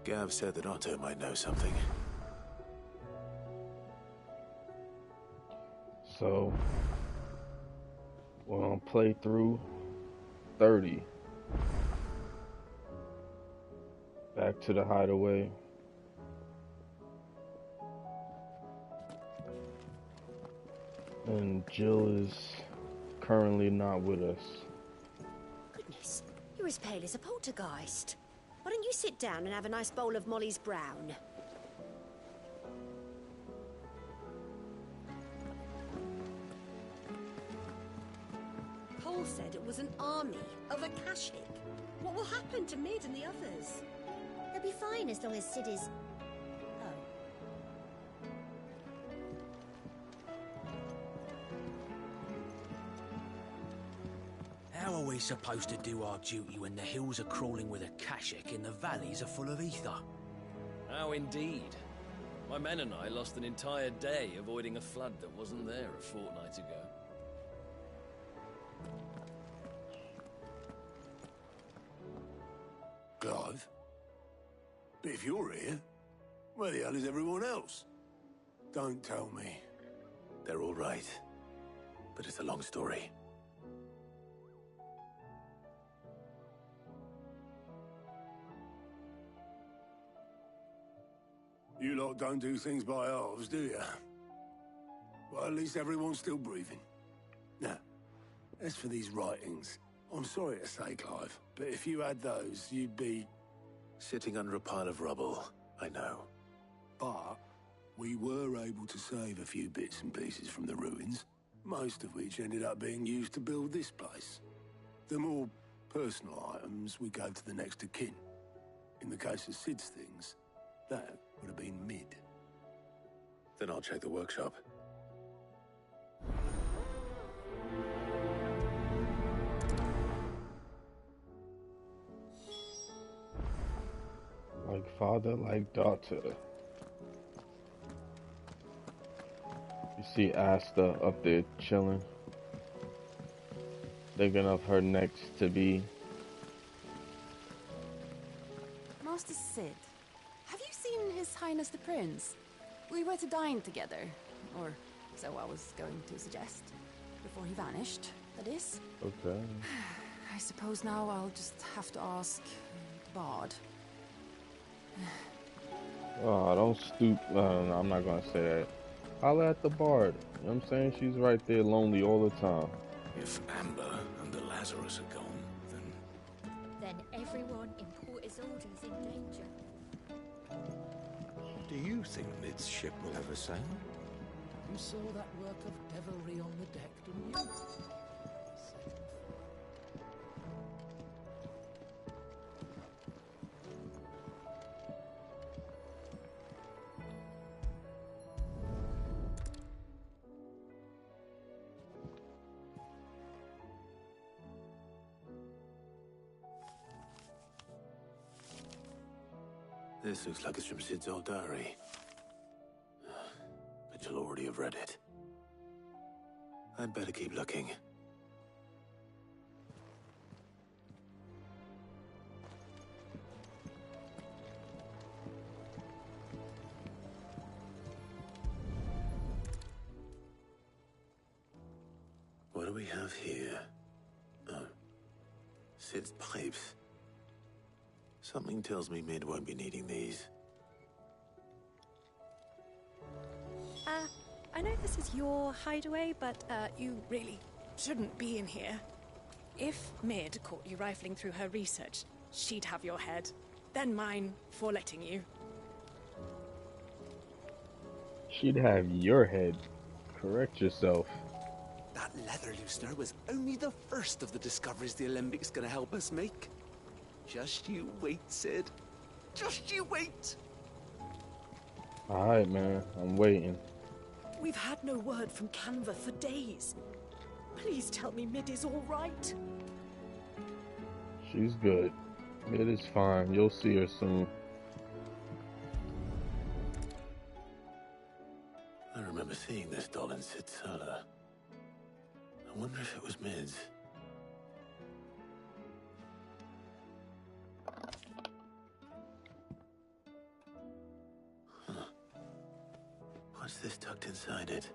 Gav said that Otto might know something. So, we're on playthrough 30. Back to the Hideaway. And Jill is currently not with us. Goodness, you're as pale as a poltergeist. Why don't you sit down and have a nice bowl of Molly's Brown? Paul said it was an army of Akashic. What will happen to Mid and the others? They'll be fine as long as Sid is... How are we supposed to do our duty when the hills are crawling with Akashic and the valleys are full of ether? How indeed. My men and I lost an entire day avoiding a flood that wasn't there a fortnight ago. Clive? But if you're here, where the hell is everyone else? Don't tell me. They're all right. But it's a long story. You lot don't do things by halves, do you? Well, at least everyone's still breathing. Now, as for these writings, I'm sorry to say, Clive, but if you had those, you'd be... Sitting under a pile of rubble, I know. But we were able to save a few bits and pieces from the ruins, most of which ended up being used to build this place. The more personal items we gave to the next of kin. In the case of Sid's things, that would have been Mid. Then I'll check the workshop. Like father, like daughter. You see Asta up there chilling, thinking of her next to be. Master Sid, have you seen His Highness the Prince? We were to dine together, or so I was going to suggest, before he vanished, that is. Okay. I suppose now I'll just have to ask the Bard. Oh, don't stoop. No, I'm not gonna say that. Holla at the Bard. You know what I'm saying? She's right there lonely all the time. If Amber and the Lazarus are gone, Then everyone in Port Isolde is in danger. do you think Mid's ship will ever sail? You saw that work of devilry on the deck, didn't you? This looks like it's from Sid's old diary. But you'll already have read it. I'd better keep looking. What do we have here? Oh. Sid's pipes. Something tells me Mid won't be needing these. I know this is your hideaway, but you really shouldn't be in here. If Mid caught you rifling through her research, she'd have your head, then mine for letting you. She'd have your head. Correct yourself. That leather loosener was only the first of the discoveries the Alembics gonna help us make. Just you wait, Sid. Just you wait! Alright, man. I'm waiting. We've had no word from Canva for days. Please tell me Mid is all right. She's good. It is fine. You'll see her soon. I remember seeing this doll in Sid's cellar. I wonder if it was Mid's. tucked inside it.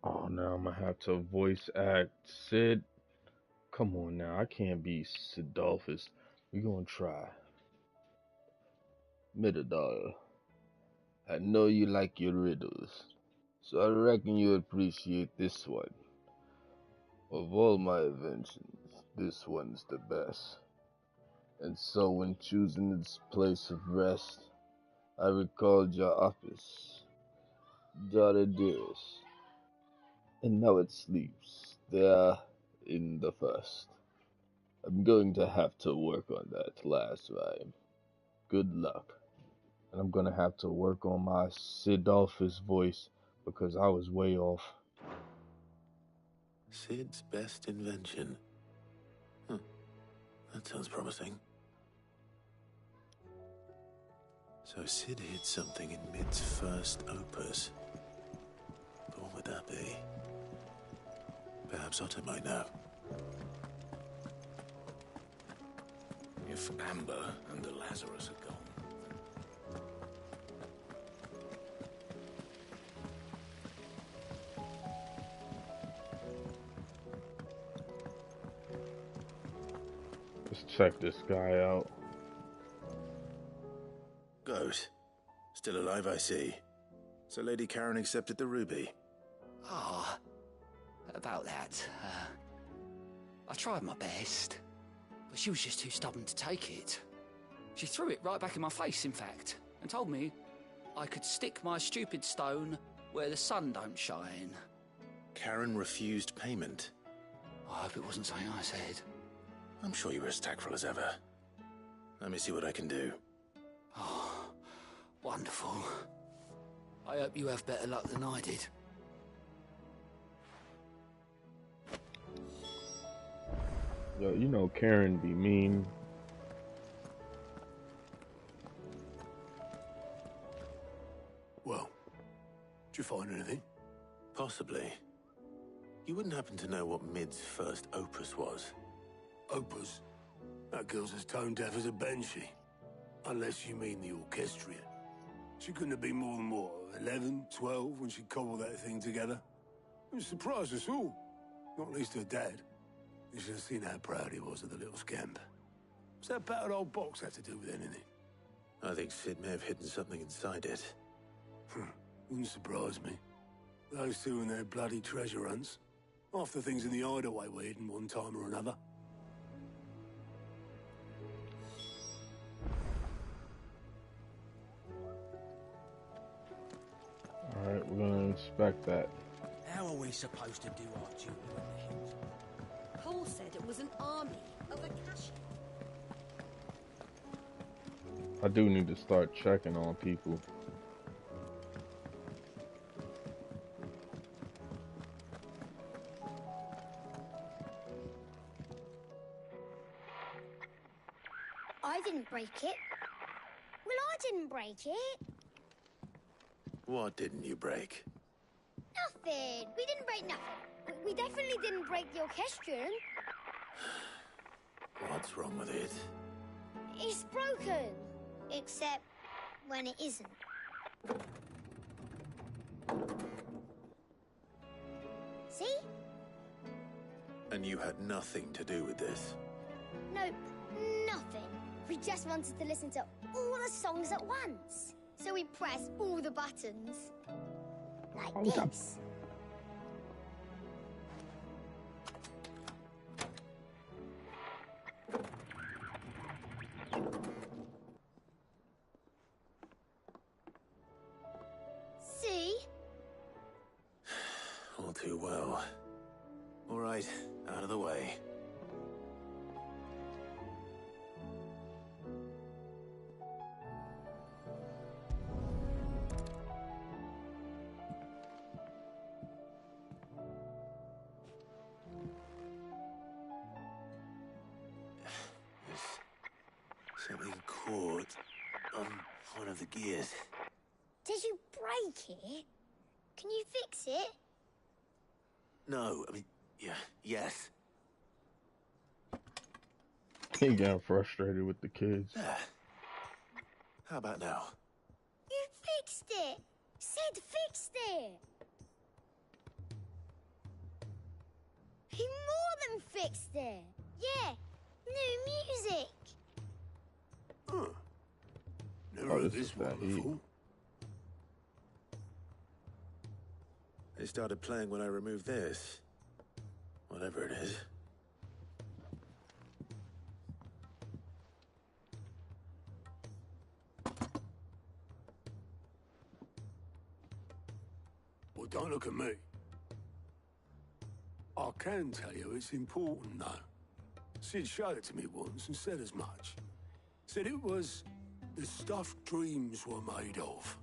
Oh, now I'm gonna have to voice act Sid. Come on now, I can't be Sidolphus. We gonna try. Middledal, I know you like your riddles, so I reckon you appreciate this one. Of all my inventions, this one's the best. And so when choosing its place of rest, I recalled your office, daughter dearest, and now it sleeps there in the first. I'm going to have to work on that last rhyme. Good luck. And I'm gonna have to work on my Sidolphus voice because I was way off. Sid's best invention. That sounds promising. So Sid hid something in Mid's first opus. But what would that be? Perhaps Otto might know. If Amber and the Lazarus are gone. Let's check this guy out. Ghost. Still alive, I see. So Lady Karen accepted the ruby. Ah, about that. I tried my best, but she was just too stubborn to take it. She threw it right back in my face, in fact, and told me I could stick my stupid stone where the sun don't shine. Karen refused payment. I hope it wasn't something I said. I'm sure you were as tactful as ever. Let me see what I can do. Oh, wonderful. I hope you have better luck than I did. Yo, you know Karen be mean. Well, did you find anything? Possibly. You wouldn't happen to know what Mid's first opus was? Opus? That girl's as tone deaf as a banshee. Unless you mean the orchestrion. She couldn't have been more than, what, 11, 12 when she cobbled that thing together? It surprised us all. Not least her dad. You should have seen how proud he was of the little scamp. What's that battered old box have to do with anything? I think Sid may have hidden something inside it. Wouldn't surprise me. Those two and their bloody treasure hunts. Half the things in the Hideaway were hidden one time or another. Alright, we're gonna inspect that. How are we supposed to do our duty in the hills? Paul said it was an army of Akasha. I do need to start checking on people. I didn't break it. Well, I didn't break it. What didn't you break? Nothing. We didn't break nothing. We definitely didn't break the orchestrion. What's wrong with it? It's broken. Except when it isn't. See? And you had nothing to do with this? Nope, nothing. We just wanted to listen to all the songs at once. So we pressed all the buttons. Like this. See? All too well. All right, out of the way. Something caught on one of the gears. Did you break it? Can you fix it? No, I mean, yes. He got frustrated with the kids. There. How about now? You fixed it! Sid fixed it! He more than fixed it! Yeah, new music! Huh. Never heard this one before. They started playing when I removed this. Whatever it is. Well, don't look at me. I can tell you it's important, though. Sid showed it to me once and said as much. Said it was the stuff dreams were made of.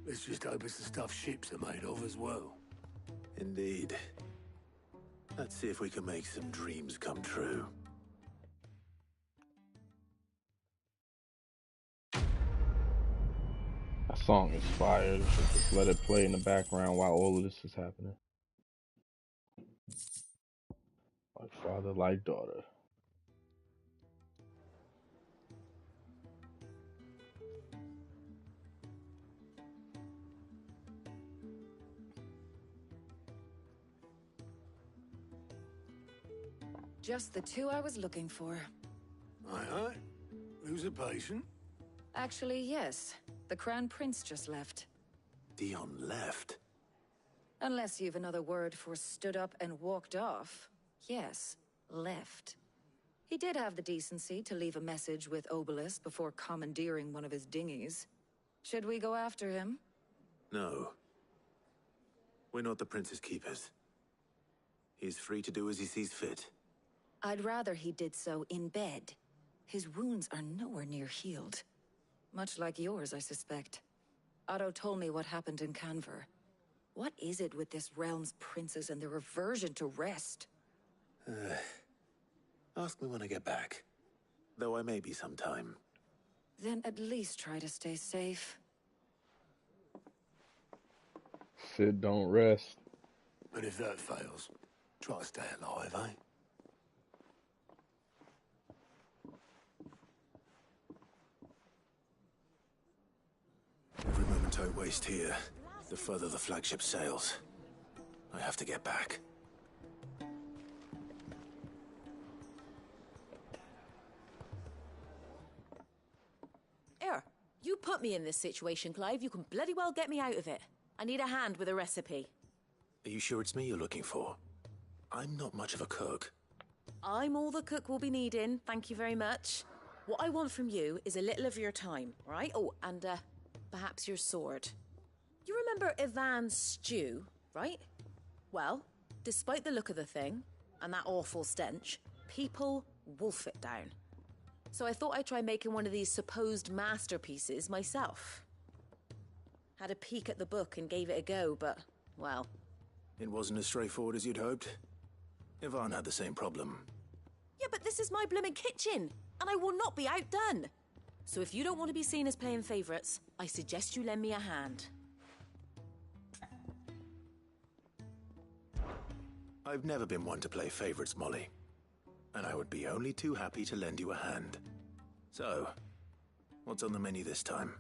Let's just hope it's the stuff ships are made of as well. Indeed. Let's see if we can make some dreams come true. That song is fire. Just let it play in the background while all of this is happening. Like father, like daughter. Just the two I was looking for. Aye. Who's a patient? Actually, yes. The Crown Prince just left. Dion left? Unless you've another word for stood up and walked off. Yes, left. He did have the decency to leave a message with Obelisk before commandeering one of his dinghies. Should we go after him? No. We're not the Prince's keepers. He's free to do as he sees fit. I'd rather he did so in bed. His wounds are nowhere near healed. Much like yours, I suspect. Otto told me what happened in Canver. What is it with this realm's princes and their aversion to rest? Ask me when I get back. Though I may be sometime. Then at least try to stay safe. Sid don't rest. And if that fails, try to stay alive, eh? Every moment I waste here, the further the flagship sails. I have to get back. Here, you put me in this situation, Clive. You can bloody well get me out of it. I need a hand with a recipe. Are you sure it's me you're looking for? I'm not much of a cook. I'm all the cook will be needing, thank you very much. What I want from you is a little of your time, right? Oh, and perhaps your sword. You remember Ivan's stew, right? Well, despite the look of the thing, and that awful stench, people wolf it down. So I thought I'd try making one of these supposed masterpieces myself. Had a peek at the book and gave it a go, but, well... It wasn't as straightforward as you'd hoped? Ivan had the same problem. Yeah, but this is my blimmin' kitchen, and I will not be outdone. So if you don't want to be seen as playing favourites, I suggest you lend me a hand. I've never been one to play favourites, Molly. And I would be only too happy to lend you a hand. So, what's on the menu this time?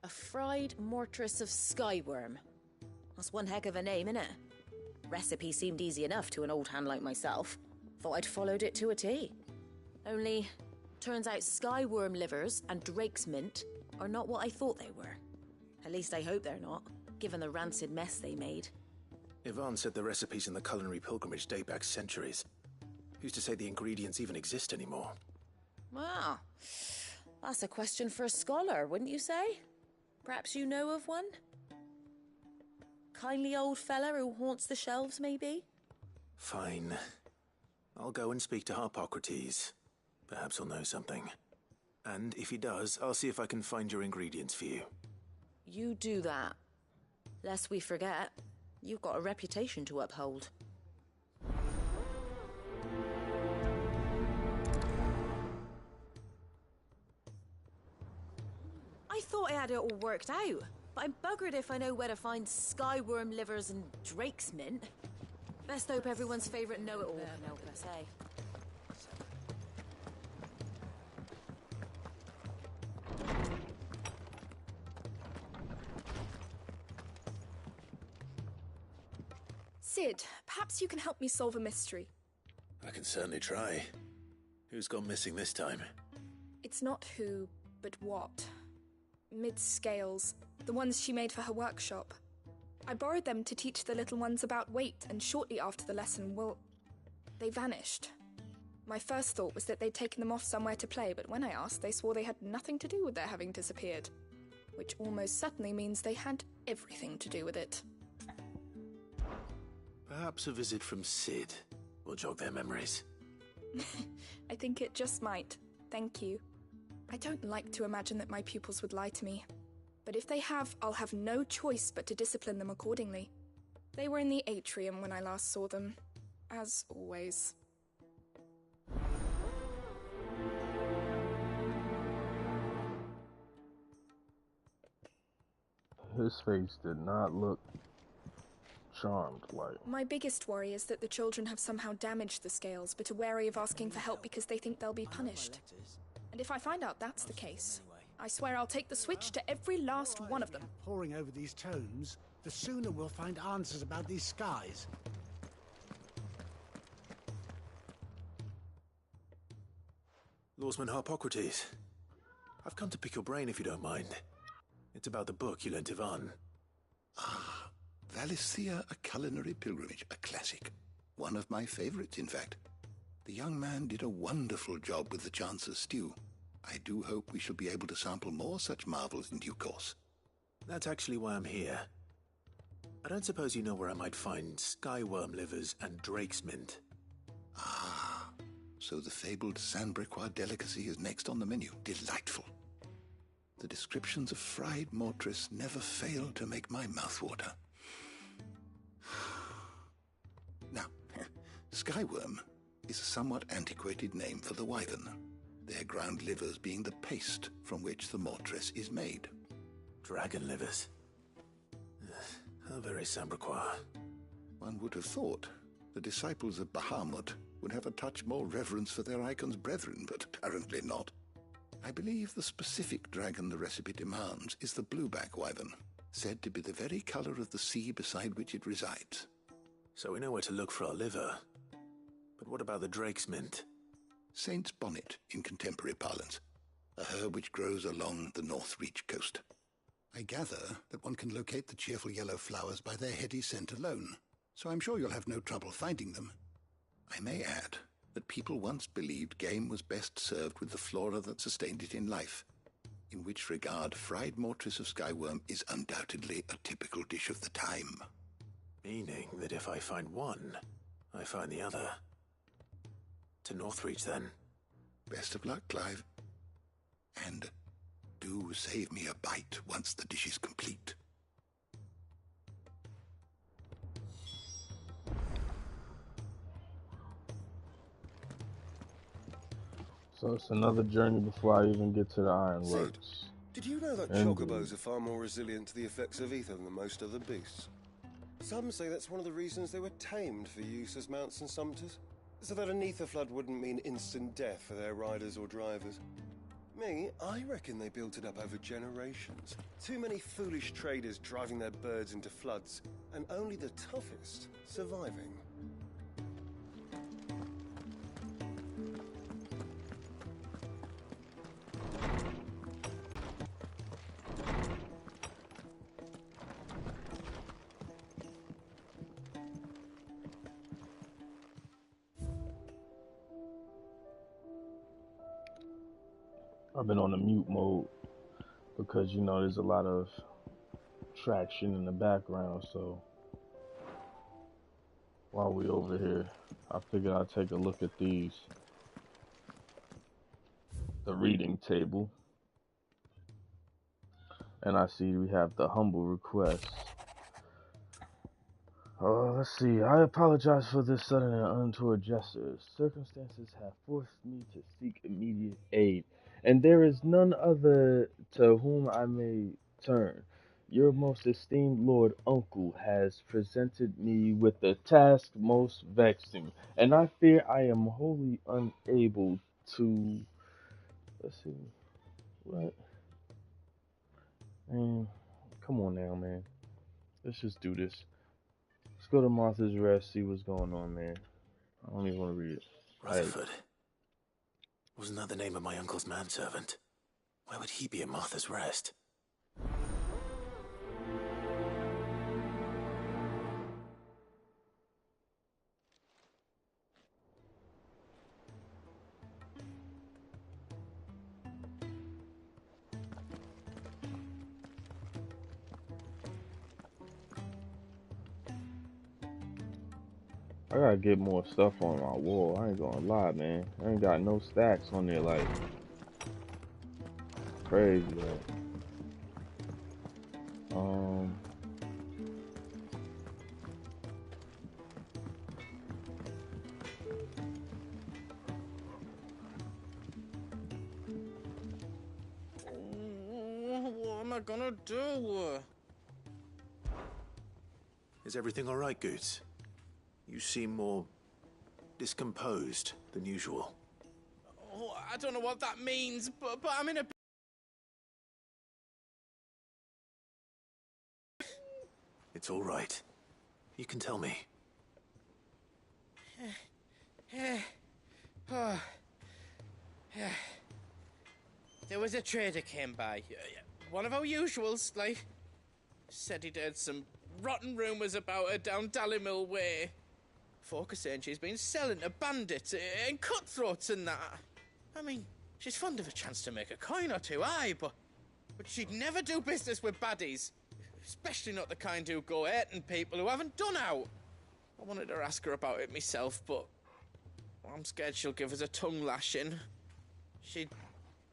A fried mortress of skyworm. That's one heck of a name, innit? Recipe seemed easy enough to an old hand like myself. Thought I'd followed it to a T. Only, turns out skyworm livers and drake's mint are not what I thought they were. At least I hope they're not, given the rancid mess they made. Ivan said the recipes in the culinary pilgrimage date back centuries. Who's to say the ingredients even exist anymore? Well, that's a question for a scholar, wouldn't you say? Perhaps you know of one? Kindly old fella who haunts the shelves, maybe? Fine. I'll go and speak to Harpocrates. Perhaps he'll know something. And if he does, I'll see if I can find your ingredients for you. You do that. Lest we forget, you've got a reputation to uphold. I thought I had it all worked out, but I'm buggered if I know where to find skyworm livers and drake's mint. Best hope everyone's favourite know-it-all can help us, eh? Sid, perhaps you can help me solve a mystery. I can certainly try. Who's gone missing this time? It's not who, but what. Mid's scales, the ones she made for her workshop. I borrowed them to teach the little ones about weight, and shortly after the lesson, well, they vanished. My first thought was that they'd taken them off somewhere to play, but when I asked, they swore they had nothing to do with their having disappeared. Which almost certainly means they had everything to do with it. Perhaps a visit from Sid will jog their memories. I think it just might. Thank you. I don't like to imagine that my pupils would lie to me. But if they have, I'll have no choice but to discipline them accordingly. They were in the atrium when I last saw them. As always. His face did not look charmed like. My biggest worry is that the children have somehow damaged the scales, but are wary of asking for help because they think they'll be punished. And if I find out that's the case, I swear I'll take the switch to every last one of them. Poring over these tomes, the sooner we'll find answers about these skies. Lawsman Harpocrates, I've come to pick your brain if you don't mind. It's about the book you lent Ivan. Ah, Valisthea, A Culinary Pilgrimage, a classic. One of my favorites, in fact. The young man did a wonderful job with the Chance's stew. I do hope we shall be able to sample more such marvels in due course. That's actually why I'm here. I don't suppose you know where I might find skyworm livers and drake's mint. Ah, so the fabled Sandbrequois delicacy is next on the menu. Delightful. The descriptions of fried mortress never fail to make my mouth water. Now, skyworm is a somewhat antiquated name for the wyvern, their ground livers being the paste from which the mortress is made. Dragon livers. How very Sambrequois. One would have thought the disciples of Bahamut would have a touch more reverence for their icon's brethren, but apparently not. I believe the specific dragon the recipe demands is the blueback wyvern, said to be the very color of the sea beside which it resides. So we know where to look for our liver. But what about the drake's mint? Saint's bonnet in contemporary parlance, a herb which grows along the North Reach coast. I gather that one can locate the cheerful yellow flowers by their heady scent alone, so I'm sure you'll have no trouble finding them. I may add that people once believed game was best served with the flora that sustained it in life, in which regard fried mortress of skyworm is undoubtedly a typical dish of the time. Meaning that if I find one, I find the other. To Northreach, then. Best of luck, Clive. And do save me a bite once the dish is complete. So it's another journey before I even get to the ironworks. Did you know that chocobos are far more resilient to the effects of ether than most other beasts? Some say that's one of the reasons they were tamed for use as mounts and sumpters, so that an ether flood wouldn't mean instant death for their riders or drivers. Me, I reckon they built it up over generations. Too many foolish traders driving their birds into floods, and only the toughest surviving. I've been on a mute mode because, you know, there's a lot of traction in the background, so while we over here, I figured I'd take a look at these. The reading table. And I see we have the humble request. Let's see. I apologize for this sudden and untoward gesture. Circumstances have forced me to seek immediate aid, and there is none other to whom I may turn. Your most esteemed Lord Uncle has presented me with the task most vexing, and I fear I am wholly unable to... Let's see. What? Man, come on now, man. Let's just do this. Let's go to Martha's Rest, see what's going on, man. I don't even want to read it. Rutherford. Wasn't that the name of my uncle's manservant? Why would he be at Martha's Rest? I gotta get more stuff on my wall. I ain't gonna lie, man. I ain't got no stacks on there, like crazy. Like. What am I gonna do? Is everything all right, Goots? You seem more discomposed than usual. Oh, I don't know what that means, but I'm in a... It's all right. You can tell me. There was a trader came by. One of our usuals, like... Said he'd heard some rotten rumours about her down Dallymill Way. Folk are saying she's been selling to bandits and cutthroats and that. I mean, she's fond of a chance to make a coin or two, aye, but she'd never do business with baddies. Especially not the kind who go hurting people who haven't done out. I wanted to ask her about it myself, but I'm scared she'll give us a tongue lashing. She'd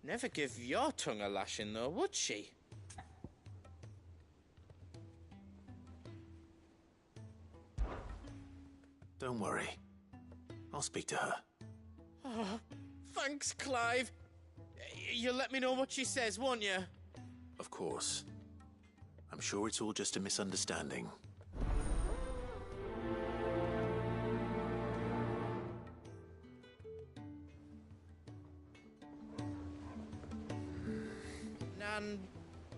never give your tongue a lashing, though, would she? Don't worry. I'll speak to her. Oh, thanks, Clive. You'll let me know what she says, won't you? Of course. I'm sure it's all just a misunderstanding. Nan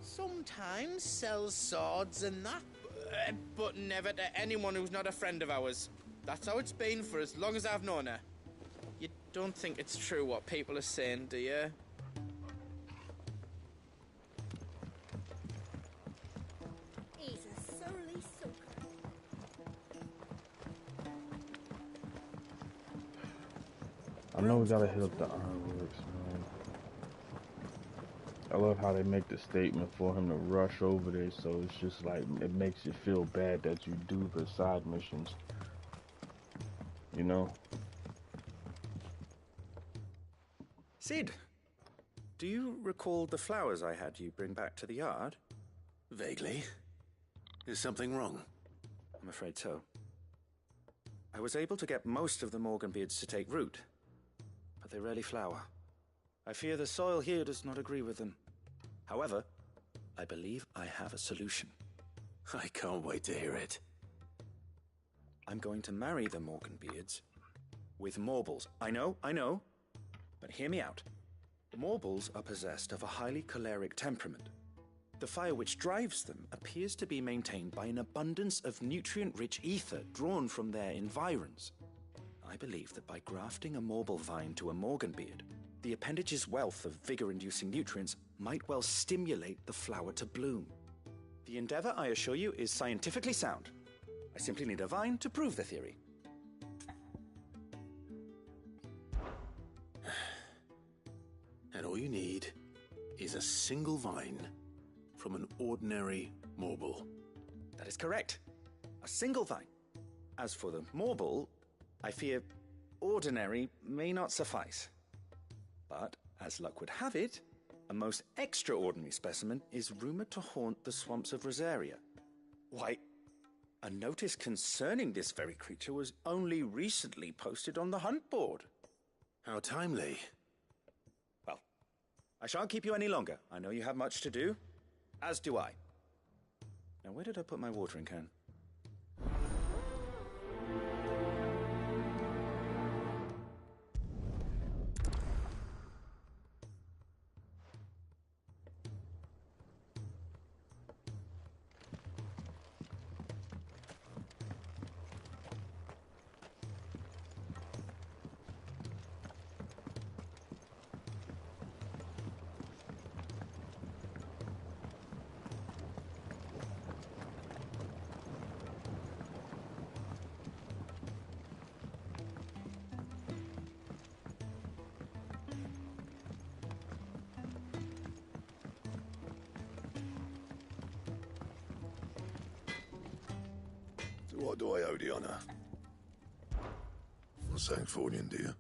sometimes sells swords and that, but never to anyone who's not a friend of ours. That's how it's been for as long as I've known her. You don't think it's true what people are saying, do you? He's a surly sucker. I know we gotta hit up the ironworks, man. I love how they make the statement for him to rush over there, so it's just like, it makes you feel bad that you do the side missions. You know? Sid, do you recall the flowers I had you bring back to the yard? Vaguely. Is something wrong? I'm afraid so. I was able to get most of the Morganbeards to take root, but they rarely flower. I fear the soil here does not agree with them. However, I believe I have a solution. I can't wait to hear it. I'm going to marry the Morganbeards with Morbles. I know, but hear me out. Morbles are possessed of a highly choleric temperament. The fire which drives them appears to be maintained by an abundance of nutrient-rich ether drawn from their environs. I believe that by grafting a Morble vine to a Morganbeard, the appendage's wealth of vigor-inducing nutrients might well stimulate the flower to bloom. The endeavor, I assure you, is scientifically sound. I simply need a vine to prove the theory. And all you need is a single vine from an ordinary Morble. That is correct. A single vine. As for the Morble, I fear ordinary may not suffice. But, as luck would have it, a most extraordinary specimen is rumored to haunt the swamps of Rosaria. Why, a notice concerning this very creature was only recently posted on the hunt board. How timely. Well, I shan't keep you any longer. I know you have much to do, as do I. Now, where did I put my watering can? What do I owe the honour? From St. Fornian, dear.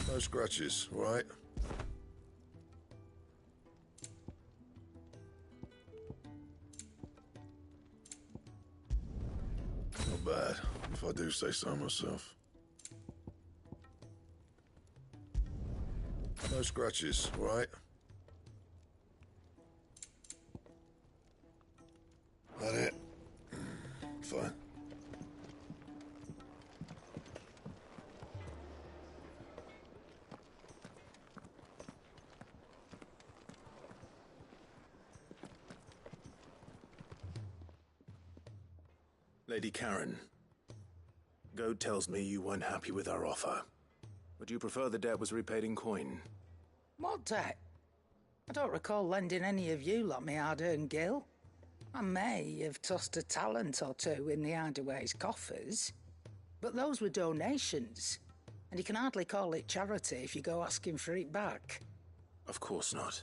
No scratches, all right? Not bad, if I do say so myself. No scratches, all right? That it? Fine. Lady Karen, Goad tells me you weren't happy with our offer. Would you prefer the debt was repaid in coin? What debt? I don't recall lending any of you lot me hard-earned gil. I may have tossed a talent or two in the Hideaway's coffers, but those were donations, and you can hardly call it charity if you go asking for it back. Of course not.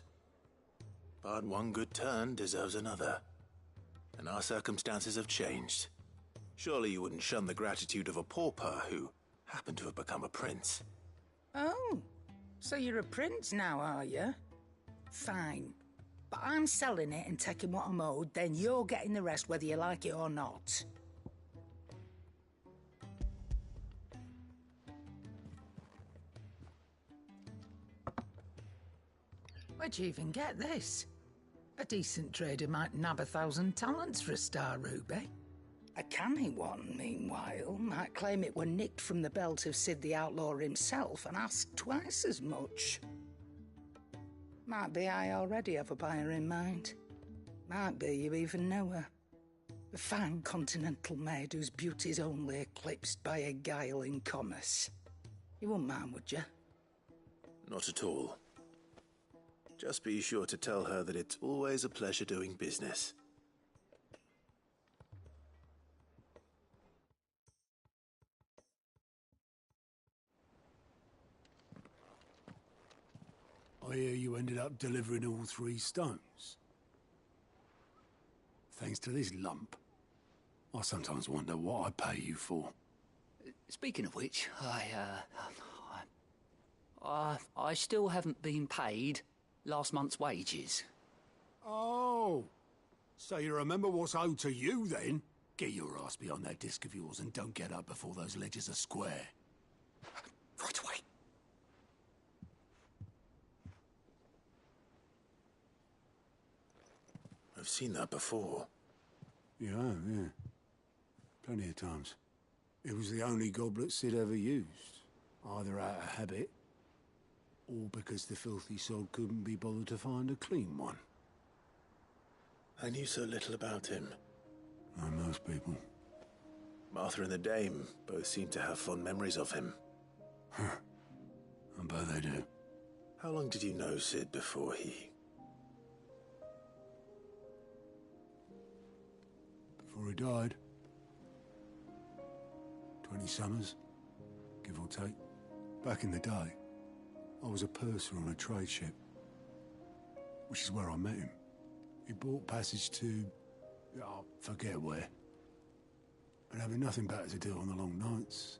But one good turn deserves another. And our circumstances have changed. Surely you wouldn't shun the gratitude of a pauper who happened to have become a prince. Oh, so you're a prince now, are you? Fine. But I'm selling it and taking what I'm owed, then you're getting the rest whether you like it or not. Where'd you even get this? A decent trader might nab 1,000 talents for a star ruby. A canny one, meanwhile, might claim it were nicked from the belt of Sid the Outlaw himself and ask twice as much. Might be I already have a buyer in mind. Might be you even know her. A fine continental maid whose beauty's only eclipsed by a guile in commerce. You wouldn't mind, would you? Not at all. Just be sure to tell her that it's always a pleasure doing business. I hear you ended up delivering all 3 stones. Thanks to this lump. I sometimes wonder what I pay you for. Speaking of which, I still haven't been paid last month's wages. Oh, so you remember what's owed to you then? Get your ass behind that disc of yours and don't get up before those ledgers are square. Right away. I've seen that before. You have, yeah. Plenty of times. It was the only goblet Sid ever used. Either out of habit, or because the filthy sod couldn't be bothered to find a clean one. I knew so little about him. Like most people. Martha and the Dame both seem to have fond memories of him. Huh. I bet they do. How long did you know Sid before he... Before he died. 20 summers, give or take. Back in the day, I was a purser on a trade ship, which is where I met him. He bought passage to... I forget where. And having nothing better to do on the long nights,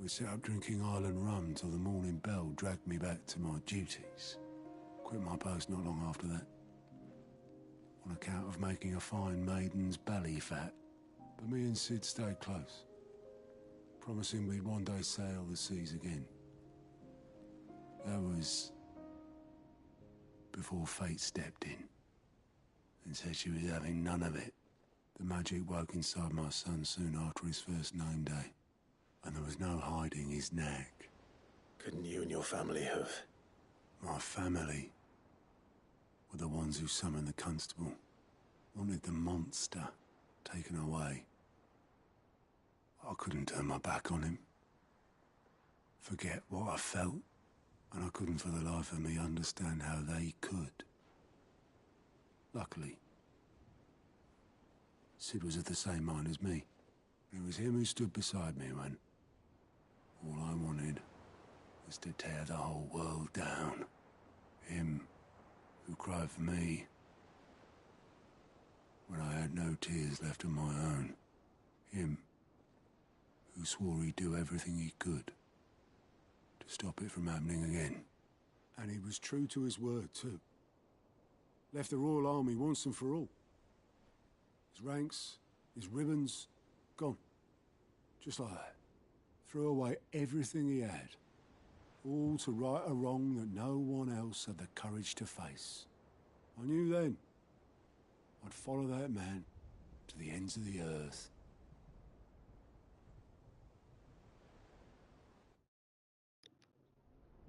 we set up drinking island rum till the morning bell dragged me back to my duties. Quit my post not long after that. On account of making a fine maiden's belly fat. But me and Sid stayed close, promising we'd one day sail the seas again. That was before fate stepped in and said she was having none of it. The magic woke inside my son soon after his first name day, and there was no hiding his knack. Couldn't you and your family have... My family were the ones who summoned the constable, wanted the monster taken away. I couldn't turn my back on him, forget what I felt, and I couldn't for the life of me understand how they could. Luckily, Sid was of the same mind as me. It was him who stood beside me when all I wanted was to tear the whole world down Him who cried for me when I had no tears left of my own. Him who swore he'd do everything he could to stop it from happening again. And he was true to his word, too. Left the Royal Army once and for all. His ranks, his ribbons, gone. Just like that. Threw away everything he had. All to right a wrong that no one else had the courage to face. I knew then I'd follow that man to the ends of the earth.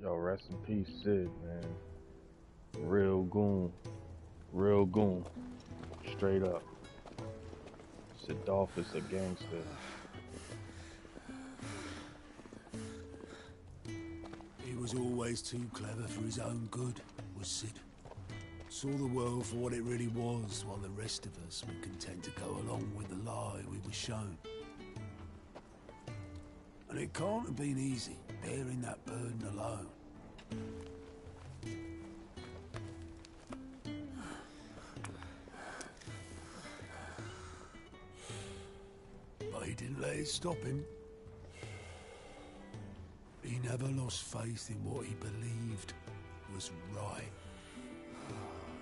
Yo, rest in peace, Sid, man. Real goon. Real goon. Straight up. Sidolphus a gangster. He was always too clever for his own good, was Sid. Saw the world for what it really was, while the rest of us were content to go along with the lie we were shown. And it can't have been easy, bearing that burden alone. But he didn't let it stop him. He never lost faith in what he believed was right.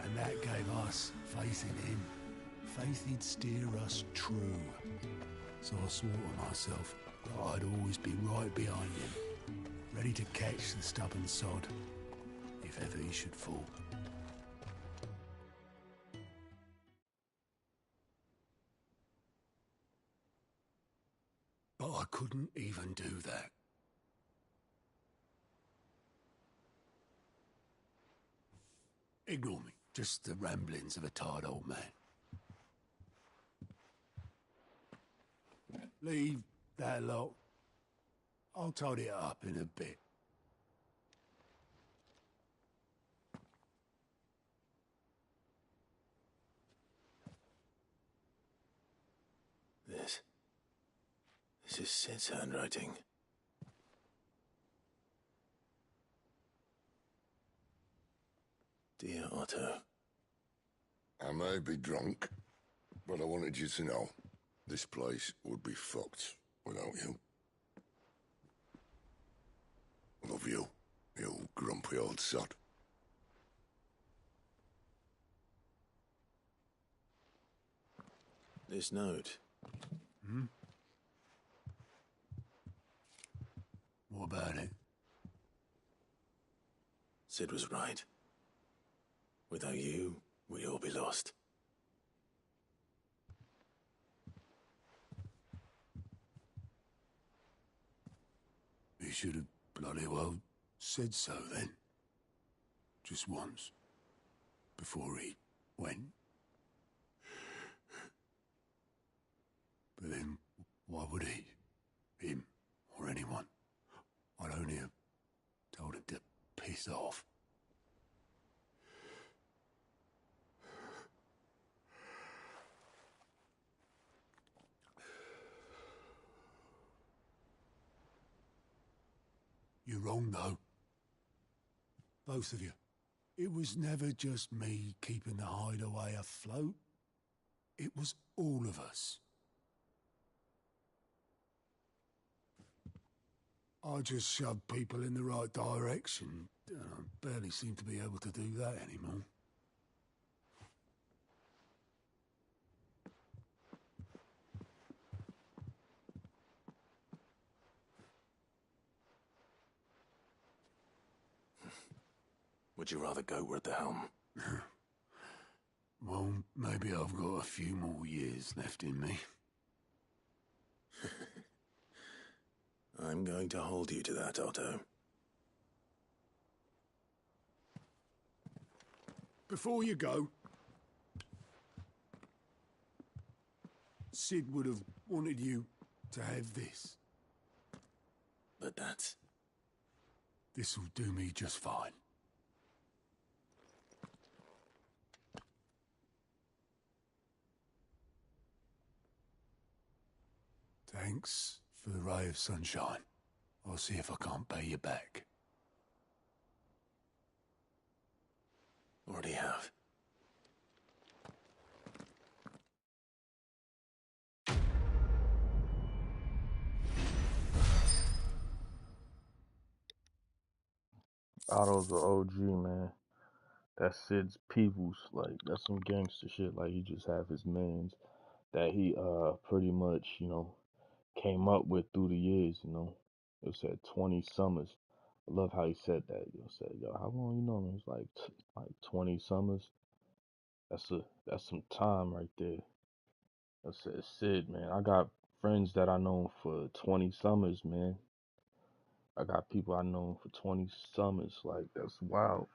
And that gave us faith in him. Faith he'd steer us true. So I swore to myself that I'd always be right behind him, ready to catch the stubborn sod, if ever he should fall. But I couldn't even do that. Ignore me. Just the ramblings of a tired old man. Leave that lot. I'll tidy it up in a bit. This is Sid's handwriting. Dear Otto. I may be drunk, but I wanted you to know this place would be fucked without you. Love you, you grumpy old sod. This note. Hmm? What about it? Sid was right. Without you, we'd all be lost. He should have bloody well said so then. Just once. Before he went. But then, why would he? Him, or anyone? I'd only have told him to piss off. You're wrong, though. Both of you. It was never just me keeping the hideaway afloat. It was all of us. I just shoved people in the right direction. I barely seem to be able to do that anymore. Would you rather go at the helm? Well, maybe I've got a few more years left in me. I'm going to hold you to that, Otto. Before you go, Sid would have wanted you to have this. But that's... This'll do me just fine. Thanks for the ray of sunshine. I'll see if I can't pay you back. Otto's the OG, man. That's Sid's peoples. Like, that's some gangster shit. Like, he just have his mans that he pretty much, came up with through the years, It said 20 summers. I love how he said that. Said, yo, how long you know me? It's like 20 summers. That's some time right there. I said, Sid, man, I got friends that I known for 20 summers, man. I got people I known for 20 summers. Like, that's wild.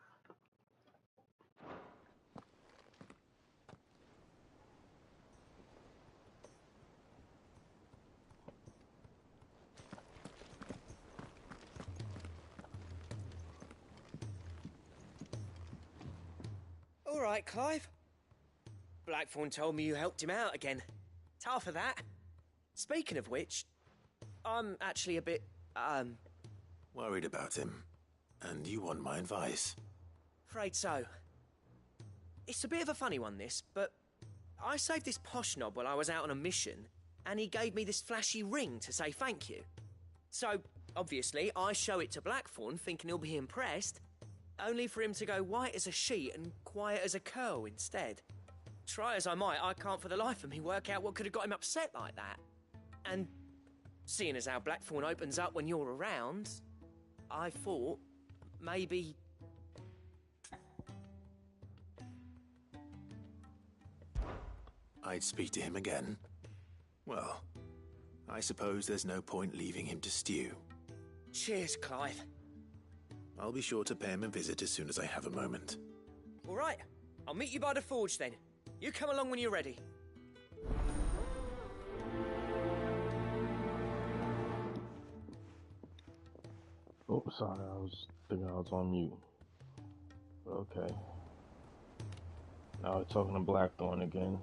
All right, Clive. Blackthorn told me you helped him out again. Tough for that. Speaking of which, I'm actually a bit, Worried about him. And you want my advice? afraid so. It's a bit of a funny one, this, but I saved this posh knob while I was out on a mission, and he gave me this flashy ring to say thank you. So, obviously, I show it to Blackthorn, thinking he'll be impressed, only for him to go white as a sheet and quiet as a curl instead. Try as I might, I can't for the life of me work out what could have got him upset like that. And seeing as how Blackthorn opens up when you're around, I thought maybe... I'd speak to him again. Well, I suppose there's no point leaving him to stew. Cheers, Clive. I'll be sure to pay him a visit as soon as I have a moment. All right, I'll meet you by the forge then. You come along when you're ready. Oh, sorry, I was thinking I was on mute. Okay. Now we're talking to Blackthorn again.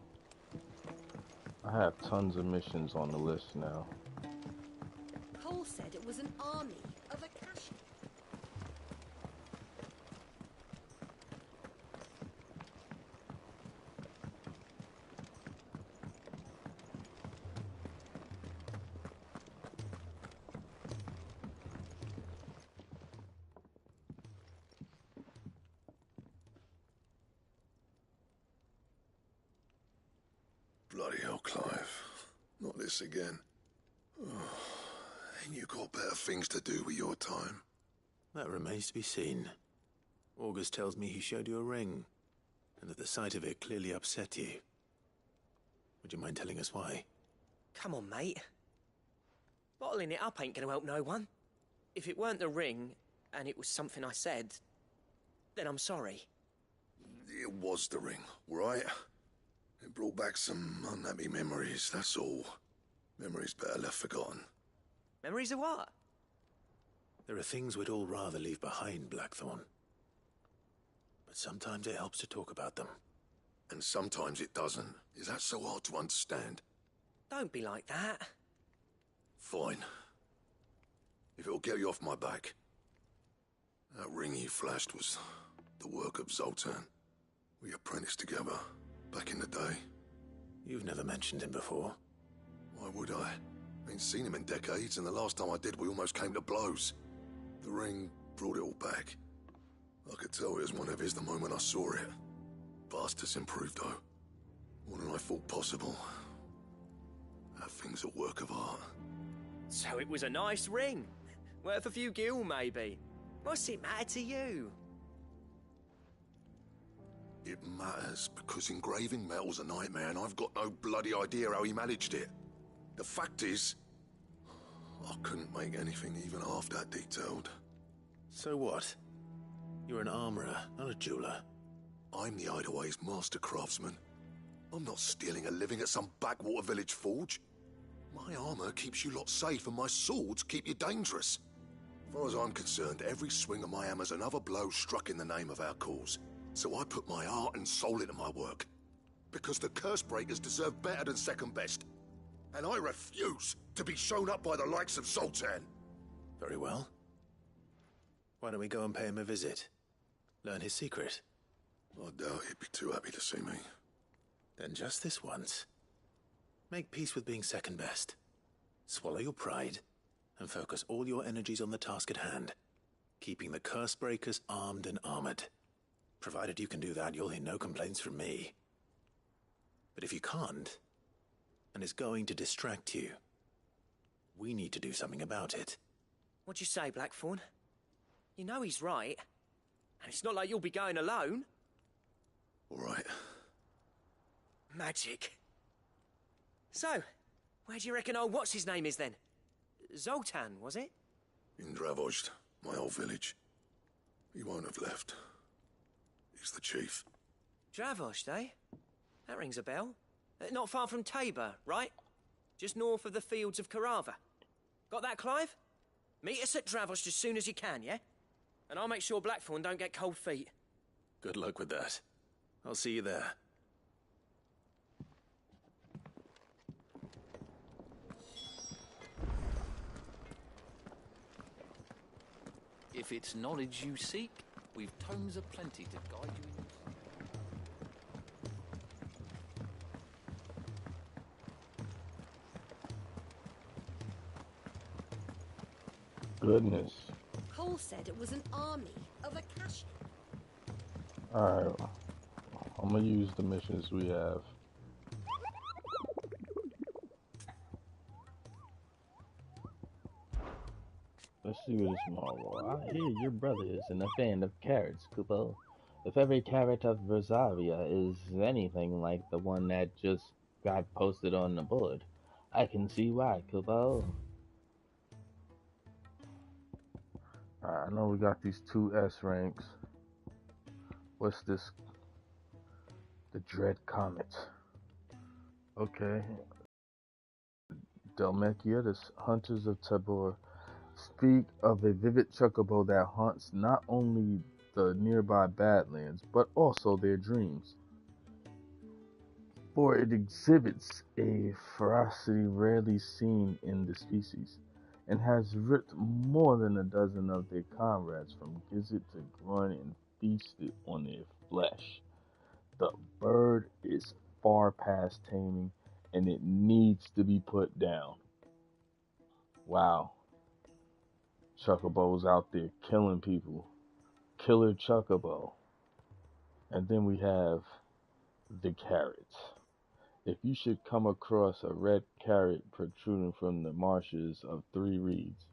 I have tons of missions on the list now. Cole said it was an army of a cash. Bloody hell, Clive. Not this again. Oh, ain't you got better things to do with your time? That remains to be seen. August tells me he showed you a ring, and that the sight of it clearly upset you. Would you mind telling us why? Come on, mate. Bottling it up ain't gonna help no one. If it weren't the ring, and it was something I said, then I'm sorry. It was the ring, right? It brought back some unhappy memories, that's all. Memories better left forgotten. Memories of what? There are things we'd all rather leave behind, Blackthorn. But sometimes it helps to talk about them. And sometimes it doesn't. Is that so hard to understand? Don't be like that. Fine. If it'll get you off my back. That ring you flashed was the work of Zoltan. We apprenticed together, back in the day. You've never mentioned him before. Why would I? Ain't seen him in decades, and the last time I did, we almost came to blows. The ring brought it all back. I could tell it was one of his the moment I saw it. Vast has improved, though. More than I thought possible. That thing's a work of art. So it was a nice ring. Worth a few gil, maybe. What's it matter to you? It matters because engraving metal's a nightmare, and I've got no bloody idea how he managed it. The fact is, I couldn't make anything even half that detailed. So what? You're an armorer, not a jeweler. I'm the Hideaway's master craftsman. I'm not stealing a living at some backwater village forge. My armor keeps you lot safe, and my swords keep you dangerous. As far as I'm concerned, every swing of my hammer's another blow struck in the name of our cause. So I put my heart and soul into my work. Because the curse breakers deserve better than second best. And I refuse to be shown up by the likes of Zoltan. Very well. Why don't we go and pay him a visit? Learn his secret. I doubt he'd be too happy to see me. Then just this once. Make peace with being second best. Swallow your pride, and focus all your energies on the task at hand. keeping the curse breakers armed and armored. Provided you can do that, you'll hear no complaints from me. But if you can't, and it's going to distract you, we need to do something about it. What'd you say, Blackthorn? You know he's right. And it's not like you'll be going alone. All right. Magic. So, where do you reckon old what's-his-name is then? Zoltan, was it? In Dravozd, my old village. He won't have left. He's the chief. Dravozd, eh? That rings a bell. Not far from Tabor, right? Just north of the fields of Carava. Got that, Clive? Meet us at Dravozd as soon as you can, yeah? And I'll make sure Blackthorn don't get cold feet. Good luck with that. I'll see you there. If it's knowledge you seek, we've tomes aplenty to guide you in. Goodness. Cole said it was an army of Akashi. Alright. I'm gonna use the missions we have. Let's see what it's Marvel. I hear your brother isn't a fan of carrots, Kupo. If every carrot of Rosaria is anything like the one that just got posted on the board, I can see why, Kupo. I know we got these 2 S ranks. What's this? The Dread Comet. Okay. Delmekia, the Hunters of Tabor, speak of a vivid chocobo that haunts not only the nearby Badlands, but also their dreams. For it exhibits a ferocity rarely seen in the species, and has ripped more than a dozen of their comrades from gizzard to groin and feasted on their flesh. The bird is far past taming, and it needs to be put down. Wow. Chocobos out there killing people. Killer Chocobo. And then we have the carrot. If you should come across a red carrot protruding from the marshes of 3 reeds,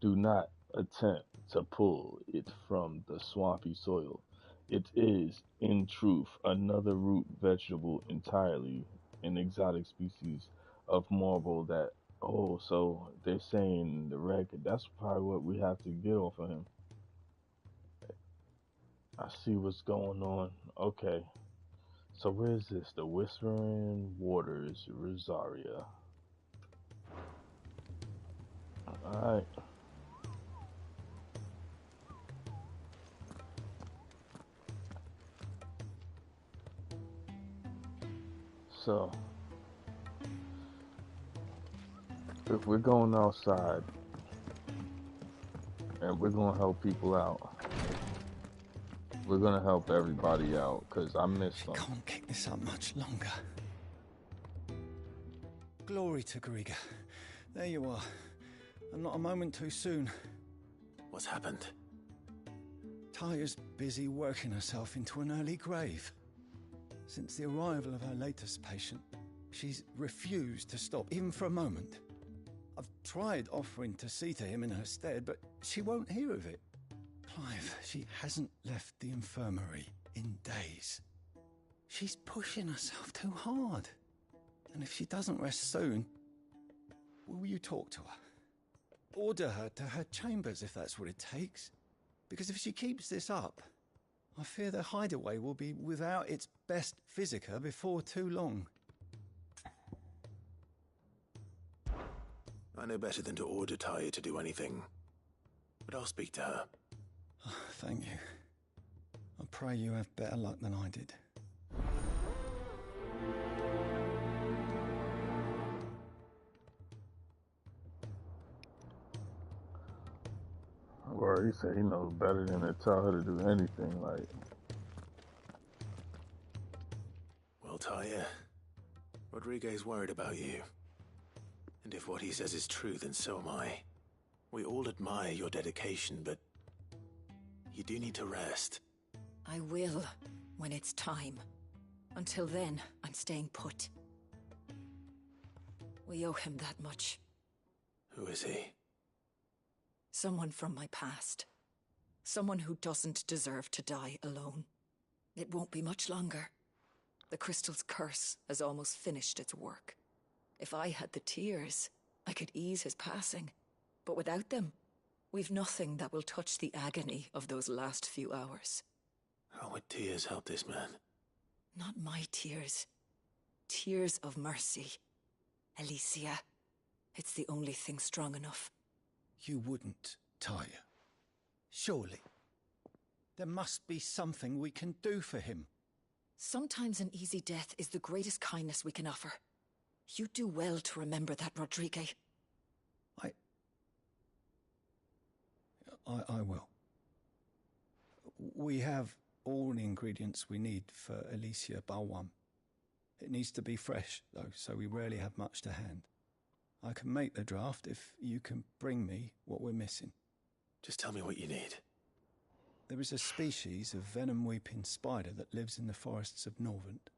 do not attempt to pull it from the swampy soil. It is, in truth, another root vegetable entirely, an exotic species of marble that, oh, so they're saying the red, that's probably what we have to get off of him. I see what's going on. Okay. So where is this? The Whispering Waters, Rosaria. Alright. So, if we're going outside, and we're going to help people out, we're gonna help everybody out, because I missed them. Can't keep this up much longer. Glory to Griga. There you are. And not a moment too soon. What's happened? Taya's busy working herself into an early grave. Since the arrival of her latest patient, she's refused to stop, even for a moment. I've tried offering to see to him in her stead, but she won't hear of it. Clive, she hasn't left the infirmary in days. She's pushing herself too hard. And if she doesn't rest soon, will you talk to her? Order her to her chambers if that's what it takes. Because if she keeps this up, I fear the Hideaway will be without its best physica before too long. I know better than to order Taya to do anything, but I'll speak to her. Thank you. I pray you have better luck than I did. Well, he said he knows better than to tell her to do anything, like... Well, Taya, Rodriguez worried about you. And if what he says is true, then so am I. We all admire your dedication, but You do need to rest. I will, when it's time. Until then, I'm staying put. We owe him that much. Who is he? Someone from my past. Someone who doesn't deserve to die alone. It won't be much longer. The crystal's curse has almost finished its work. If I had the tears, I could ease his passing. But without them, we've nothing that will touch the agony of those last few hours. How would tears help this man? Not my tears. Tears of mercy. Alicia, it's the only thing strong enough. You wouldn't, Tyre. Surely. There must be something we can do for him. Sometimes an easy death is the greatest kindness we can offer. You do well to remember that, Rodrigue. I will. We have all the ingredients we need for Alicia Balwam. It needs to be fresh, though, so we rarely have much to hand. I can make the draft if you can bring me what we're missing. Just tell me what you need. There is a species of venom-weeping spider that lives in the forests of Norvent,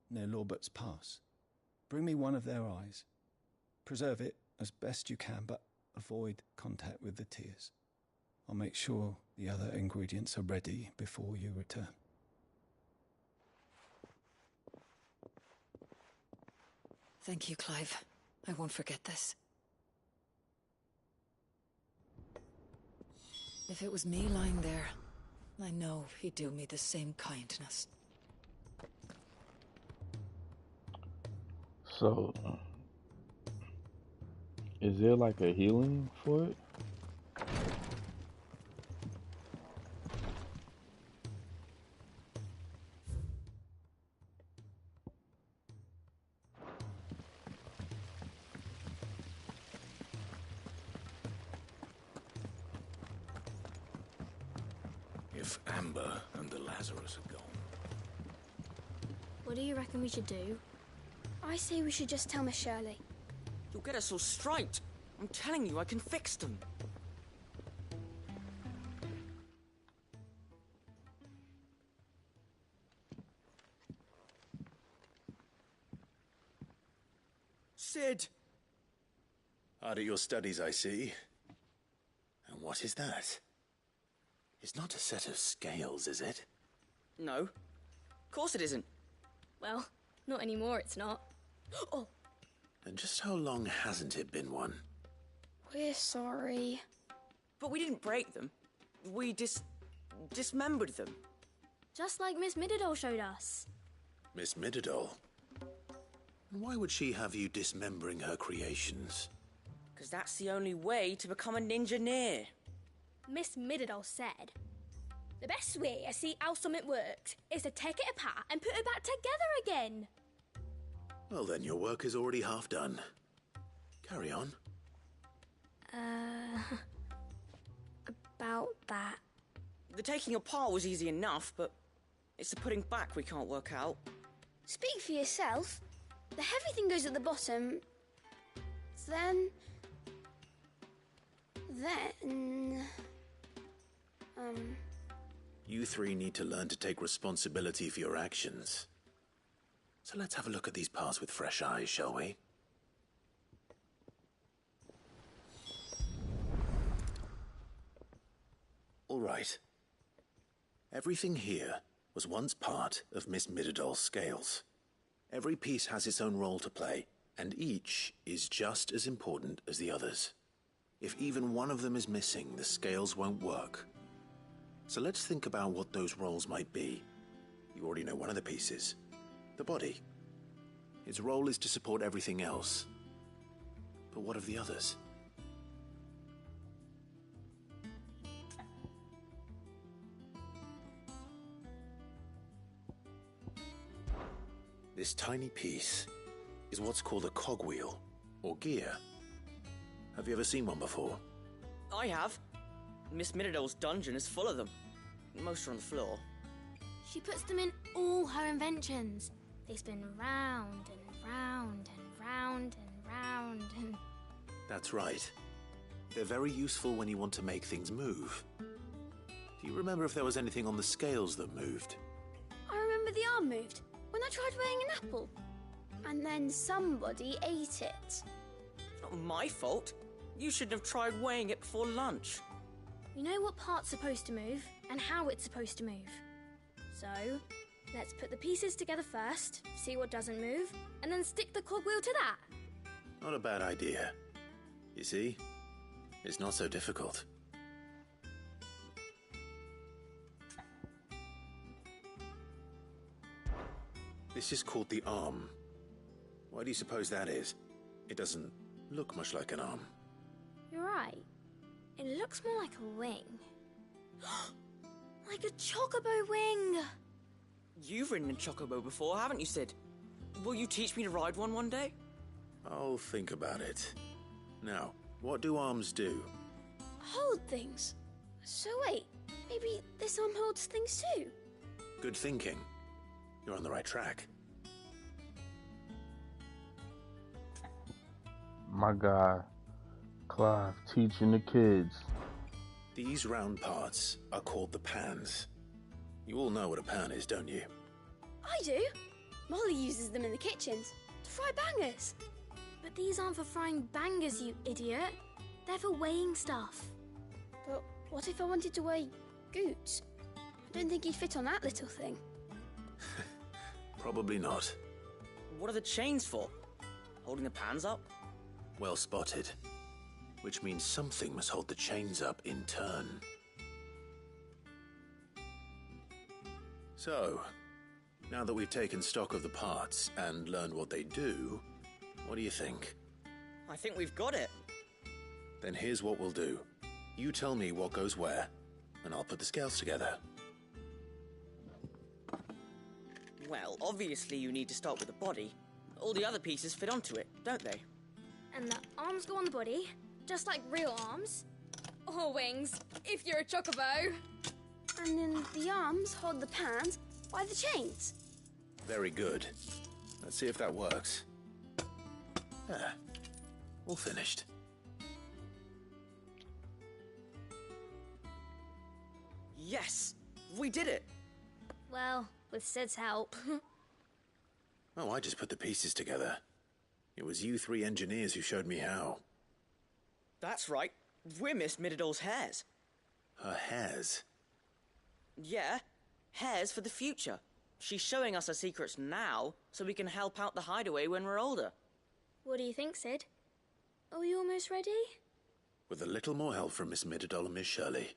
near Lorbert's Pass. Bring me one of their eyes. Preserve it as best you can, but avoid contact with the tears. I'll make sure the other ingredients are ready before you return. Thank you, Clive. I won't forget this. If it was me lying there, I know he'd do me the same kindness. So, is there like a healing for it? If Amber and the Lazarus are gone. What do you reckon we should do? I say we should just tell Miss Shirley. You'll get us all straight. I'm telling you, I can fix them. Sid! Hard at your studies, I see. And what is that? It's not a set of scales, is it? No. Of course it isn't. Well, not anymore, it's not. Oh! And just how long hasn't it been one? We're sorry. But we didn't break them. We dismembered them. Just like Miss Mididol showed us. Miss Mididol? Why would she have you dismembering her creations? Because that's the only way to become a ninja-neer. Miss Mididol said, the best way to see how something works is to take it apart and put it back together again. Well then, your work is already half done. Carry on. About that. The taking apart was easy enough, but it's the putting back we can't work out. Speak for yourself. The heavy thing goes at the bottom. Then... You three need to learn to take responsibility for your actions. So let's have a look at these parts with fresh eyes, shall we? All right. Everything here was once part of Miss Mididol's scales. Every piece has its own role to play, and each is just as important as the others. If even one of them is missing, the scales won't work. So let's think about what those roles might be. You already know one of the pieces. The body. Its role is to support everything else. But what of the others? This tiny piece is what's called a cogwheel, or gear. Have you ever seen one before? I have. Miss Mididol's dungeon is full of them. Most are on the floor. She puts them in all her inventions. They spin round and round and round and round and... That's right. They're very useful when you want to make things move. Do you remember if there was anything on the scales that moved? I remember the arm moved when I tried weighing an apple. And then somebody ate it. Not my fault. You should have tried weighing it before lunch. You know what part's supposed to move and how it's supposed to move. So, let's put the pieces together first, see what doesn't move, and then stick the cogwheel to that. Not a bad idea. You see? It's not so difficult. This is called the arm. Why do you suppose that is? It doesn't look much like an arm. You're right. It looks more like a wing. Like a chocobo wing! You've ridden a chocobo before, haven't you, Sid? Will you teach me to ride one day? I'll think about it. Now, what do arms do? Hold things. So wait, maybe this arm holds things too? Good thinking. You're on the right track. My guy, Clive, teaching the kids. These round parts are called the pans. You all know what a pan is, don't you? I do. Molly uses them in the kitchens to fry bangers. But these aren't for frying bangers, you idiot. They're for weighing stuff. But what if I wanted to weigh Goots? I don't think he'd fit on that little thing. Probably not. What are the chains for? Holding the pans up? Well spotted. Which means something must hold the chains up in turn. So, now that we've taken stock of the parts and learned what they do, what do you think? I think we've got it. Then here's what we'll do. You tell me what goes where, and I'll put the scales together. Well, obviously you need to start with the body. All the other pieces fit onto it, don't they? And the arms go on the body, just like real arms. Or wings, if you're a chocobo. And then the arms hold the pans by the chains. Very good. Let's see if that works. There. All finished. Yes! We did it! Well, with Sid's help. Oh, I just put the pieces together. It was you three engineers who showed me how. That's right. We're Miss Mididol's hairs. Her hairs? Yeah, hairs for the future. She's showing us her secrets now, so we can help out the Hideaway when we're older. What do you think, Sid? Are we almost ready? With a little more help from Miss Mididol and Miss Shirley,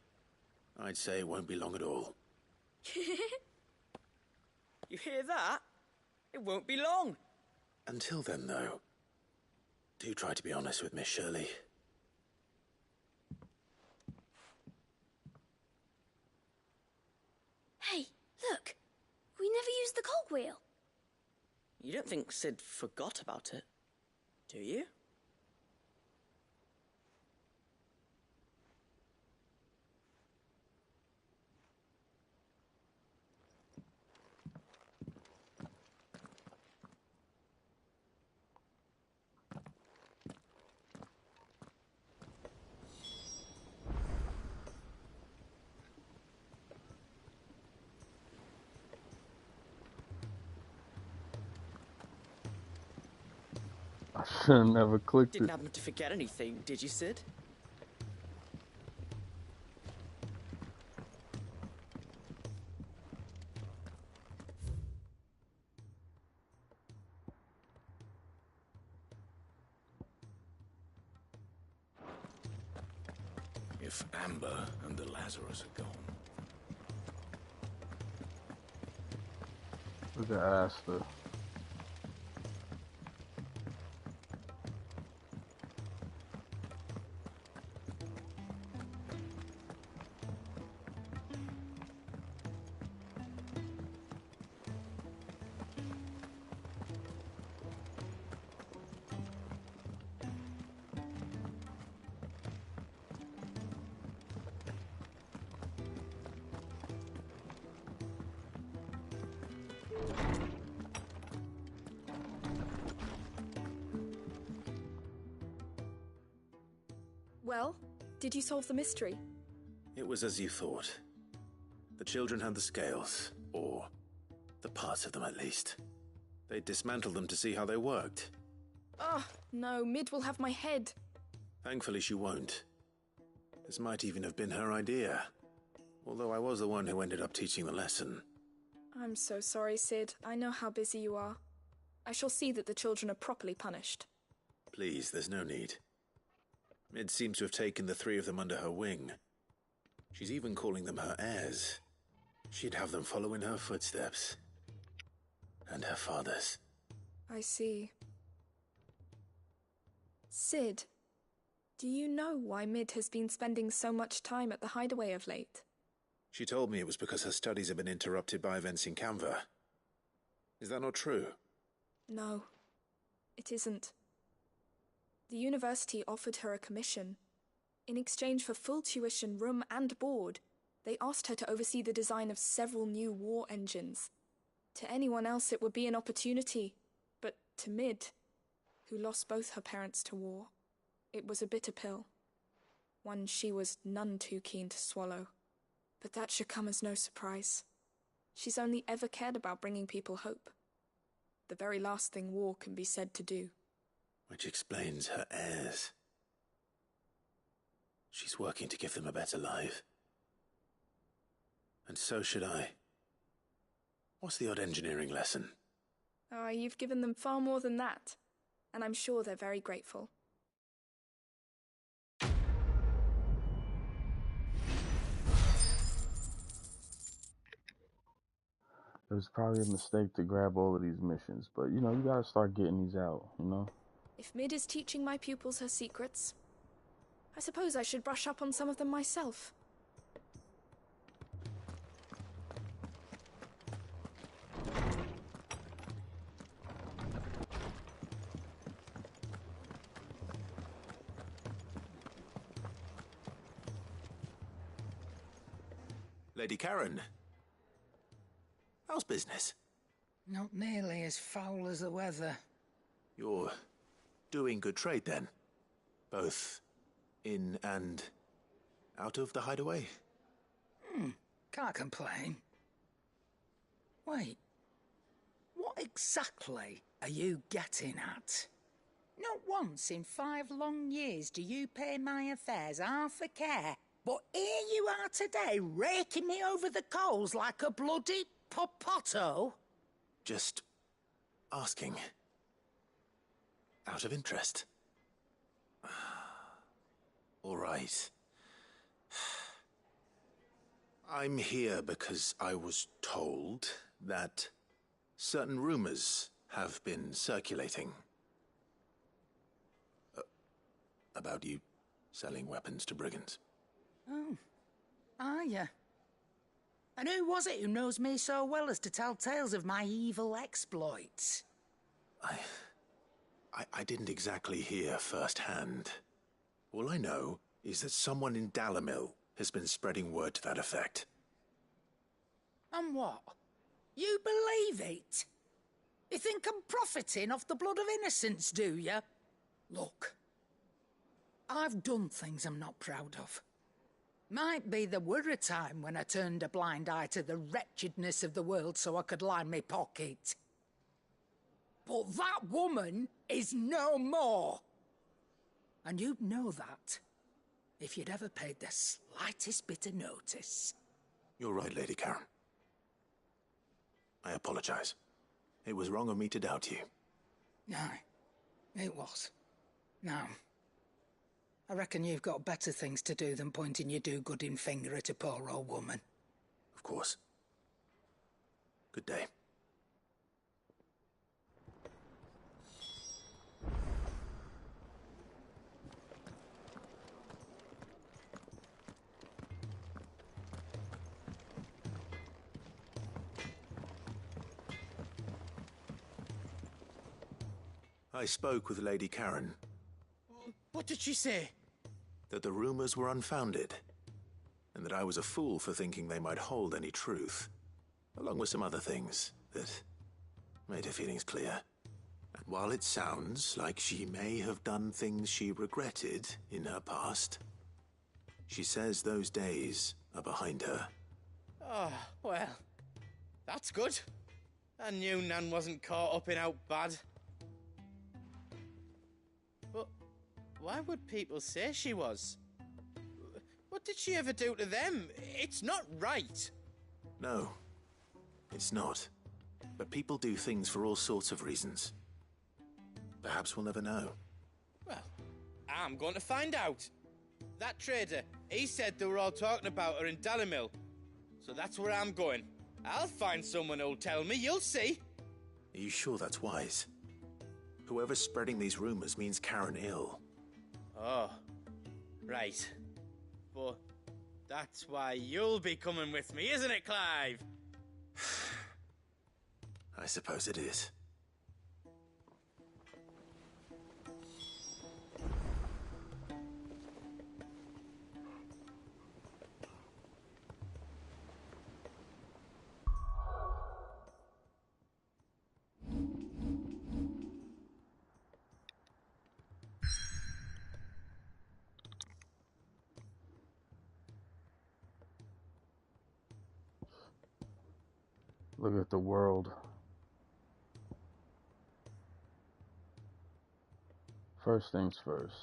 I'd say it won't be long at all. You hear that? It won't be long. Until then, though, do try to be honest with Miss Shirley. Hey, look! We never used the cogwheel. You don't think Sid forgot about it, do you? I should have never clicked Didn't it. happen to forget anything, did you, Sid? If Amber and the Lazarus are gone. Look at Asta. Well, did you solve the mystery? It was as you thought. The children had the scales, or the parts of them at least. They dismantled them to see how they worked. Ah, no, Mid will have my head. Thankfully she won't. This might even have been her idea, although I was the one who ended up teaching the lesson. I'm so sorry, Sid. I know how busy you are. I shall see that the children are properly punished. Please, there's no need. Mid seems to have taken the three of them under her wing. She's even calling them her heirs. She'd have them follow in her footsteps. And her father's. I see. Sid, do you know why Mid has been spending so much time at the Hideaway of late? She told me it was because her studies have been interrupted by events in Canva. Is that not true? No, it isn't. The university offered her a commission. In exchange for full tuition, room and board, they asked her to oversee the design of several new war engines. To anyone else it would be an opportunity, but to Mid, who lost both her parents to war, it was a bitter pill. One she was none too keen to swallow. But that should come as no surprise. She's only ever cared about bringing people hope. The very last thing war can be said to do. Which explains her heirs. She's working to give them a better life. And so should I. What's the odd engineering lesson? Ah, you've given them far more than that. And I'm sure they're very grateful. It was probably a mistake to grab all of these missions, but you gotta start getting these out, If Mid is teaching my pupils her secrets, I suppose I should brush up on some of them myself. Lady Karen, how's business? Not nearly as foul as the weather. You're doing good trade then? Both in and out of the Hideaway? Can't complain. Wait, what exactly are you getting at? Not once in 5 long years do you pay my affairs half a care, but here you are today, raking me over the coals like a bloody popoto? Just asking. Out of interest. All right. I'm here because I was told that certain rumors have been circulating. About you selling weapons to brigands. Oh, are you? And who was it who knows me so well as to tell tales of my evil exploits? I didn't exactly hear firsthand. All I know is that someone in Dalimil has been spreading word to that effect. And what? You believe it? You think I'm profiting off the blood of innocents, do you? Look, I've done things I'm not proud of. Might be there were a time when I turned a blind eye to the wretchedness of the world so I could line my pocket. But that woman is no more. And you'd know that if you'd ever paid the slightest bit of notice. You're right, Lady Karen. I apologize. It was wrong of me to doubt you. Aye, it was. Now, I reckon you've got better things to do than pointing your do-gooding finger at a poor old woman. Of course. Good day. I spoke with Lady Karen. What did she say? That the rumors were unfounded, and that I was a fool for thinking they might hold any truth, along with some other things that made her feelings clear. And while it sounds like she may have done things she regretted in her past, she says those days are behind her, Oh, well, that's good. I knew Nan wasn't caught up in out bad. But why would people say she was? What did she ever do to them? It's not right. No, it's not. But people do things for all sorts of reasons. Perhaps we'll never know. Well, I'm going to find out. That trader, he said they were all talking about her in Dalimil. So that's where I'm going. I'll find someone who'll tell me, you'll see. Are you sure that's wise? Whoever's spreading these rumors means Karen ill. Oh, right. But that's why you'll be coming with me, isn't it, Clive? I suppose it is. Look at the world. First things first.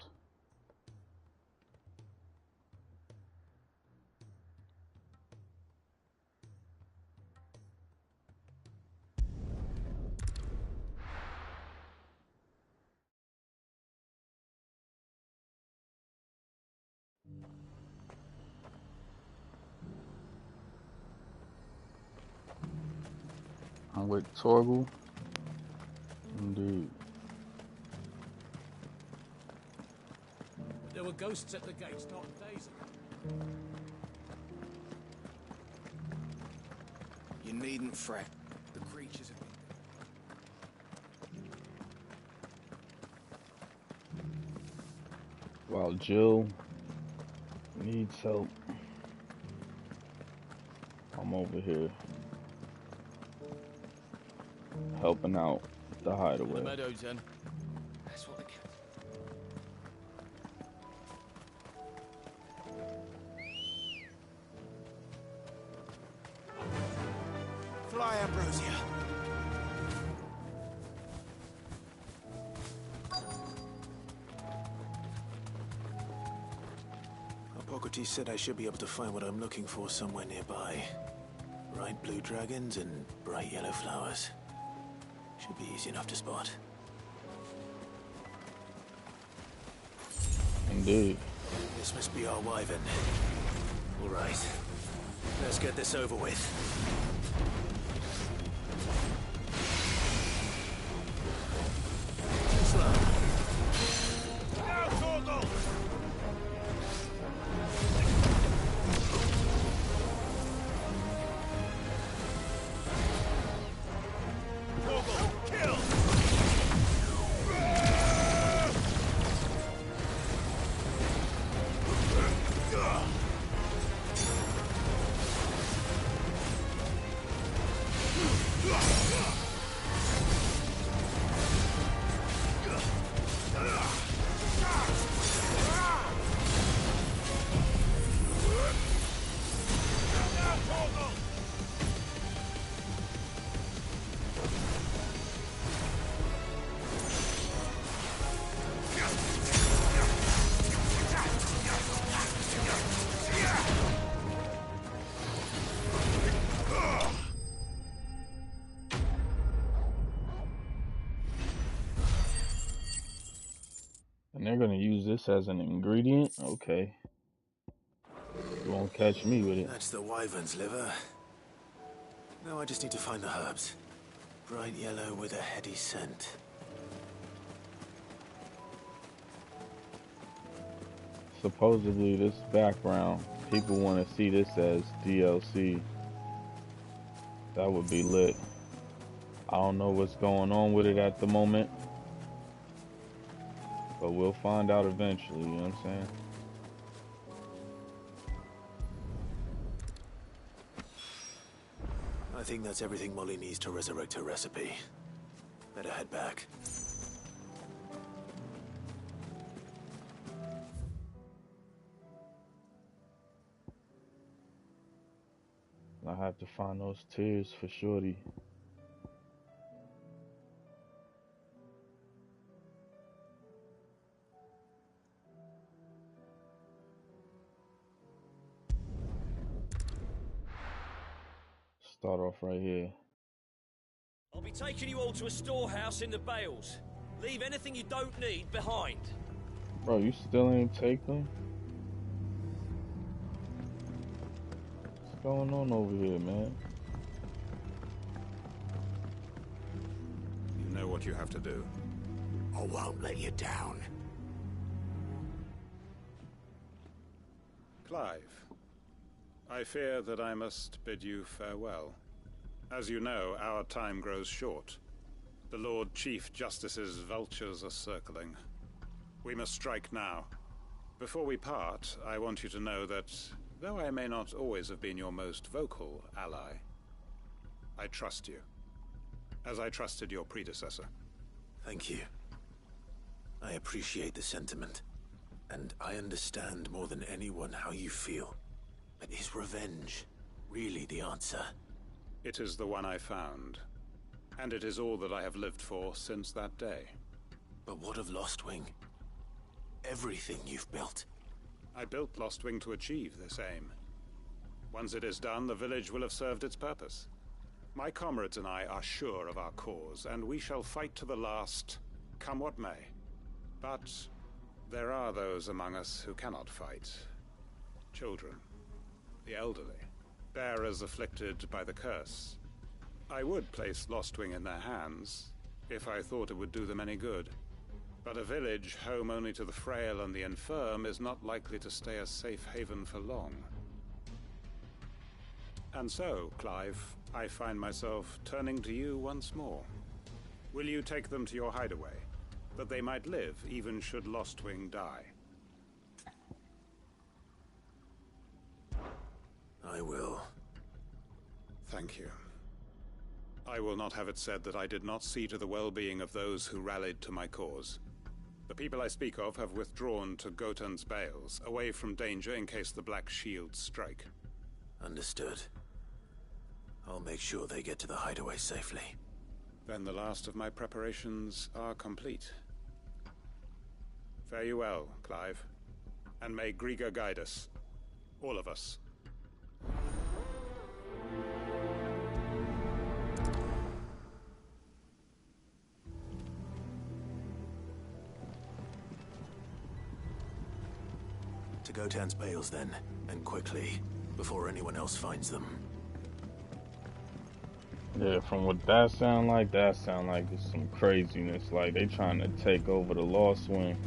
I'm with Torgal. Indeed. There were ghosts at the gates not days ago. You needn't fret. The creatures have been... While Jill needs help, I'm over here helping out the Hideaway. The meadows, then. That's what they kept. Fly, Ambrosia. Hippocrates said I should be able to find what I'm looking for somewhere nearby. Bright blue dragons and bright yellow flowers. Should be easy enough to spot. Indeed. This must be our wyvern. All right. Let's get this over with. And they're gonna use this as an ingredient? Okay. You won't catch me with it. That's the wyvern's liver. Now I just need to find the herbs. Bright yellow with a heady scent. Supposedly this background, people want to see this as DLC. That would be lit. I don't know what's going on with it at the moment, but we'll find out eventually, you know what I'm saying? I think that's everything Molly needs to resurrect her recipe. Better head back. I find those tears for Shorty. Start off right here. I'll be taking you all to a storehouse in the Bales. Leave anything you don't need behind. Bro, you still ain't take them? What's going on over here, man? You know what you have to do. I won't let you down. Clive, I fear that I must bid you farewell. As you know, our time grows short. The Lord Chief Justice's vultures are circling. We must strike now. Before we part, I want you to know that, though I may not always have been your most vocal ally, I trust you, as I trusted your predecessor. Thank you. I appreciate the sentiment, and I understand more than anyone how you feel. But is revenge really the answer? It is the one I found, and it is all that I have lived for since that day. But what of Lostwing? Everything you've built. I built Lostwing to achieve this aim. Once it is done, the village will have served its purpose. My comrades and I are sure of our cause, and we shall fight to the last, come what may. But there are those among us who cannot fight. Children, the elderly, bearers afflicted by the curse. I would place Lostwing in their hands, if I thought it would do them any good. But a village home only to the frail and the infirm is not likely to stay a safe haven for long. And so, Clive, I find myself turning to you once more. Will you take them to your hideaway, that they might live even should Lostwing die? I will. Thank you. I will not have it said that I did not see to the well-being of those who rallied to my cause. The people I speak of have withdrawn to Gotan's Bales, away from danger in case the Black Shields strike. Understood. I'll make sure they get to the hideaway safely. Then the last of my preparations are complete. Fare you well, Clive. And may Griga guide us. All of us. To Gotan's Bales then, and quickly, before anyone else finds them. Yeah, from what that sound like it's some craziness. Like they trying to take over the Lostwing.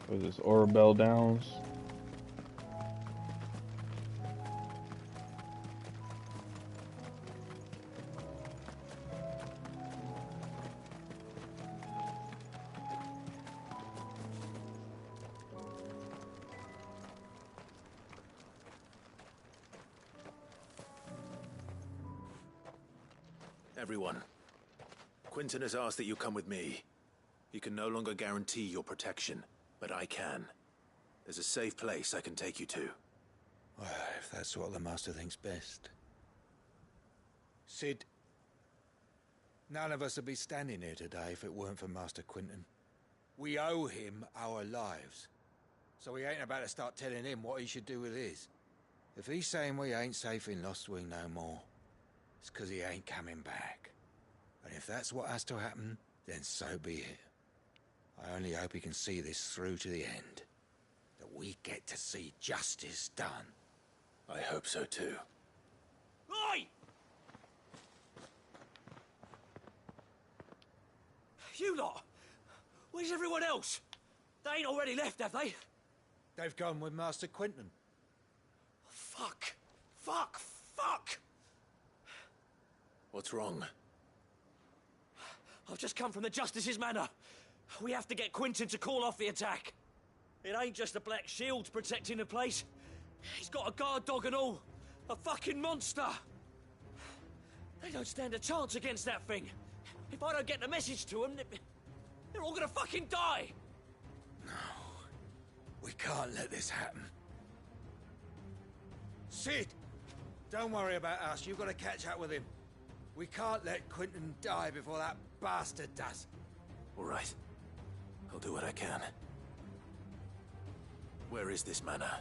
Was this Orabelle Downs? Everyone, Quinton has asked that you come with me. He can no longer guarantee your protection, but I can. There's a safe place I can take you to. Well, if that's what the Master thinks best. Sid, none of us would be standing here today if it weren't for Master Quinton. We owe him our lives. So we ain't about to start telling him what he should do with his. If he's saying we ain't safe in Lostwing no more, it's 'cause he ain't coming back. And if that's what has to happen, then so be it. I only hope he can see this through to the end. That we get to see justice done. I hope so too. Oi! You lot! Where's everyone else? They ain't already left, have they? They've gone with Master Quinton. Fuck! Fuck! Fuck! What's wrong? I've just come from the Justice's Manor. We have to get Quentin to call off the attack. It ain't just the Black Shield protecting the place. He's got a guard dog and all. A fucking monster. They don't stand a chance against that thing. If I don't get the message to them, they're all gonna fucking die. No. We can't let this happen. Sid! Don't worry about us. You've got to catch up with him. We can't let Quentin die before that bastard does. All right. I'll do what I can. Where is this manor?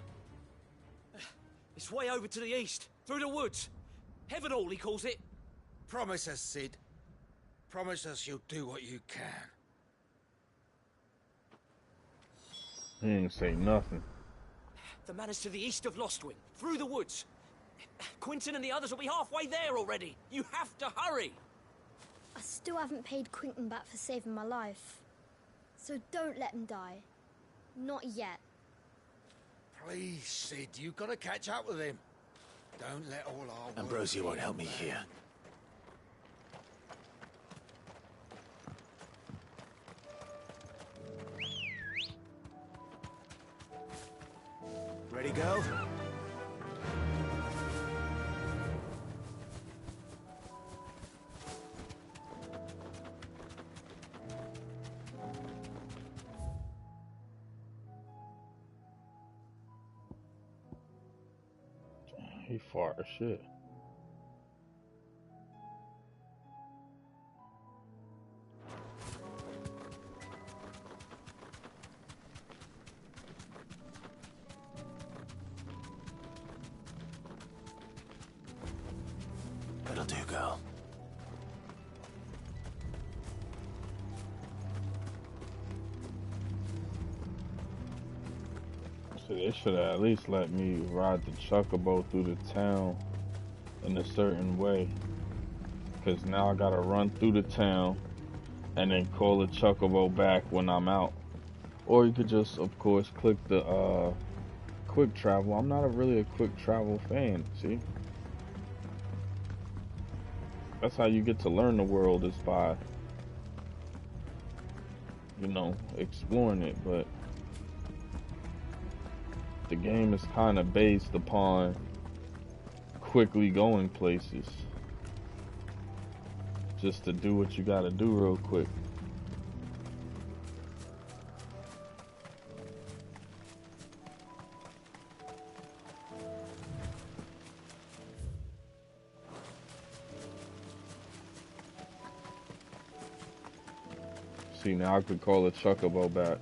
It's way over to the east, through the woods. Heaven Hall, he calls it. Promise us, Sid. Promise us you'll do what you can. He ain't say nothing. The manor's to the east of Lostwing, through the woods. Quentin and the others will be halfway there already. You have to hurry. I still haven't paid Quentin back for saving my life. So don't let him die. Not yet. Please, Sid, you've got to catch up with him. Don't let all our... Ambrosia won't help me here. Ready, go? He far as shit. That'll do, girl. So they should have at least let me ride the chocobo through the town in a certain way. Because now I gotta run through the town and then call the chocobo back when I'm out. Or you could just, of course, click the quick travel. I'm not really a quick travel fan, see? That's how you get to learn the world, is by, you know, exploring it. But the game is kind of based upon quickly going places. Just to do what you gotta do real quick. See, now I could call a chocobo back.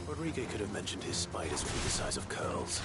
Rodrigo could have mentioned his spiders would be the size of curls.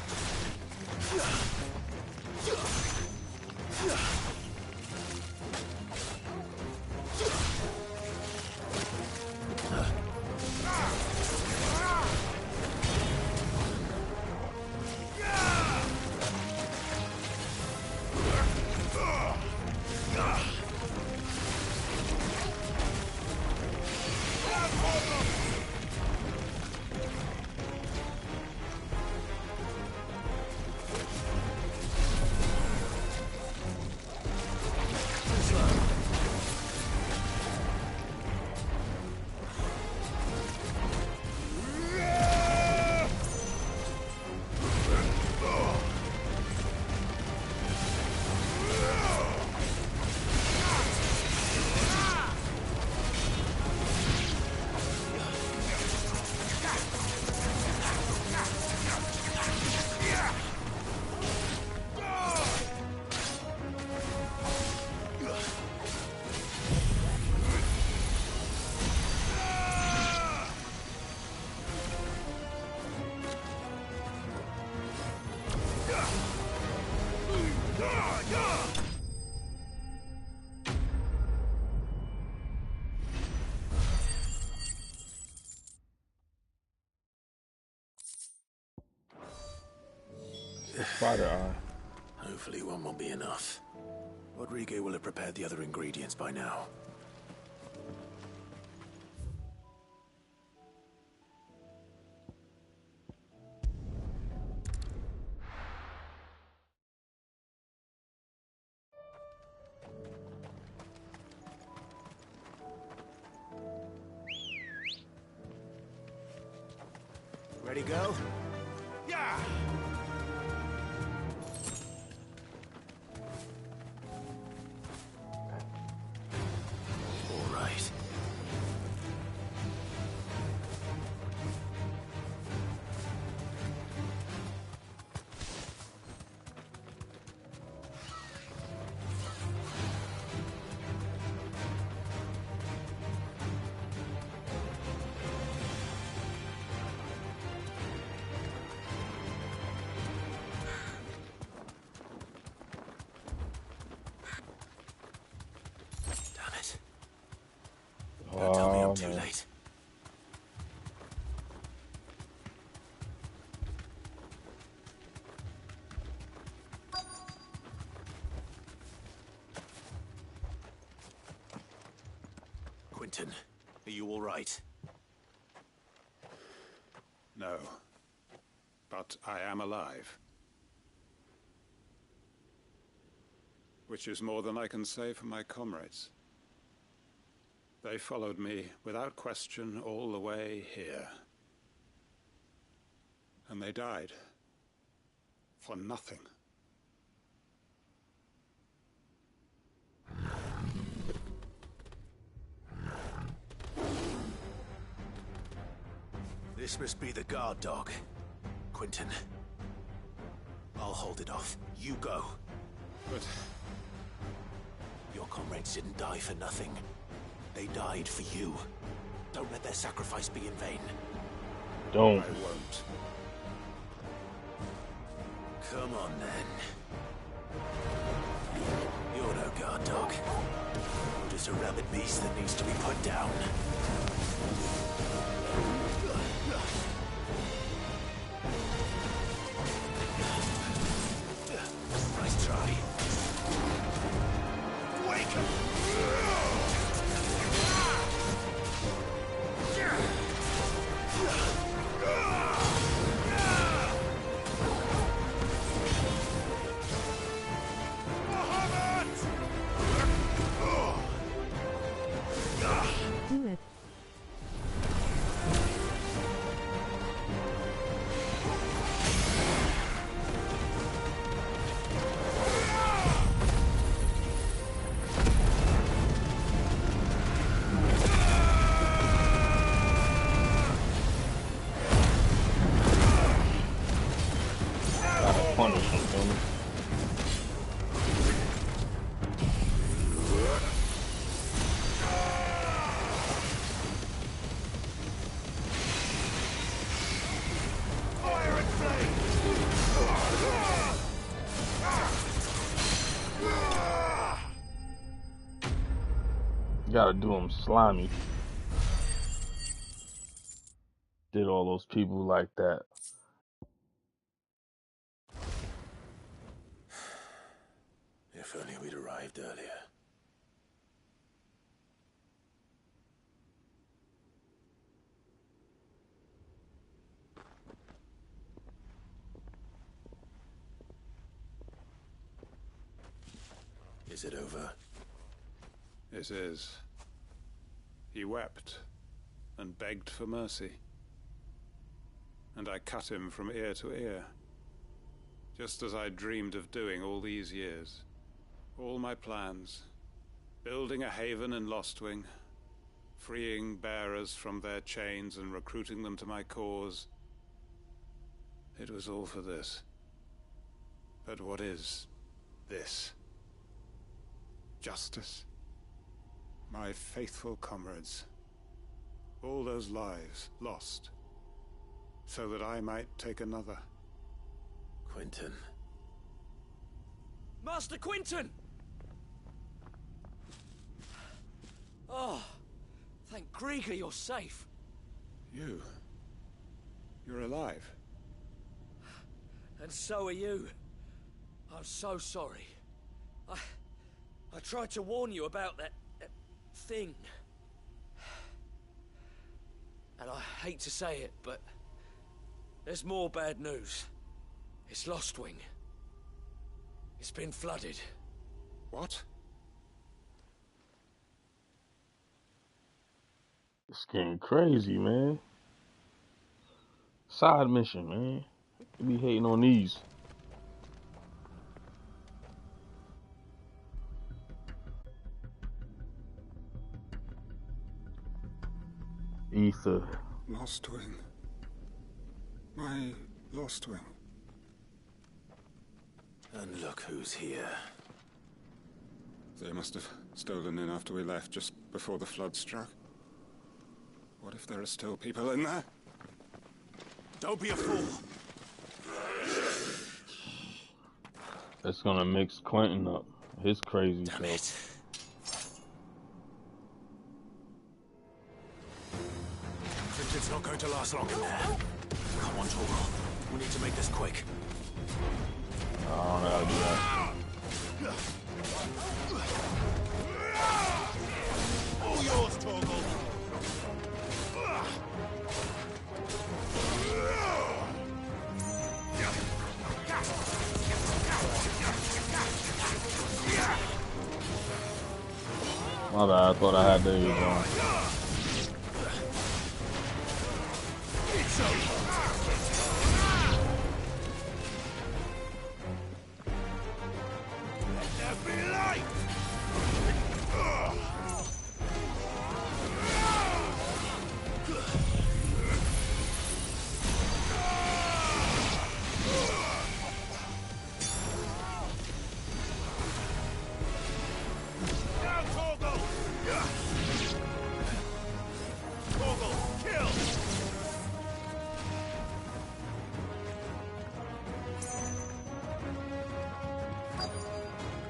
spider eye. Hopefully one won't be enough. Rodrigo will have prepared the other ingredients by now. Ready, go? Yeah! All right. Don't tell me I'm too late. Quentin, are you all right? No. But I am alive. Which is more than I can say for my comrades. They followed me without question all the way here. And they died. For nothing. This must be the guard dog. Quentin. I'll hold it off. You go. But... your comrades didn't die for nothing. They died for you. Don't let their sacrifice be in vain. Don't. I won't. Come on, then. You're no guard dog. You're just a rabid beast that needs to be put down. Nice try. Wake up! Do it. Gotta punish him, homie. Gotta do him slimy. Did all those people like that. If only we'd arrived earlier. Is it over? It is. He wept and begged for mercy. And I cut him from ear to ear. Just as I dreamed of doing all these years. All my plans. Building a haven in Lostwing. Freeing bearers from their chains and recruiting them to my cause. It was all for this. But what is this? Justice? My faithful comrades. All those lives lost. So that I might take another. Quentin. Master Quentin! Oh, thank Grieger you're safe. You're alive. And so are you. I'm so sorry. I tried to warn you about that thing. And I hate to say it, but there's more bad news. It's Lost Wing. It's been flooded. What? It's getting crazy, man. Side mission, man. You be hating on these. Ether. Lost Wing. My Lost Wing. And look who's here. They must have stolen in after we left, just before the flood struck. What if there are still people in there? Don't be a fool. That's gonna mix Quentin up. His crazy Damn self. It's not going to last long in there. Come on, Torgal. We need to make this quick. I don't know how to do that. All yours, Torgal. My bad, I thought I had these on.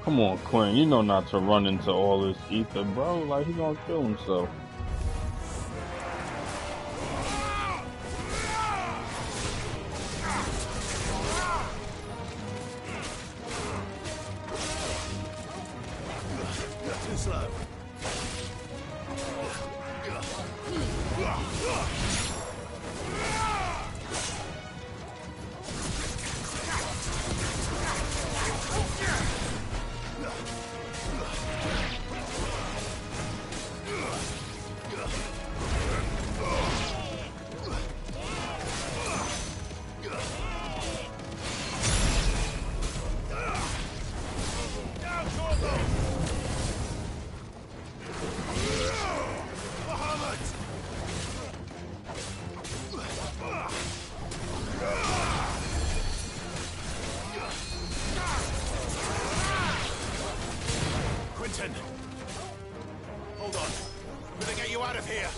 Come on, Quinn. You know not to run into all this ether, bro. Like, he gonna kill himself. Too slow. Hold on. I'm gonna get you out of here.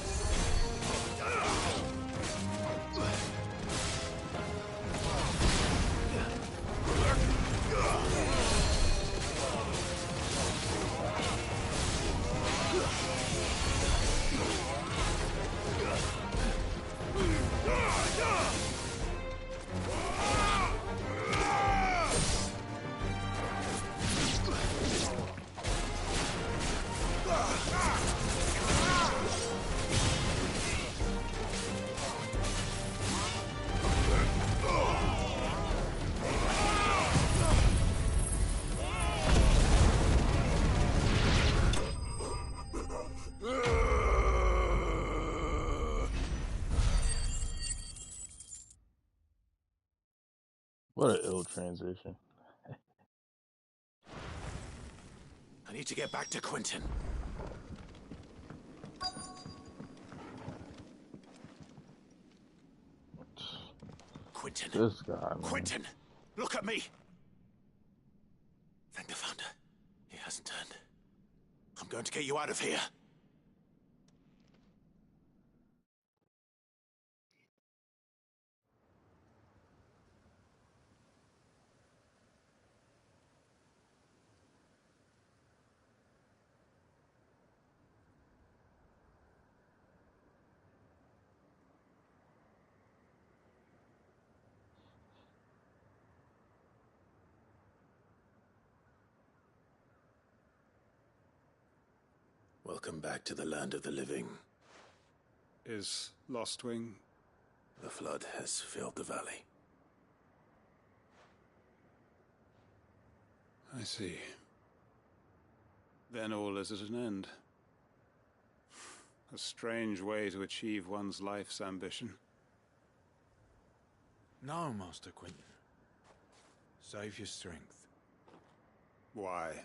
What an ill transition. I need to get back to Quentin. Quentin. This guy, man. Quentin, look at me. Thank the Founder. He hasn't turned. I'm going to get you out of here. Welcome back to the land of the living. Is Lostwing? The flood has filled the valley. I see. Then all is at an end. A strange way to achieve one's life's ambition. No, Master Quentin. Save your strength. Why?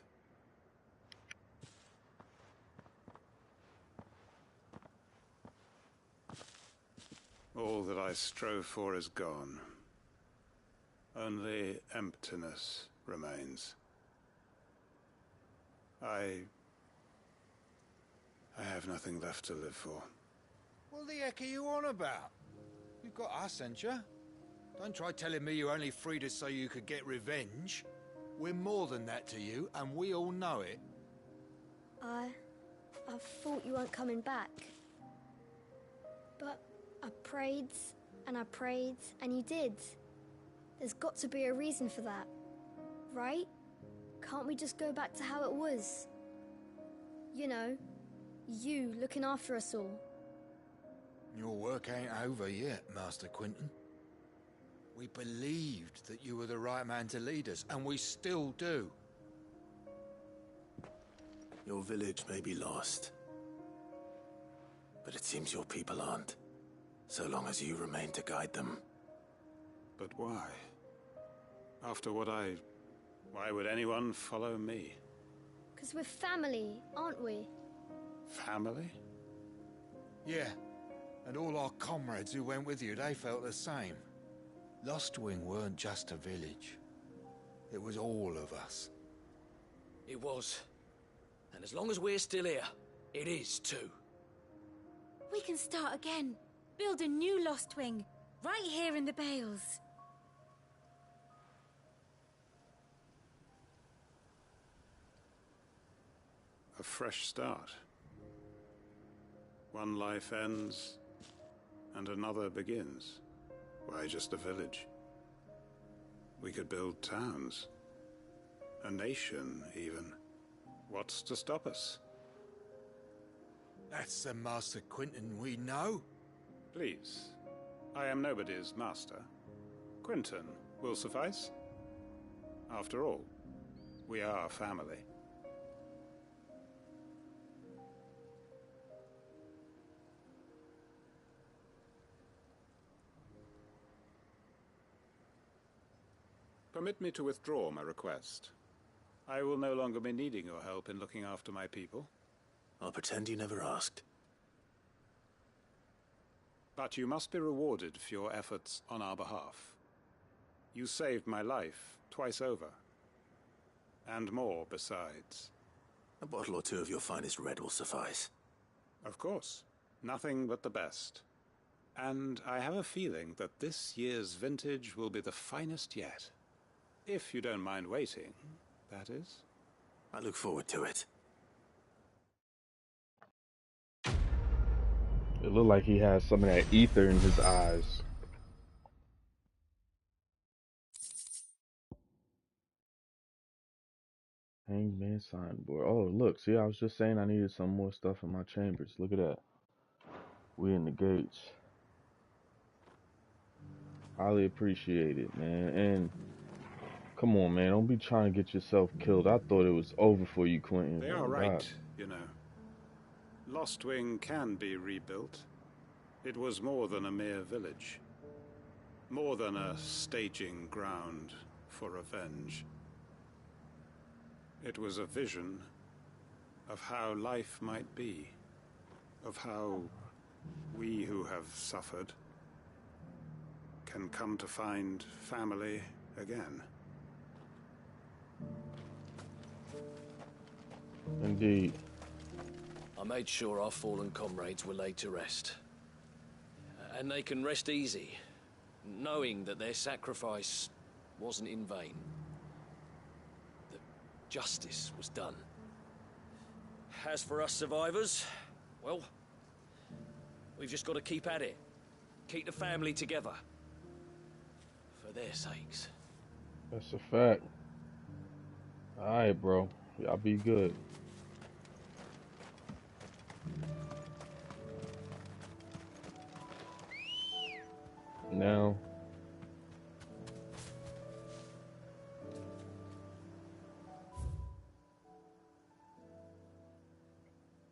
All that I strove for is gone. Only emptiness remains. I have nothing left to live for. What the heck are you on about? You've got us, ain't you? Don't try telling me you only freed us so you could get revenge. We're more than that to you, and we all know it. I thought you weren't coming back. But I prayed, and you did. There's got to be a reason for that, right? Can't we just go back to how it was? You know, you looking after us all. Your work ain't over yet, Master Quentin. We believed that you were the right man to lead us, and we still do. Your village may be lost, but it seems your people aren't, so long as you remain to guide them. But why? After what why would anyone follow me? 'Cause we're family, aren't we? Family? Yeah, and all our comrades who went with you, they felt the same. Lostwing weren't just a village. It was all of us. It was. And as long as we're still here, it is too. We can start again. Build a new Lostwing, right here in the Bales. A fresh start. One life ends, and another begins. Why just a village? We could build towns. A nation, even. What's to stop us? That's the Master Quentin we know. Please. I am nobody's master. Quentin will suffice. After all, we are family. Permit me to withdraw my request. I will no longer be needing your help in looking after my people. I'll pretend you never asked. But you must be rewarded for your efforts on our behalf. You saved my life twice over. And more besides. A bottle or two of your finest red will suffice. Of course. Nothing but the best. And I have a feeling that this year's vintage will be the finest yet. If you don't mind waiting, that is. I look forward to it. It looked like he has some of that ether in his eyes. Hangman signboard. Oh, look. See, I was just saying I needed some more stuff in my chambers. Look at that. We in the gates. Highly appreciated, man. And come on, man. Don't be trying to get yourself killed. I thought it was over for you, Quentin. They are right, you know. Lostwing can be rebuilt. It was more than a mere village. More than a staging ground for revenge. It was a vision of how life might be. Of how we who have suffered can come to find family again. Indeed. I made sure our fallen comrades were laid to rest. And they can rest easy, knowing that their sacrifice wasn't in vain. That justice was done. As for us survivors, well, we've just got to keep at it. Keep the family together. For their sakes. That's a fact. Alright, bro. Y'all be good.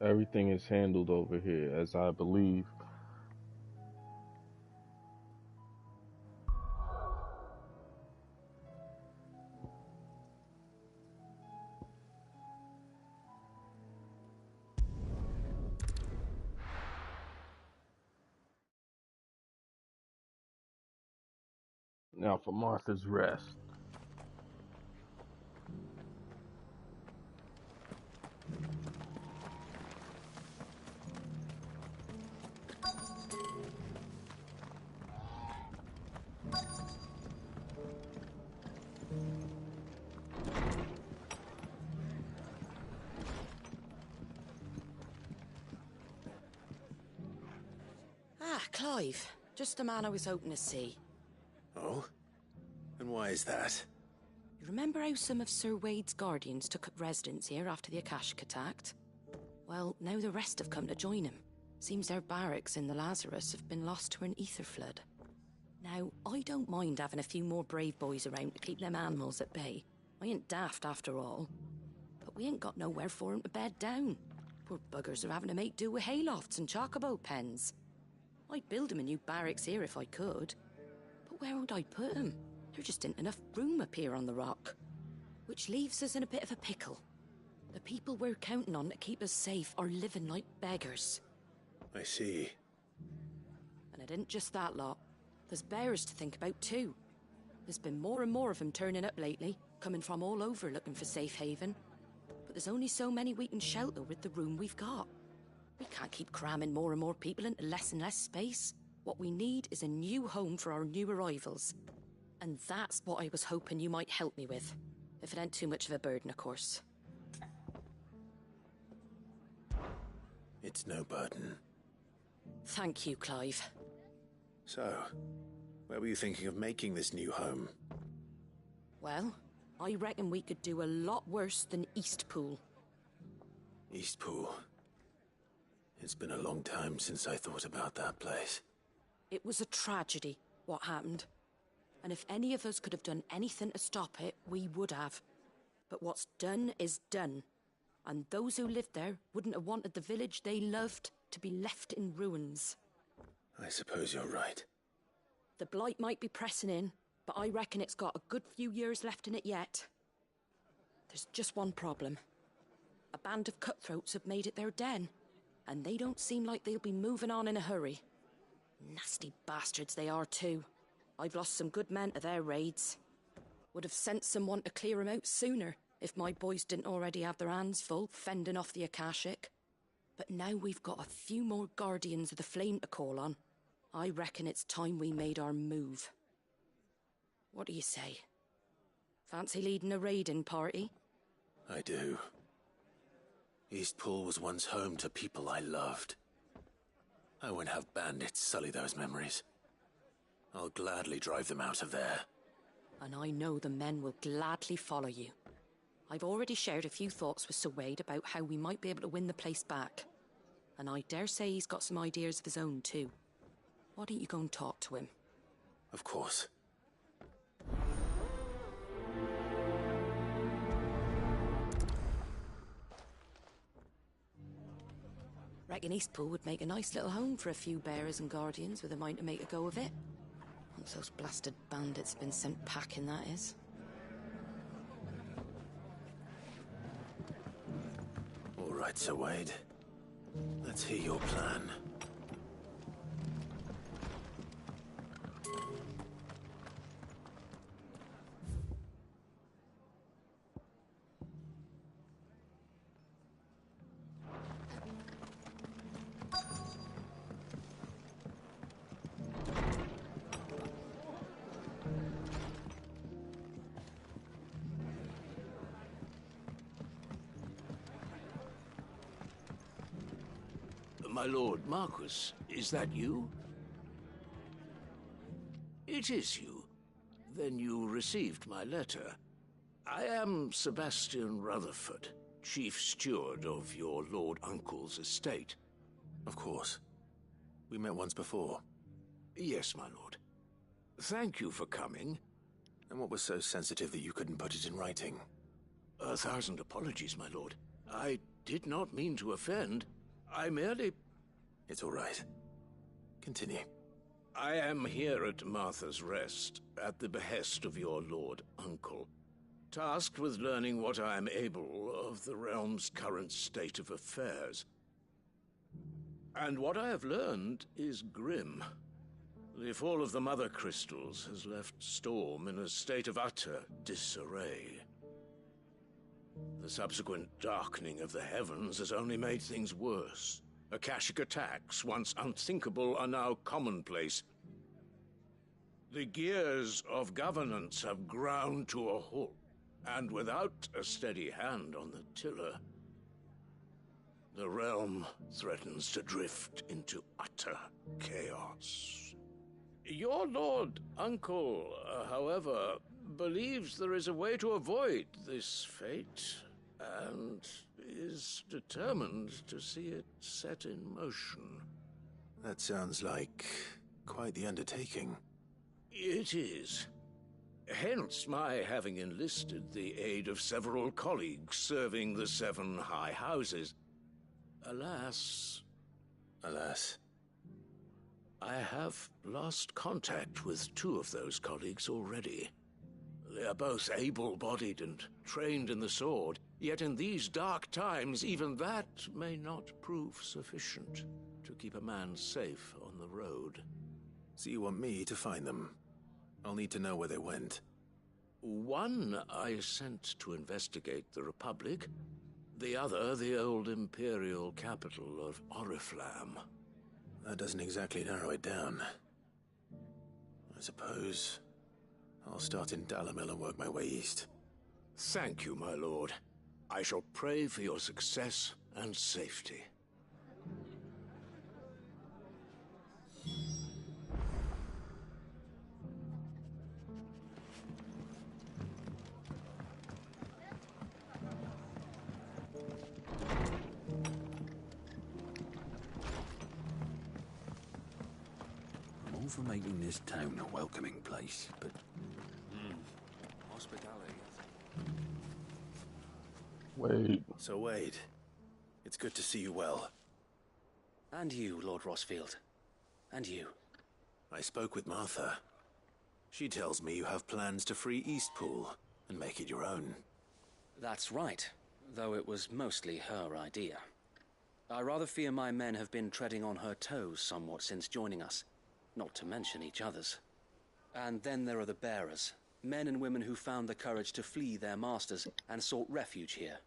Everything is handled over here, as I believe. Now for Martha's Rest. Ah, Clive. Just the man I was hoping to see. Oh? And why is that? You remember how some of Sir Wade's guardians took up residence here after the Akashic attacked? Well, now the rest have come to join him. Seems their barracks in the Lazarus have been lost to an ether flood. Now, I don't mind having a few more brave boys around to keep them animals at bay. I ain't daft after all. But we ain't got nowhere for 'em to bed down. Poor buggers are having to make do with haylofts and chocobo pens. I'd build 'em a new barracks here if I could. But where would I put 'em? There just ain't enough room up here on the rock. Which leaves us in a bit of a pickle. The people we're counting on to keep us safe are living like beggars. I see. And it ain't just that lot. There's bears to think about too. There's been more and more of them turning up lately, coming from all over looking for safe haven. But there's only so many we can shelter with the room we've got. We can't keep cramming more and more people into less and less space. What we need is a new home for our new arrivals. And that's what I was hoping you might help me with. If it ain't too much of a burden, of course. It's no burden. Thank you, Clive. So, where were you thinking of making this new home? Well, I reckon we could do a lot worse than Eastpool. Eastpool. It's been a long time since I thought about that place. It was a tragedy, what happened. And if any of us could have done anything to stop it, we would have. But what's done is done. And those who lived there wouldn't have wanted the village they loved to be left in ruins. I suppose you're right. The blight might be pressing in, but I reckon it's got a good few years left in it yet. There's just one problem. A band of cutthroats have made it their den, and they don't seem like they'll be moving on in a hurry. Nasty bastards they are too. I've lost some good men to their raids. Would have sent someone to clear 'em out sooner, if my boys didn't already have their hands full fending off the Akashic. But now we've got a few more Guardians of the Flame to call on. I reckon it's time we made our move. What do you say? Fancy leading a raiding party? I do. Eastpool was once home to people I loved. I won't have bandits sully those memories. I'll gladly drive them out of there. And I know the men will gladly follow you. I've already shared a few thoughts with Sir Wade about how we might be able to win the place back. And I dare say he's got some ideas of his own too. Why don't you go and talk to him? Of course. Reckon Eastpool would make a nice little home for a few bearers and guardians with a mind to make a go of it. Once those blasted bandits have been sent packing, that is. All right, Sir Wade. Let's hear your plan. My lord Marquis, is that you? It is you. Then you received my letter. I am Sebastian Rutherford, chief steward of your lord uncle's estate. Of course. We met once before. Yes, my lord. Thank you for coming. And what was so sensitive that you couldn't put it in writing? 1,000 apologies, my lord. I did not mean to offend. I merely... It's all right. Continue. I am here at Martha's Rest, at the behest of your lord uncle, tasked with learning what I am able of the realm's current state of affairs. And what I have learned is grim. The fall of the Mother Crystals has left Storm in a state of utter disarray. The subsequent darkening of the heavens has only made things worse. Akashic attacks, once unthinkable, are now commonplace. The gears of governance have ground to a halt, and without a steady hand on the tiller, the realm threatens to drift into utter chaos. Your lord uncle, however, believes there is a way to avoid this fate, and is determined to see it set in motion. That sounds like quite the undertaking. It is. Hence my having enlisted the aid of several colleagues serving the 7 high houses. Alas, I have lost contact with 2 of those colleagues already. They are both able-bodied and trained in the sword, yet in these dark times, even that may not prove sufficient to keep a man safe on the road. So you want me to find them? I'll need to know where they went. One I sent to investigate the Republic, the other the old Imperial capital of Oriflamme. That doesn't exactly narrow it down. I suppose I'll start in Dalimil and work my way east. Thank you, my lord. I shall pray for your success and safety. I'm all for making this town a welcoming place, but... Hospitality. Wade. So Wade, it's good to see you well. And you, Lord Rossfield. And you. I spoke with Martha. She tells me you have plans to free Eastpool and make it your own. That's right, though it was mostly her idea. I rather fear my men have been treading on her toes somewhat since joining us, not to mention each other's. And then there are the bearers, men and women who found the courage to flee their masters and sought refuge here.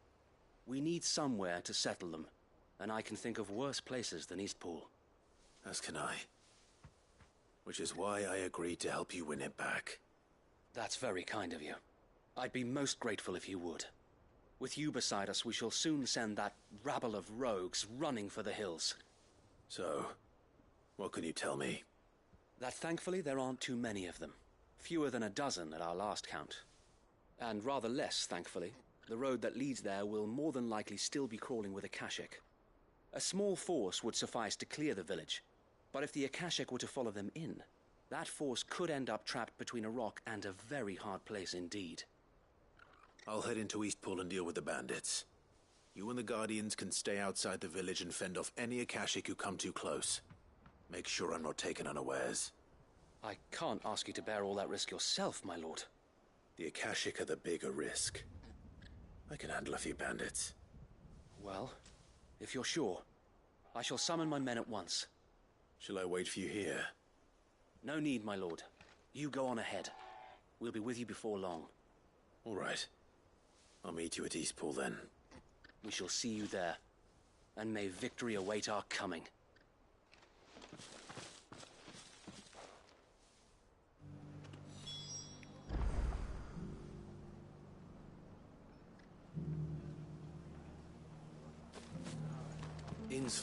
We need somewhere to settle them, and I can think of worse places than Eastpool. As can I. Which is why I agreed to help you win it back. That's very kind of you. I'd be most grateful if you would. With you beside us, we shall soon send that rabble of rogues running for the hills. So, what can you tell me? That thankfully there aren't too many of them. Fewer than a dozen at our last count. And rather less, thankfully, the road that leads there will more than likely still be crawling with Akashic. A small force would suffice to clear the village, but if the Akashic were to follow them in, that force could end up trapped between a rock and a very hard place indeed. I'll head into Eastpool and deal with the bandits. You and the Guardians can stay outside the village and fend off any Akashic who come too close. Make sure I'm not taken unawares. I can't ask you to bear all that risk yourself, my lord. The Akashic are the bigger risk. I can handle a few bandits. Well, if you're sure, I shall summon my men at once. Shall I wait for you here? No need, my lord. You go on ahead. We'll be with you before long. All right. I'll meet you at Eastpool then. We shall see you there. And may victory await our coming.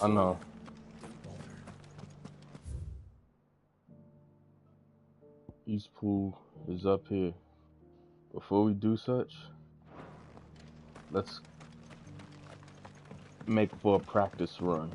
I know. Eastpool is up here. Before we do such, let's make for a practice run.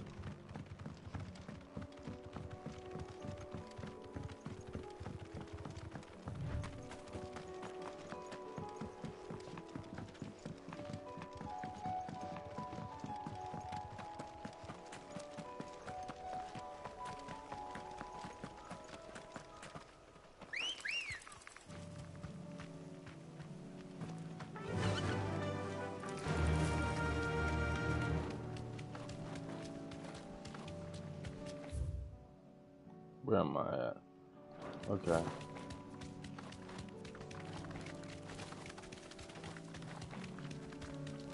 Where am I at? Okay.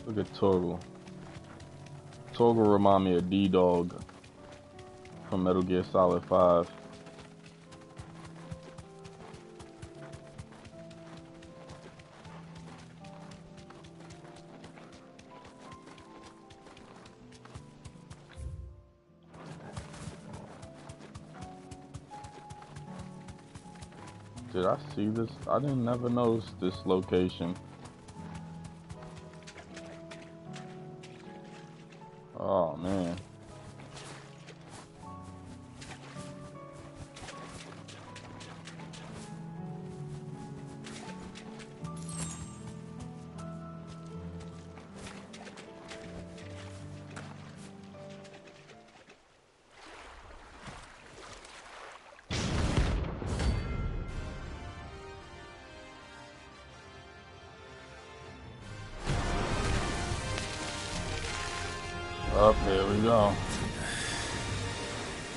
Look at Torgal. Torgal remind me of D-Dog from Metal Gear Solid 5. Did I see this? I didn't never notice this location. Oh man. Up there we go.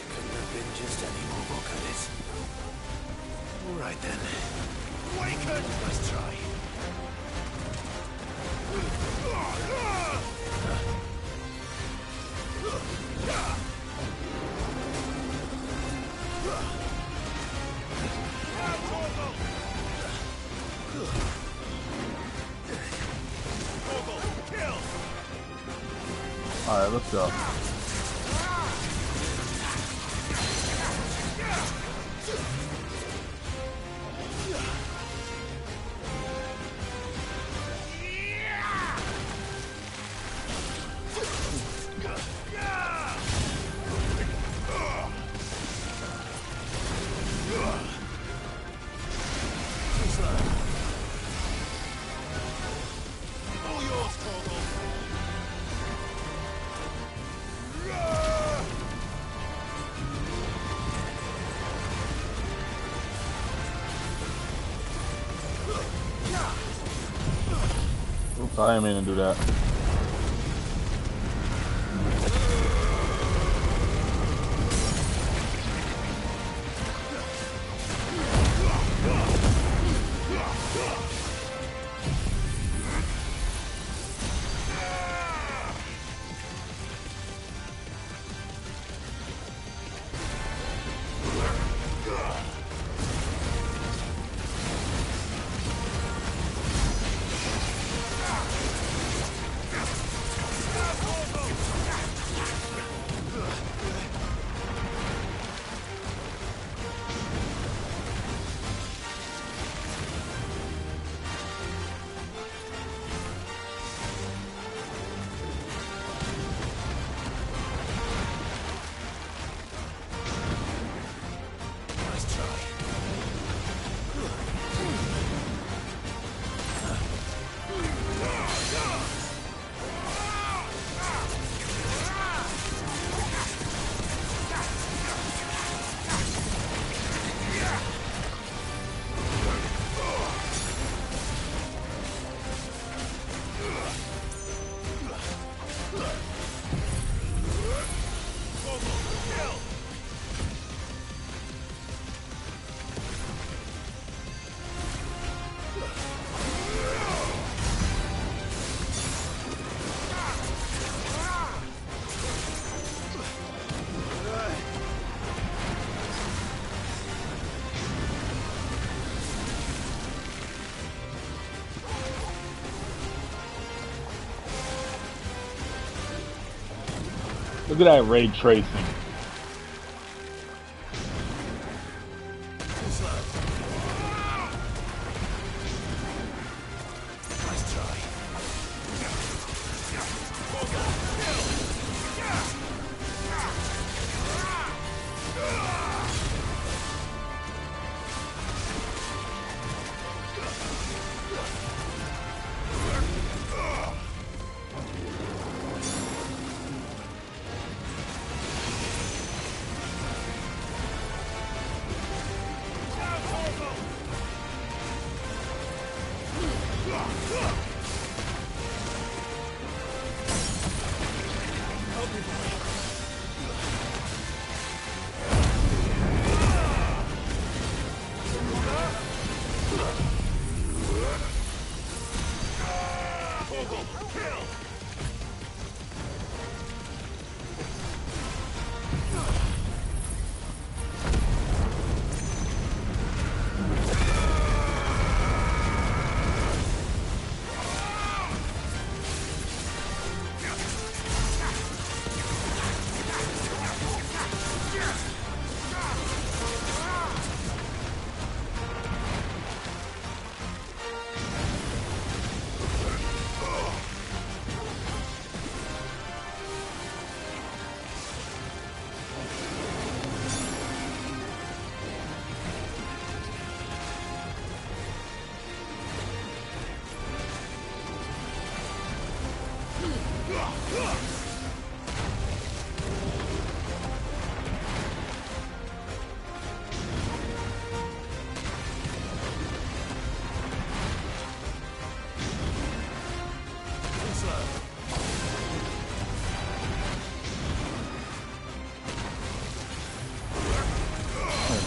Couldn't have been just any more work on this. All right then. Awaken! Let's try. Alright, let's go. Oops, I didn't mean to do that. Look at that ray tracing.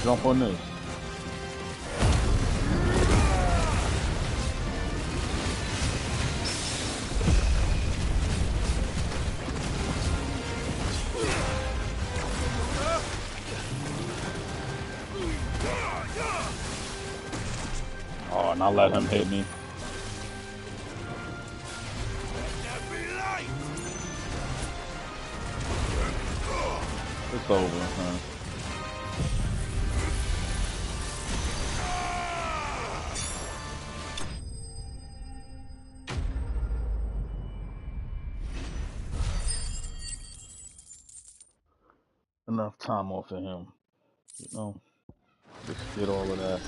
jump on this. Oh, and I let him hit me. It's over, huh? Enough time off of him, you know. Just get all of that.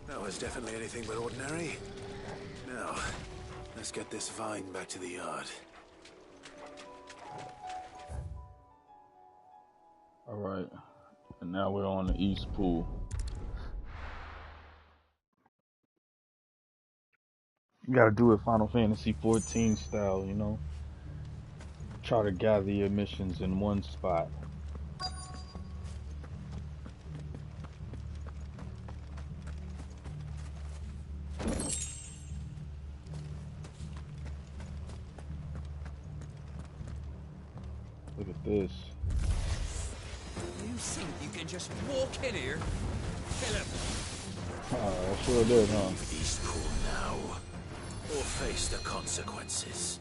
That was definitely anything but ordinary. Now, let's get this vine back to the yard. Alright, and now we're on the East Pool. You gotta do it Final Fantasy 14 style, you know. Try to gather your missions in one spot. Look at this. You think you can just walk in here? Kill him. Oh, I sure did, huh? East Pool now, or face the consequences.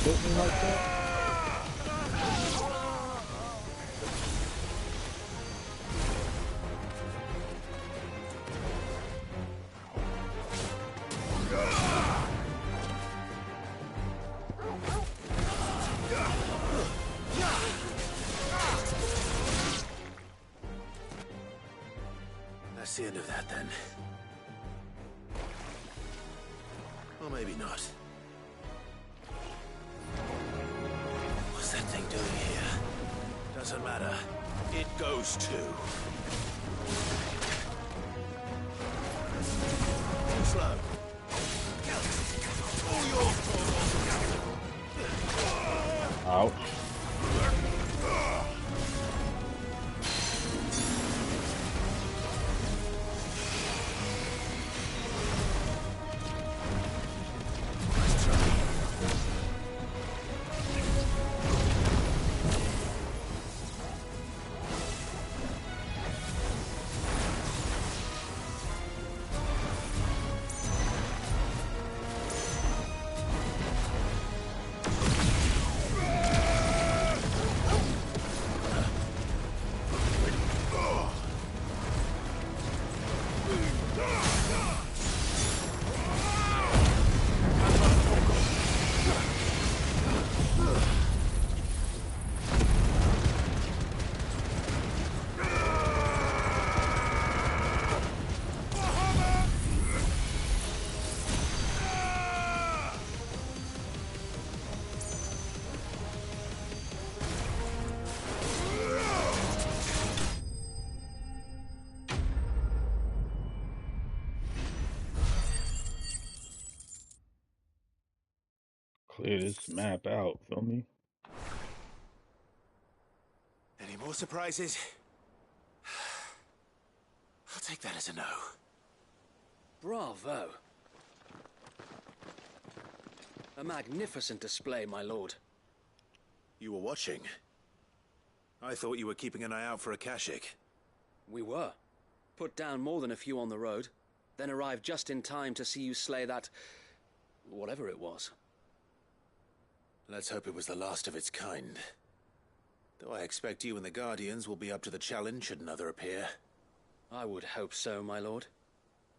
Hit me like that? That's the end of that, then. Or maybe not. What's that thing doing here? Doesn't matter. It goes too. Slow. Ouch. Clear this map out, feel me? Any more surprises? I'll take that as a no. Bravo. A magnificent display, my lord. You were watching. I thought you were keeping an eye out for a Kashik. We were. Put down more than a few on the road, then arrived just in time to see you slay that... whatever it was. Let's hope it was the last of its kind. Though I expect you and the Guardians will be up to the challenge should another appear. I would hope so, my lord.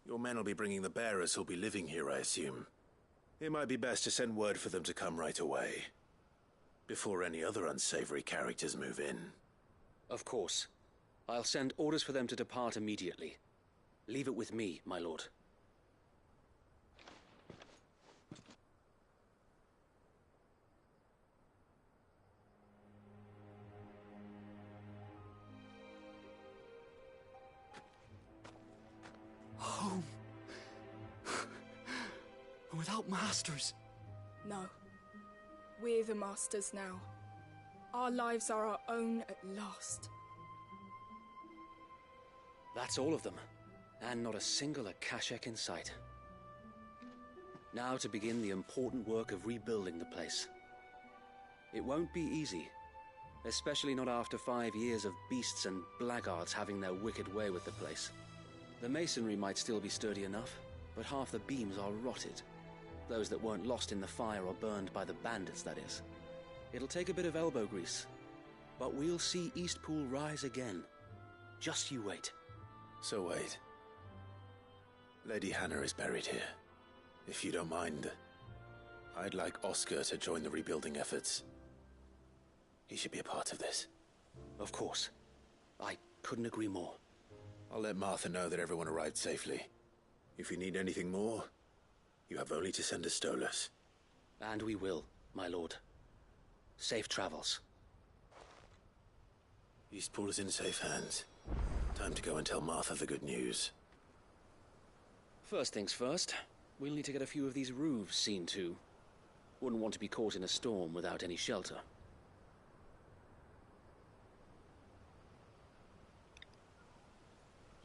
Your men will be bringing the bearers who'll be living here, I assume. It might be best to send word for them to come right away, before any other unsavory characters move in. Of course. I'll send orders for them to depart immediately. Leave it with me, my lord. without masters. No. We're the masters now. Our lives are our own at last. That's all of them, and not a single Akashek in sight. Now to begin the important work of rebuilding the place. It won't be easy, especially not after 5 years of beasts and blackguards having their wicked way with the place. The masonry might still be sturdy enough, but half the beams are rotted. Those that weren't lost in the fire or burned by the bandits, that is. It'll take a bit of elbow grease, but we'll see Eastpool rise again. Just you wait. So wait. Lady Hannah is buried here. If you don't mind, I'd like Oscar to join the rebuilding efforts. He should be a part of this. Of course. I couldn't agree more. I'll let Martha know that everyone arrived safely. If you need anything more, you have only to send a Stolas. And we will, my lord. Safe travels. Eastpool is in safe hands. Time to go and tell Martha the good news. First things first, we'll need to get a few of these roofs seen to. Wouldn't want to be caught in a storm without any shelter.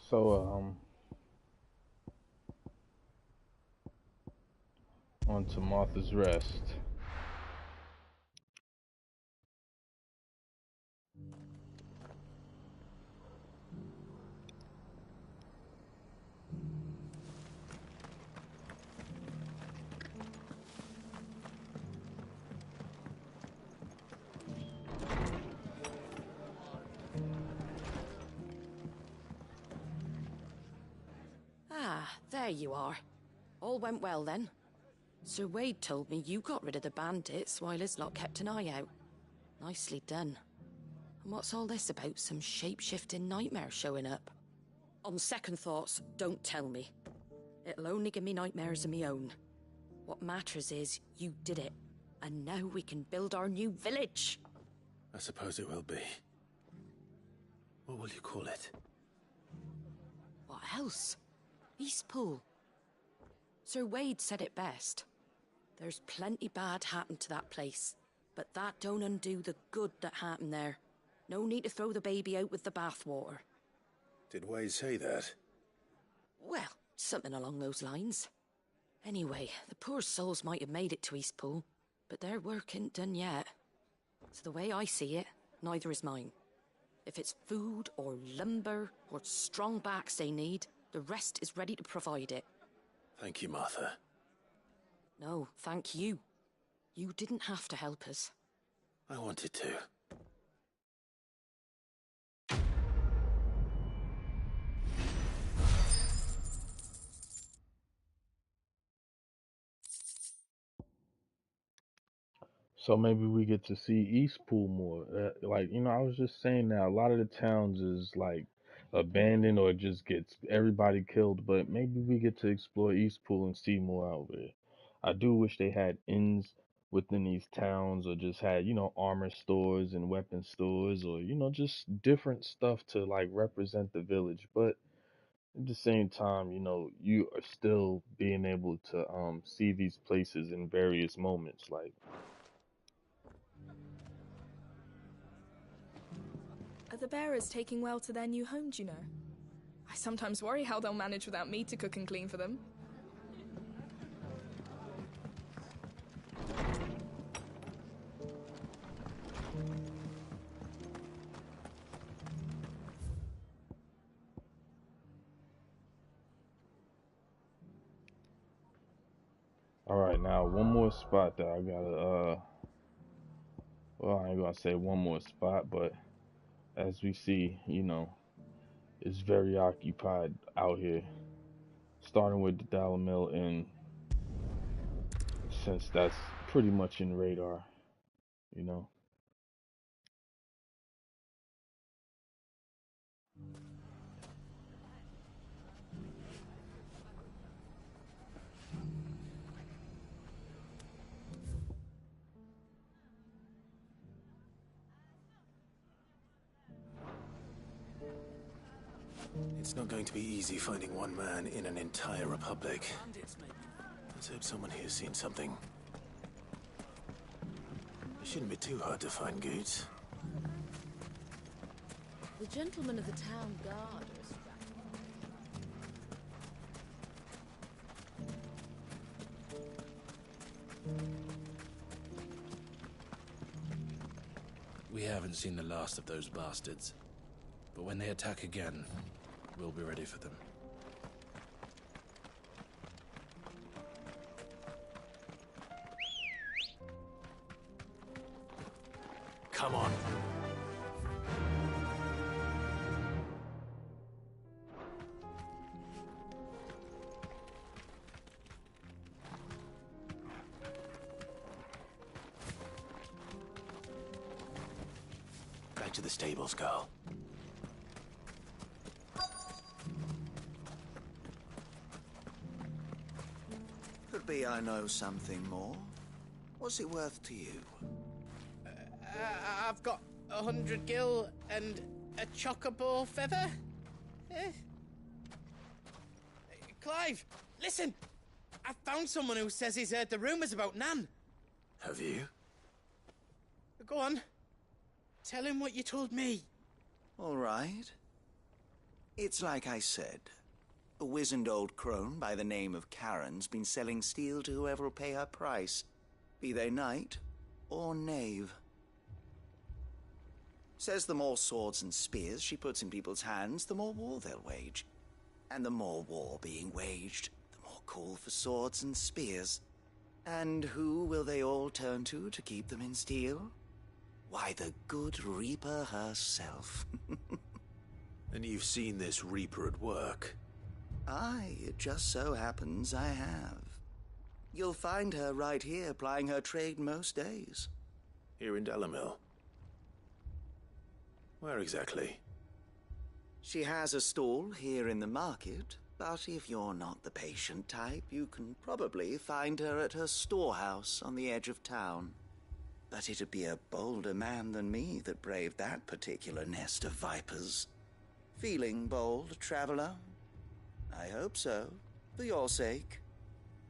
So, on to Martha's Rest. Ah, there you are. All went well then. Sir Wade told me you got rid of the bandits while his lot kept an eye out. Nicely done. And what's all this about some shape-shifting nightmare showing up? On second thoughts, don't tell me. It'll only give me nightmares of me own. What matters is you did it. And now we can build our new village. I suppose it will be. What will you call it? What else? Eastpool. Sir Wade said it best. There's plenty bad happened to that place, but that don't undo the good that happened there. No need to throw the baby out with the bathwater. Did Wade say that? Well, something along those lines. Anyway, the poor souls might have made it to Eastpool, but their work ain't done yet. So the way I see it, neither is mine. If it's food or lumber or strong backs they need, the rest is ready to provide it. Thank you, Martha. No, thank you. You didn't have to help us. I wanted to. So maybe we get to see Eastpool more. Like, you know, I was just saying that a lot of the towns is like abandoned or just gets everybody killed, but maybe we get to explore Eastpool and see more out there. I do wish they had inns within these towns or just had, you know, armor stores and weapon stores or, you know, just different stuff to like represent the village. But at the same time, you know, you are still being able to see these places in various moments. Like, Are the bearers taking well to their new home, do you know? I sometimes worry how they'll manage without me to cook and clean for them. all right, now one more spot that I gotta well, I ain't gonna say one more spot, but as we see, you know, it's very occupied out here. Starting with the Dollar Mill Inn, since that's pretty much in radar, you know. It's not going to be easy finding one man in an entire republic. Let's hope someone here's seen something. It shouldn't be too hard to find goods. The gentlemen of the town guard are strapped. We haven't seen the last of those bastards. But when they attack again, we'll be ready for them. Come on. Back to the stables, Carl. Could be I know something more. What's it worth to you? I've got 100 gil and a chocobo feather. Clive, listen! I found someone who says he's heard the rumours about Nan. Have you? Go on. Tell him what you told me. All right. It's like I said. A wizened old crone by the name of Karen's been selling steel to whoever will pay her price, be they knight or knave. Says the more swords and spears she puts in people's hands, the more war they'll wage. And the more war being waged, the more call for swords and spears. And who will they all turn to keep them in steel? Why, the good Reaper herself. And you've seen this Reaper at work? Aye, it just so happens I have. You'll find her right here plying her trade most days. Here in Delamil? Where exactly? She has a stall here in the market, but if you're not the patient type, you can probably find her at her storehouse on the edge of town. But it'd be a bolder man than me that braved that particular nest of vipers. Feeling bold, traveler? I hope so, for your sake.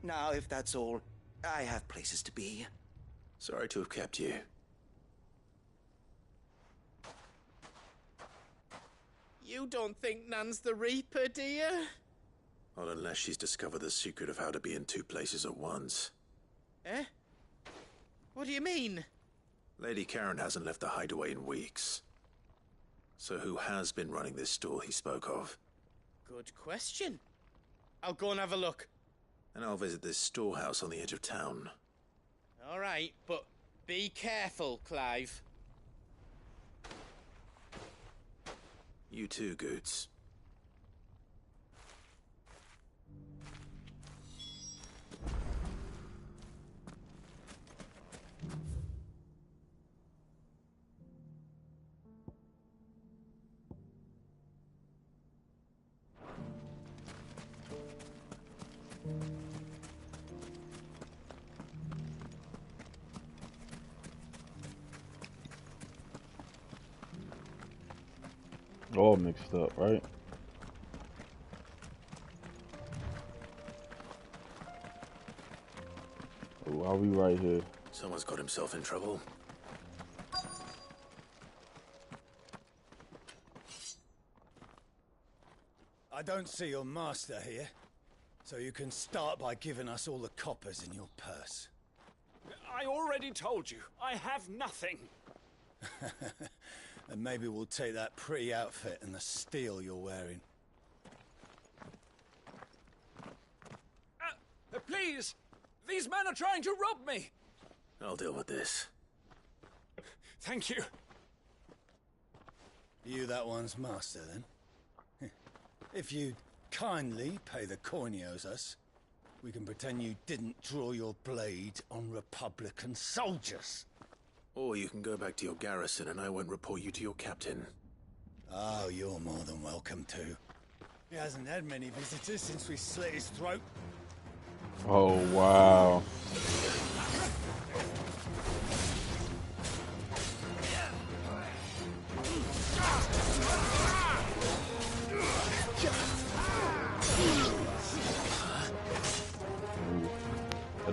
Now, if that's all, I have places to be. Sorry to have kept you. You don't think Nan's the Reaper, do you? Not unless she's discovered the secret of how to be in two places at once. Eh? What do you mean? Lady Karen hasn't left the Hideaway in weeks. So who has been running this stall he spoke of? Good question. I'll go and have a look. And I'll visit this storehouse on the edge of town. All right, but be careful, Clive. You too, Goots. All mixed up, right? Why are we right here? Someone's got himself in trouble. I don't see your master here, so you can start by giving us all the coppers in your purse. I already told you, I have nothing. And maybe we'll take that pretty outfit and the steel you're wearing. Please! These men are trying to rob me! I'll deal with this. Thank you. You that one's master, then? If you'd kindly pay the coin he owes us, we can pretend you didn't draw your blade on Republican soldiers. Or you can go back to your garrison and I won't report you to your captain. Oh, you're more than welcome to. He hasn't had many visitors since we slit his throat. Oh, wow.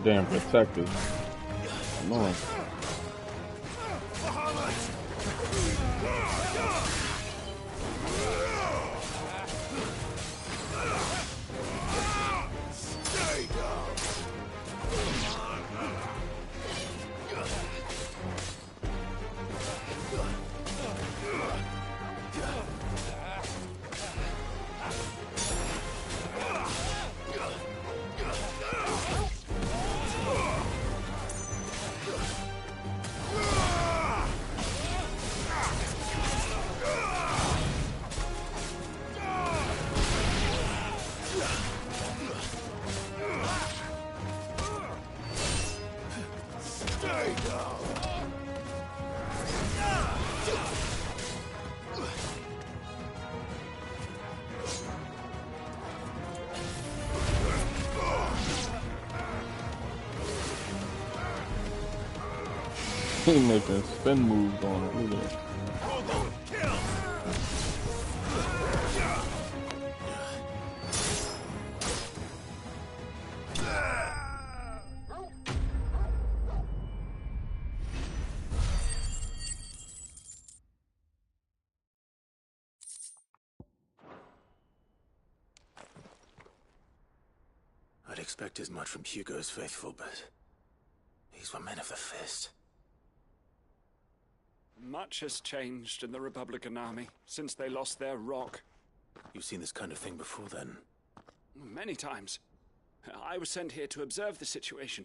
damn protectors. Come on. He making spin moves on it. Look at that. I'd expect as much from Hugo's faithful, but these were men of the fist. Much has changed in the Republican Army since they lost their rock. You've seen this kind of thing before, then? Many times. I was sent here to observe the situation.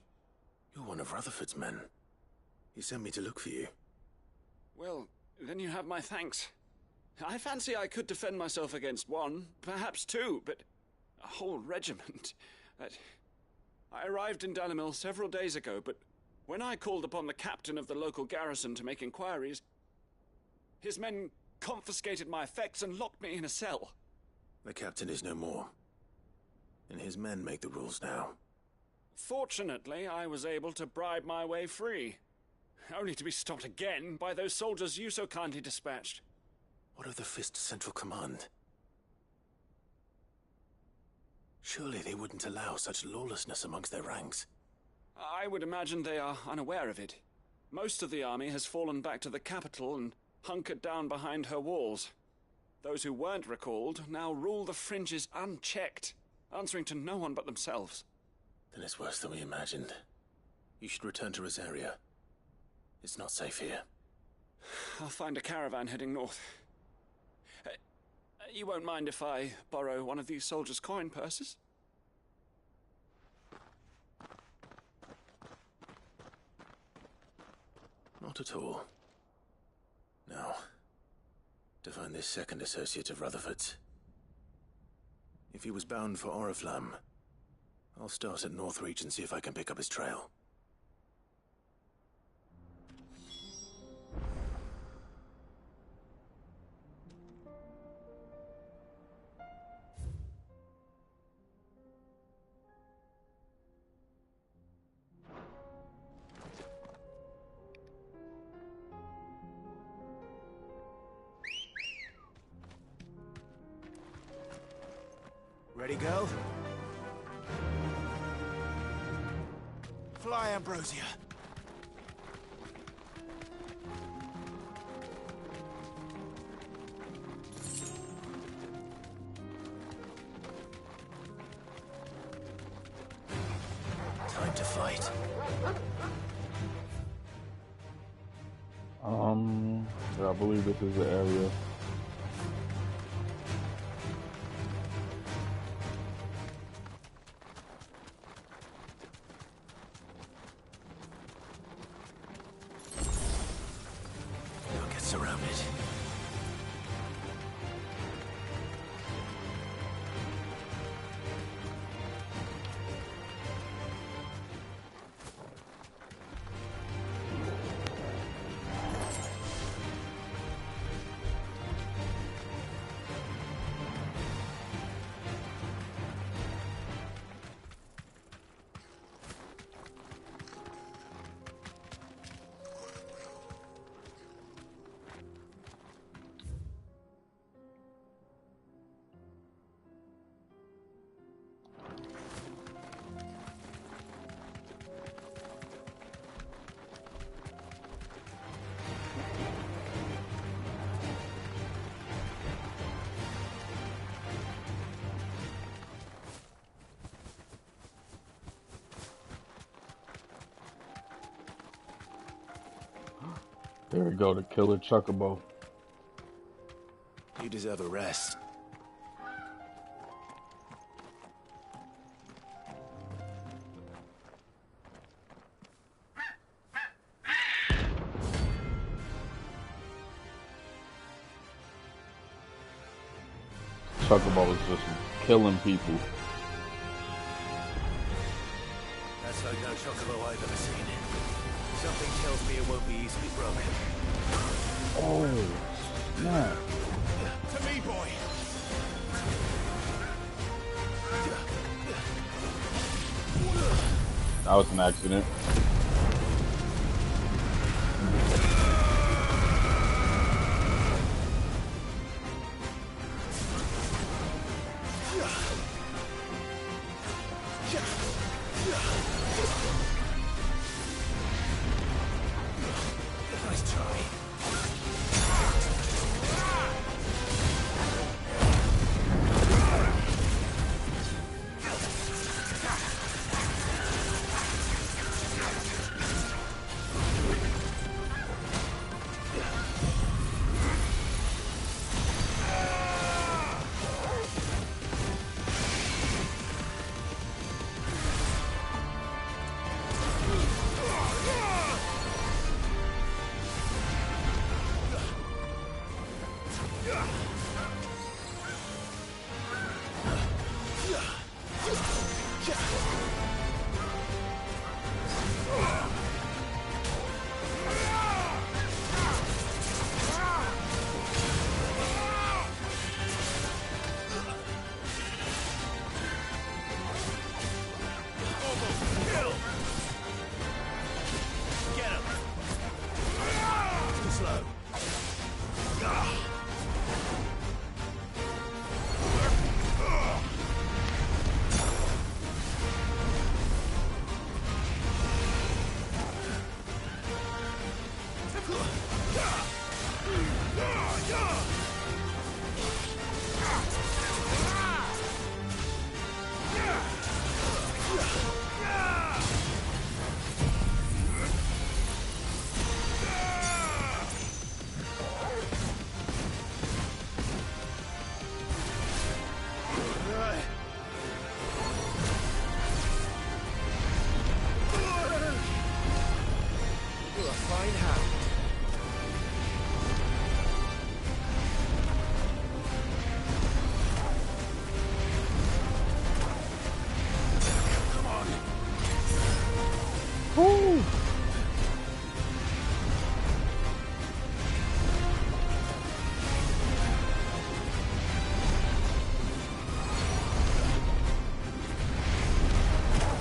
You're one of Rutherford's men. He sent me to look for you. Well, then you have my thanks. I fancy I could defend myself against one, perhaps two, but a whole regiment. I arrived in Dalimil several days ago, but when I called upon the captain of the local garrison to make inquiries, his men confiscated my effects and locked me in a cell. The captain is no more, and his men make the rules now. Fortunately, I was able to bribe my way free, only to be stopped again by those soldiers you so kindly dispatched. What of the Fist's Central Command? Surely they wouldn't allow such lawlessness amongst their ranks. I would imagine they are unaware of it. Most of the army has fallen back to the capital and hunkered down behind her walls. Those who weren't recalled now rule the fringes unchecked, answering to no one but themselves. Then it's worse than we imagined. You should return to Rosaria. It's not safe here. I'll find a caravan heading north. You won't mind if I borrow one of these soldiers' coin purses? Not at all. Now, to find this second associate of Rutherford's. If he was bound for Oriflamme, I'll start at Northreach and see if I can pick up his trail. Ready, girl? Fly, Ambrosia. Time to fight. I believe this is the area. Surrounded. There we go, the killer Chocobo. You deserve a rest. Chocobo is just killing people. That's like no chocobo I've ever seen. Something tells me it won't be easily broken. Oh, snap. To me, boy! That was an accident. Nice try.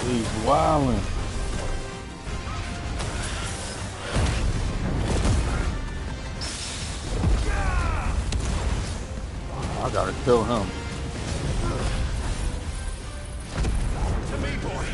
He's wildin'. I gotta kill him. To me, boy!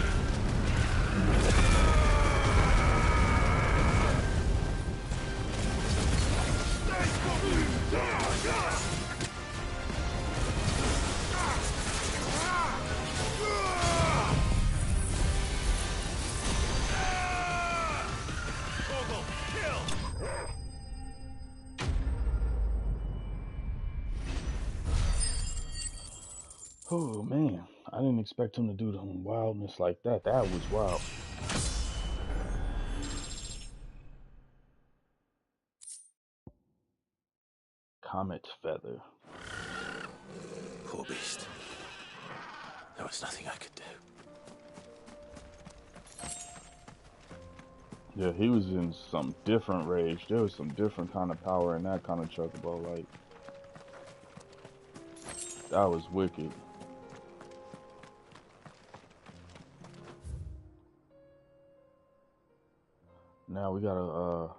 Oh man, I didn't expect him to do the wildness like that. That was wild. Comet feather. Poor beast. There was nothing I could do. Yeah, he was in some different rage. There was some different kind of power in that kind of chocobo. Like, that was wicked. Now we gotta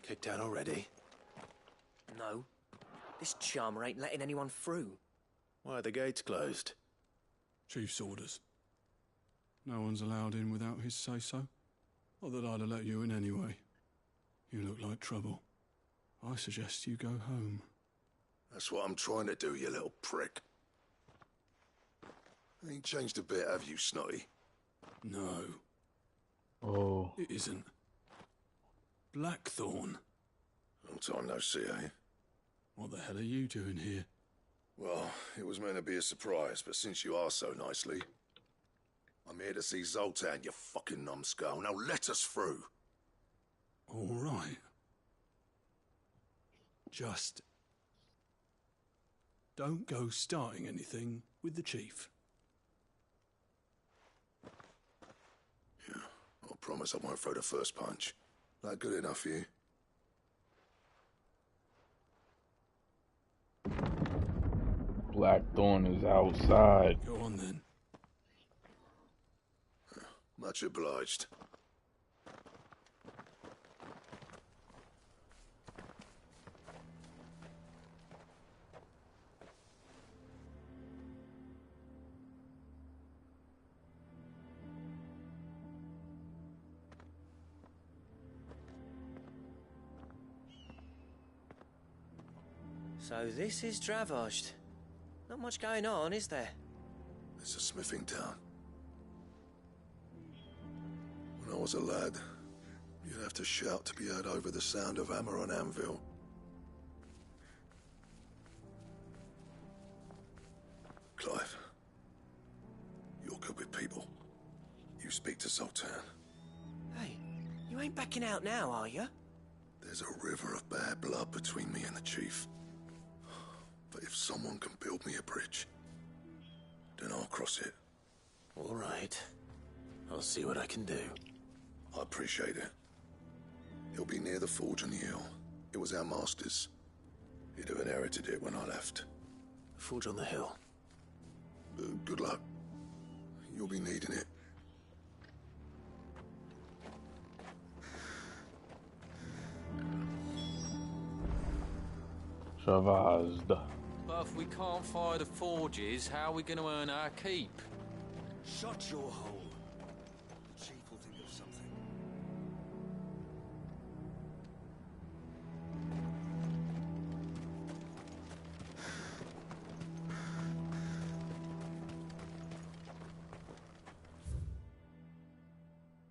Kicked out already? No. This charmer ain't letting anyone through. Why are the gates closed? Chief's orders. No one's allowed in without his say-so. Not that I'd have let you in anyway. You look like trouble. I suggest you go home. That's what I'm trying to do, you little prick. Ain't changed a bit, have you, Snotty? No. Oh. It isn't. Blackthorn. Long time no see, eh? What the hell are you doing here? Well, it was meant to be a surprise, but since you asked so nicely, I'm here to see Zoltan, you fucking numbskull. Now let us through. All right. Just don't go starting anything with the chief. Yeah, I promise I won't throw the first punch. That good enough for you? Blackthorn is outside. Go on then. Much obliged. So this is Dravosht. Not much going on, is there? It's a smithing town. When I was a lad, you'd have to shout to be heard over the sound of hammer on anvil. Clive, you're good with people. You speak to Zoltan. Hey, you ain't backing out now, are you? There's a river of bad blood between me and the chief. But if someone can build me a bridge, then I'll cross it. All right. I'll see what I can do. I appreciate it. It'll be near the forge on the hill. It was our master's. He'd have inherited it when I left. Forge on the hill. Good luck. You'll be needing it. Travased. But if we can't fire the forges, how are we going to earn our keep? Shut your hole. The chief will think of something.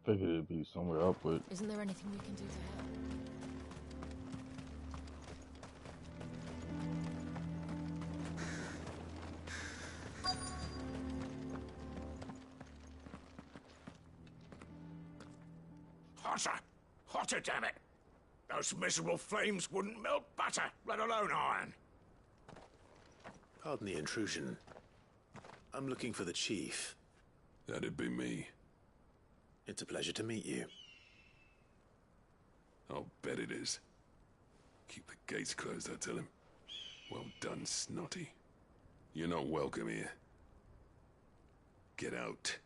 Figured it'd be somewhere upward. Isn't there anything we can do to help? Hotter! Hotter, damn it! Those miserable flames wouldn't melt butter, let alone iron. Pardon the intrusion. I'm looking for the chief. That'd be me. It's a pleasure to meet you. I'll bet it is. Keep the gates closed, I tell him. Well done, Snotty. You're not welcome here. Get out.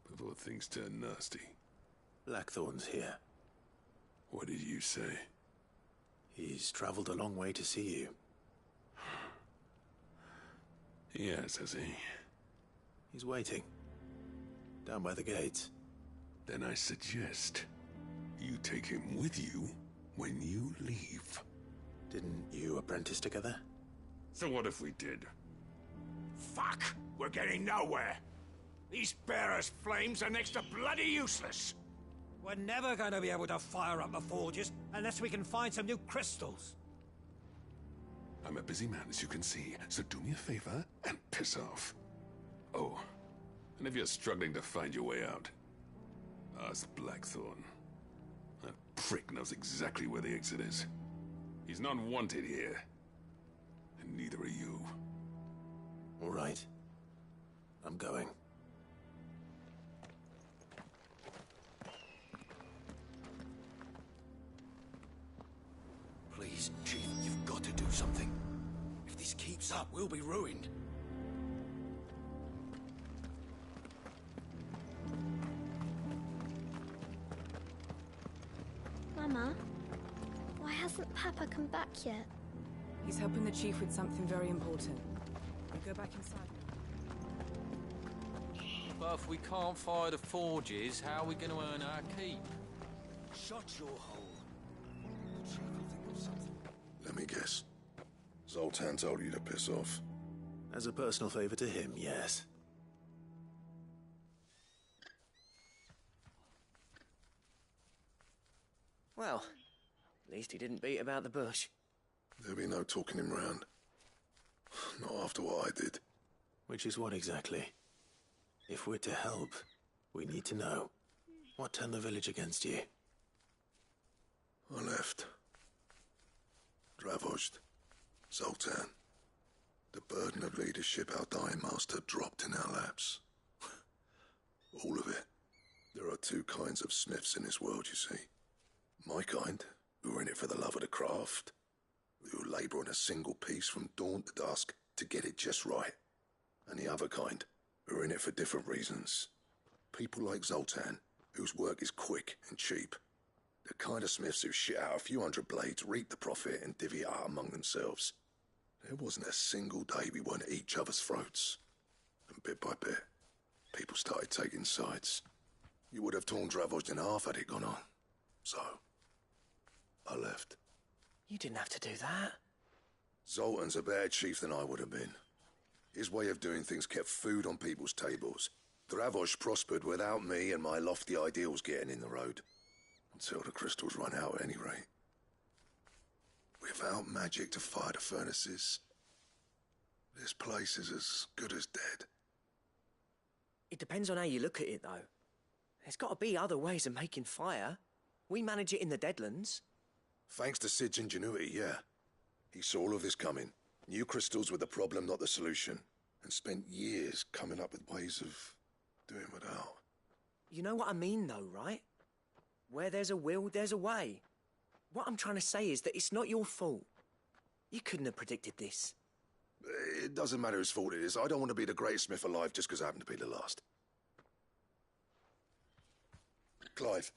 Before things turn nasty. Blackthorn's here. What did you say? He's traveled a long way to see you. Yes, has he? He's waiting. Down by the gates. Then I suggest you take him with you when you leave. Didn't you apprentice together? So what if we did? Fuck! We're getting nowhere. These bearers' flames are next to bloody useless. We're never going to be able to fire up the forges unless we can find some new crystals. I'm a busy man, as you can see, so do me a favor and piss off. Oh, and if you're struggling to find your way out, ask Blackthorn. That prick knows exactly where the exit is. He's not wanted here. And neither are you. All right. I'm going. Please, Chief, you've got to do something. If this keeps up, we'll be ruined. Mama, why hasn't Papa come back yet? He's helping the chief with something very important. We go back inside. But if we can't fire the forges, how are we going to earn our keep? Shut your hole. I'm sure I can think of something. Let me guess. Zoltan told you to piss off. As a personal favor to him, yes. Well, at least he didn't beat about the bush. There'll be no talking him round. Not after what I did. Which is what exactly? If we're to help, we need to know. What turned the village against you? I left. Dravozd. Zoltan. The burden of leadership our dying master dropped in our laps. All of it. There are two kinds of smiths in this world, you see. My kind, who are in it for the love of the craft, who labour on a single piece from dawn to dusk to get it just right. And the other kind, who are in it for different reasons. People like Zoltan, whose work is quick and cheap. The kind of smiths who shit out a few hundred blades, reap the profit, and divvy it out among themselves. There wasn't a single day we weren't at each other's throats. And bit by bit, people started taking sides. You would have torn Dravozd in half had it gone on. So, I left. You didn't have to do that. Zoltan's a better chief than I would have been. His way of doing things kept food on people's tables. Dravozd prospered without me and my lofty ideals getting in the road. Until the crystals run out at any rate. Without magic to fire the furnaces, this place is as good as dead. It depends on how you look at it, though. There's got to be other ways of making fire. We manage it in the Deadlands. Thanks to Sid's ingenuity, yeah. He saw all of this coming. Knew crystals were the problem, not the solution. And spent years coming up with ways of doing without. You know what I mean, though, right? Where there's a will, there's a way. What I'm trying to say is that it's not your fault. You couldn't have predicted this. It doesn't matter whose fault it is. I don't want to be the greatest smith alive just because I happen to be the last. Clive.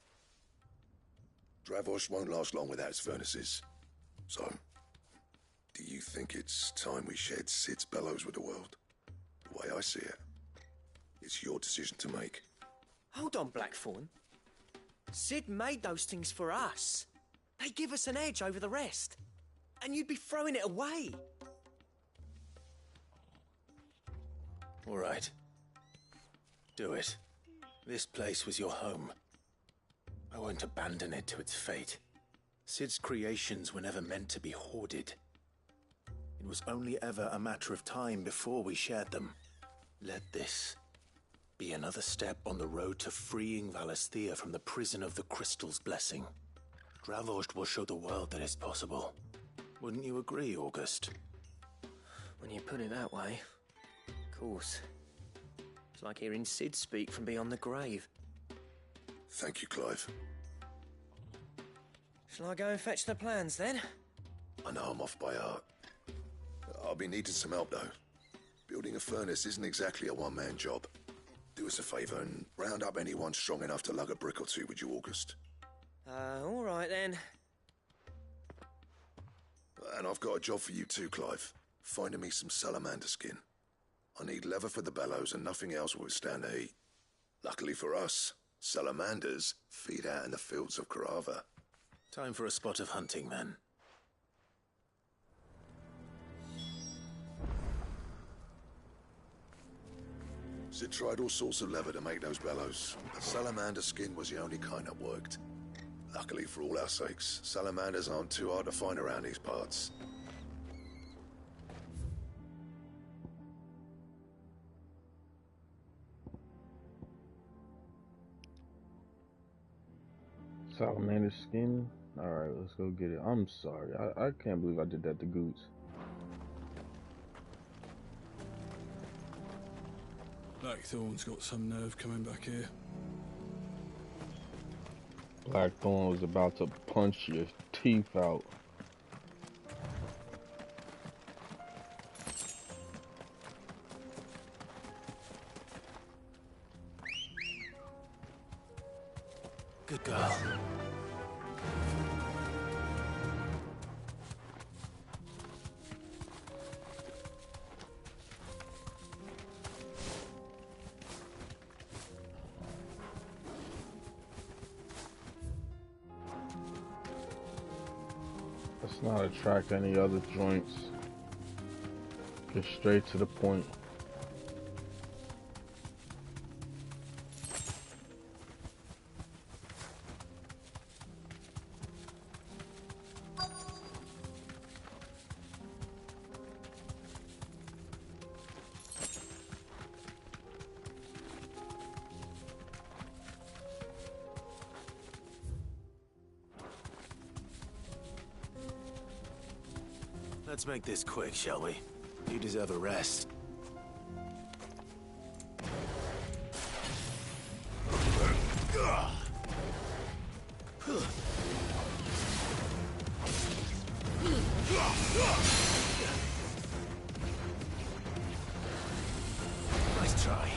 Dravozd won't last long without his furnaces. So, do you think it's time we shared Sid's bellows with the world? The way I see it, it's your decision to make. Hold on, Blackthorn. Sid made those things for us. They give us an edge over the rest. And you'd be throwing it away. All right. Do it. This place was your home. I won't abandon it to its fate. Sid's creations were never meant to be hoarded. It was only ever a matter of time before we shared them. Let this be another step on the road to freeing Valisthea from the prison of the Crystal's blessing. Dravozd will show the world that it's possible. Wouldn't you agree, August? When you put it that way, of course. It's like hearing Sid speak from beyond the grave. Thank you, Clive. Shall I go and fetch the plans, then? I know I'm off by heart. I'll be needing some help, though. Building a furnace isn't exactly a one-man job. Do us a favour and round up anyone strong enough to lug a brick or two with you, August. All right, then. And I've got a job for you too, Clive. Finding me some salamander skin. I need leather for the bellows and nothing else will withstand the heat. Luckily for us, salamanders feed out in the fields of Karava. Time for a spot of hunting, then. Sid tried all sorts of leather to make those bellows, but salamander skin was the only kind that worked. Luckily for all our sakes, salamanders aren't too hard to find around these parts. Salamander skin. Alright, let's go get it. I'm sorry. I can't believe I did that to Goots. Blackthorn's got some nerve coming back here. Blackthorn was about to punch your teeth out. Good girl. Let's not attract any other joints. Get straight to the point. Let's make this quick, shall we? You deserve a rest. Nice try.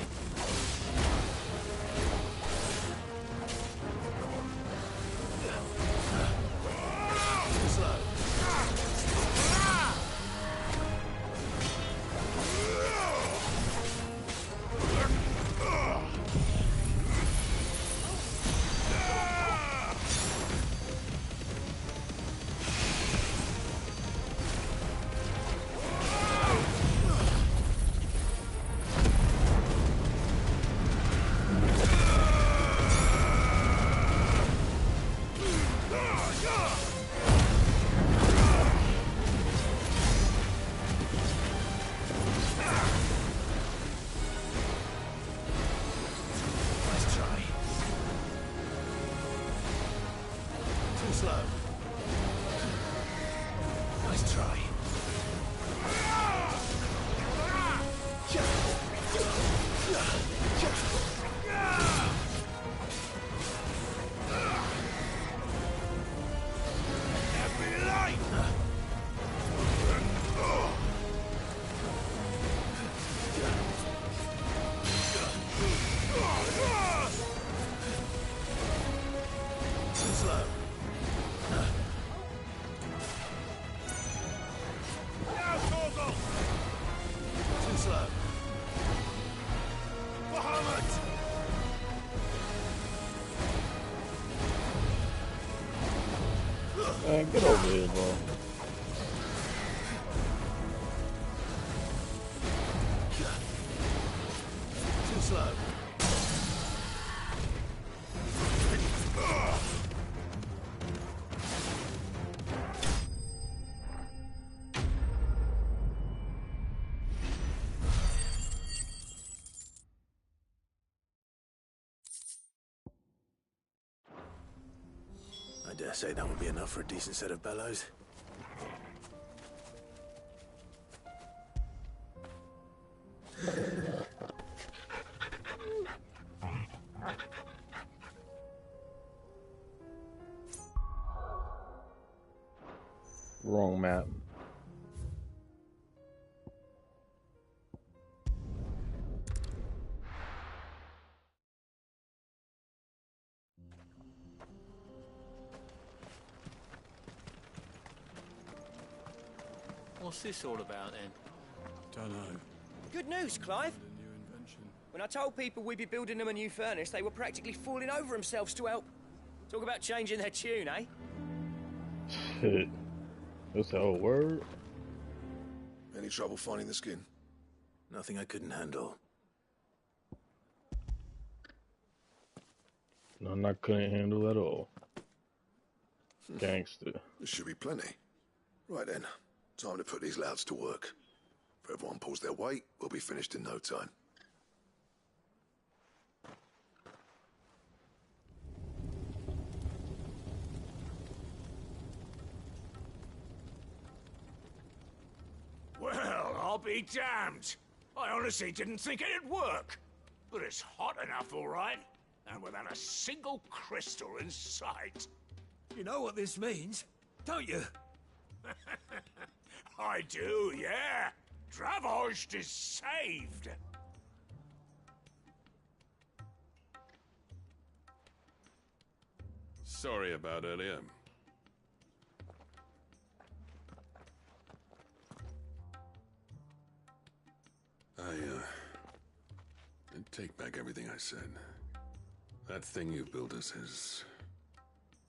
Too slow. Man, get over here, bro. Too slow. I dare say that would be enough for a decent set of bellows. Wrong map. What's this all about then? Don't know. Good news, Clive. When I told people we'd be building them a new furnace, they were practically falling over themselves to help. Talk about changing their tune, eh? Shit. That's the whole word? Any trouble finding the skin? Nothing I couldn't handle. None I couldn't handle at all. Gangster. There should be plenty. Right then, time to put these louds to work. If everyone pulls their weight, we'll be finished in no time. Well, I'll be damned. I honestly didn't think it'd work. But it's hot enough, all right. And without a single crystal in sight. You know what this means, don't you? I do, yeah. Dravost is saved. Sorry about earlier. I take back everything I said. That thing you built us is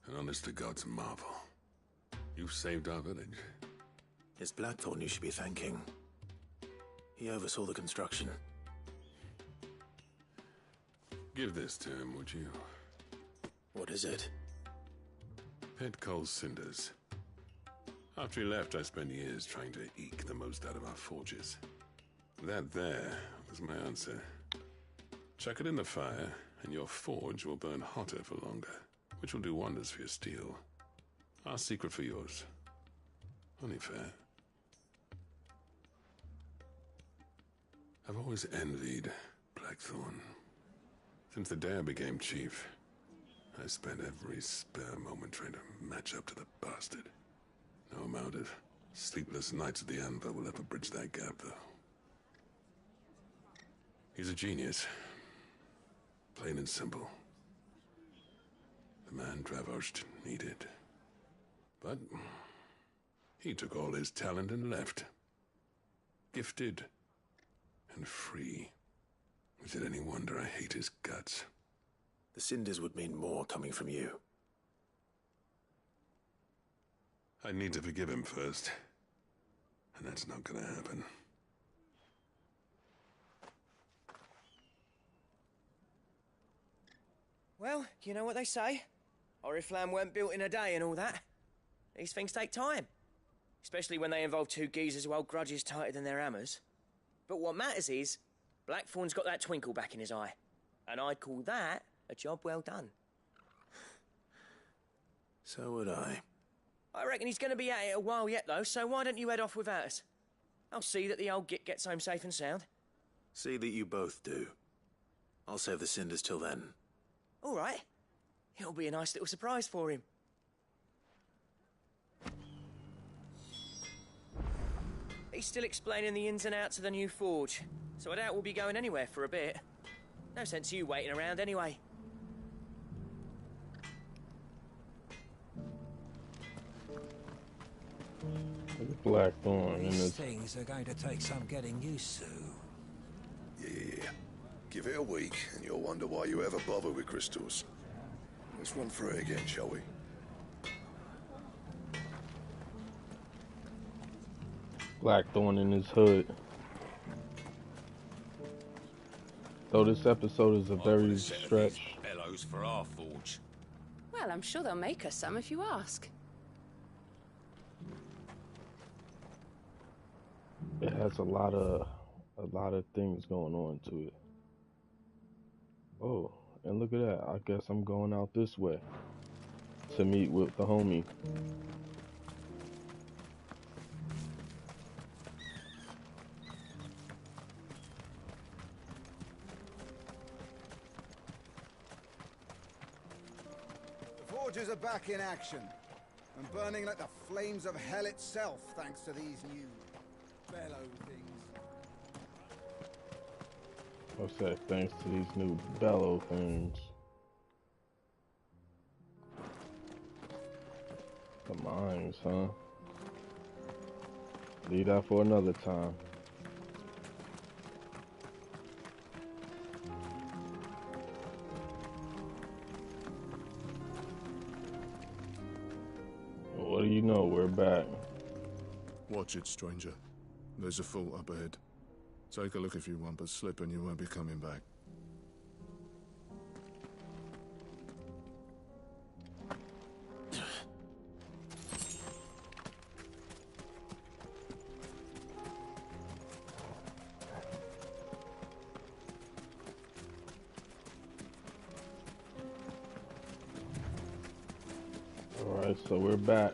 an honest to God's marvel. You saved our village. It's Blackthorn you should be thanking. He oversaw the construction. Give this to him, would you? What is it? Pet coal cinders. After he left, I spent years trying to eke the most out of our forges. That there was my answer. Chuck it in the fire, and your forge will burn hotter for longer, which will do wonders for your steel. Our secret for yours. Only fair. I've always envied Blackthorn. Since the day I became chief, I spent every spare moment trying to match up to the bastard. No amount of sleepless nights at the Anvil will ever bridge that gap, though. He's a genius. Plain and simple. The man Dravosht needed. But he took all his talent and left. Gifted and free. Is it any wonder I hate his guts? The cinders would mean more coming from you. I need to forgive him first. And that's not gonna happen. Well, you know what they say. Oriflamme weren't built in a day and all that. These things take time. Especially when they involve two geezers who hold grudges tighter than their hammers. But what matters is, Blackthorn's got that twinkle back in his eye. And I'd call that a job well done. So would I. I reckon he's going to be at it a while yet, though, so why don't you head off without us? I'll see that the old git gets home safe and sound. See that you both do. I'll save the cinders till then. All right. It'll be a nice little surprise for him. He's still explaining the ins and outs of the new forge, so I doubt we'll be going anywhere for a bit. No sense you waiting around anyway. Blackthorn in These this. things are going to take some getting used to. Yeah. Give it a week, and you'll wonder why you ever bother with crystals. Let's run through it again, shall we? Blackthorn in his hood. Though this episode is a very stretch. Bellows for our forge. Well, I'm sure they'll make us some if you ask. It has a lot of things going on to it. Oh, and look at that. I guess I'm going out this way to meet with the homie. The forges are back in action and burning like the flames of hell itself, thanks to these new bellow things. What's that? Thanks to these new bellow things. The mines, huh? Leave that for another time. What do you know? We're back. Watch it, stranger. There's a fault up ahead. Take a look if you want, but slip and you won't be coming back. Alright, so we're back.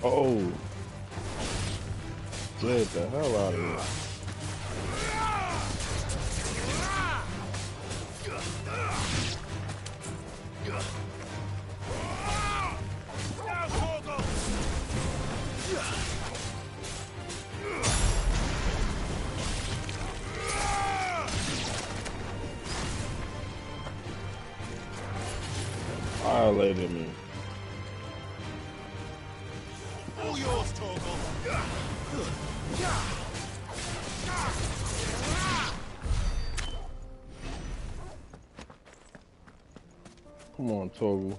Oh! Get the hell out of here. Violated me. All yours, Torgal. Come on, Toru.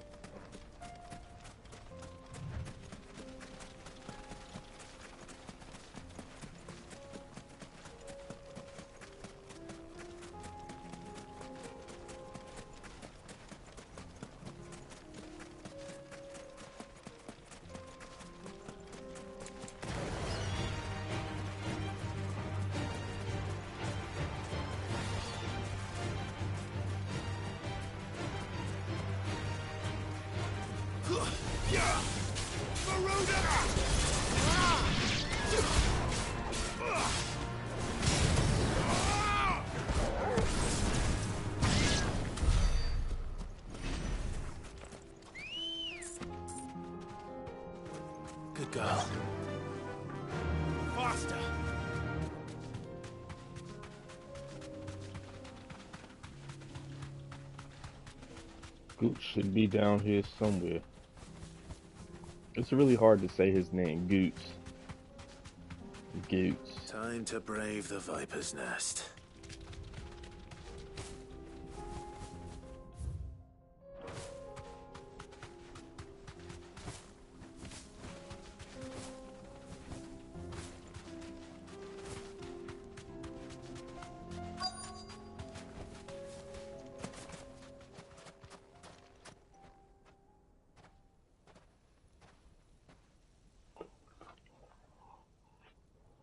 Good girl. Faster! Gooch should be down here somewhere. It's really hard to say his name, Gooch. Gooch. Time to brave the Viper's Nest.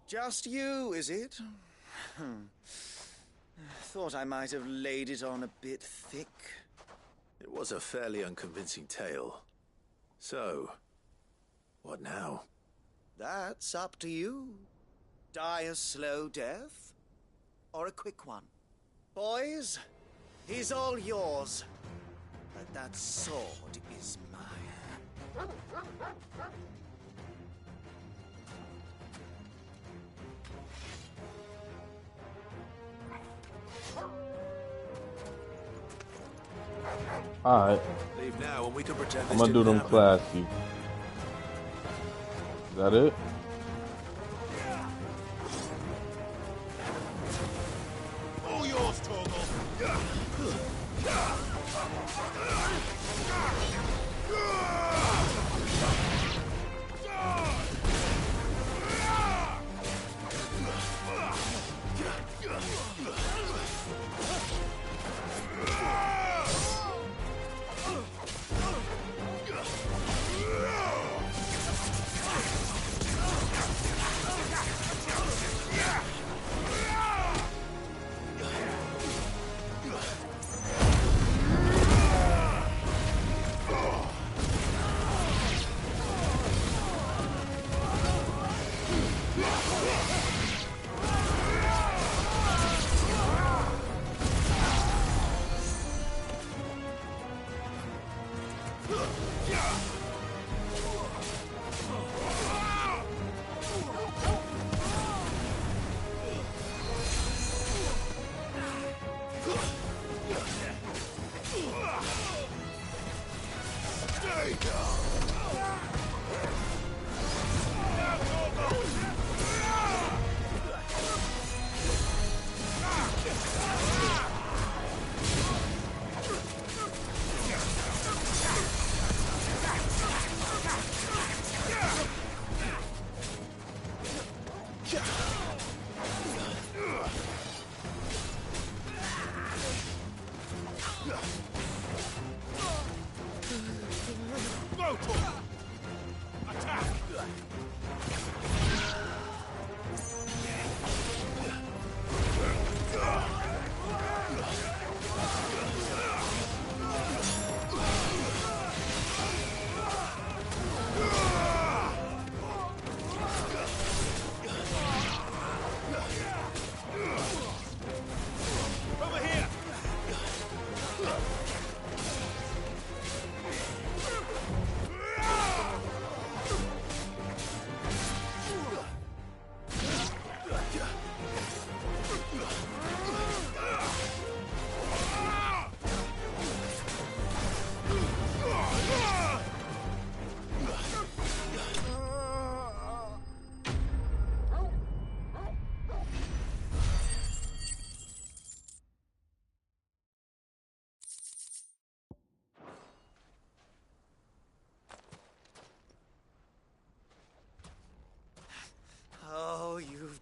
Just you, is it? Thought I might have laid it on a bit thick. It was a fairly unconvincing tale. So, what now? That's up to you. Die a slow death, or a quick one. Boys, he's all yours. But that sword is mine. Alright. Leave now and we can pretend I'm gonna do them classy. Is that it? All yours, Torgal.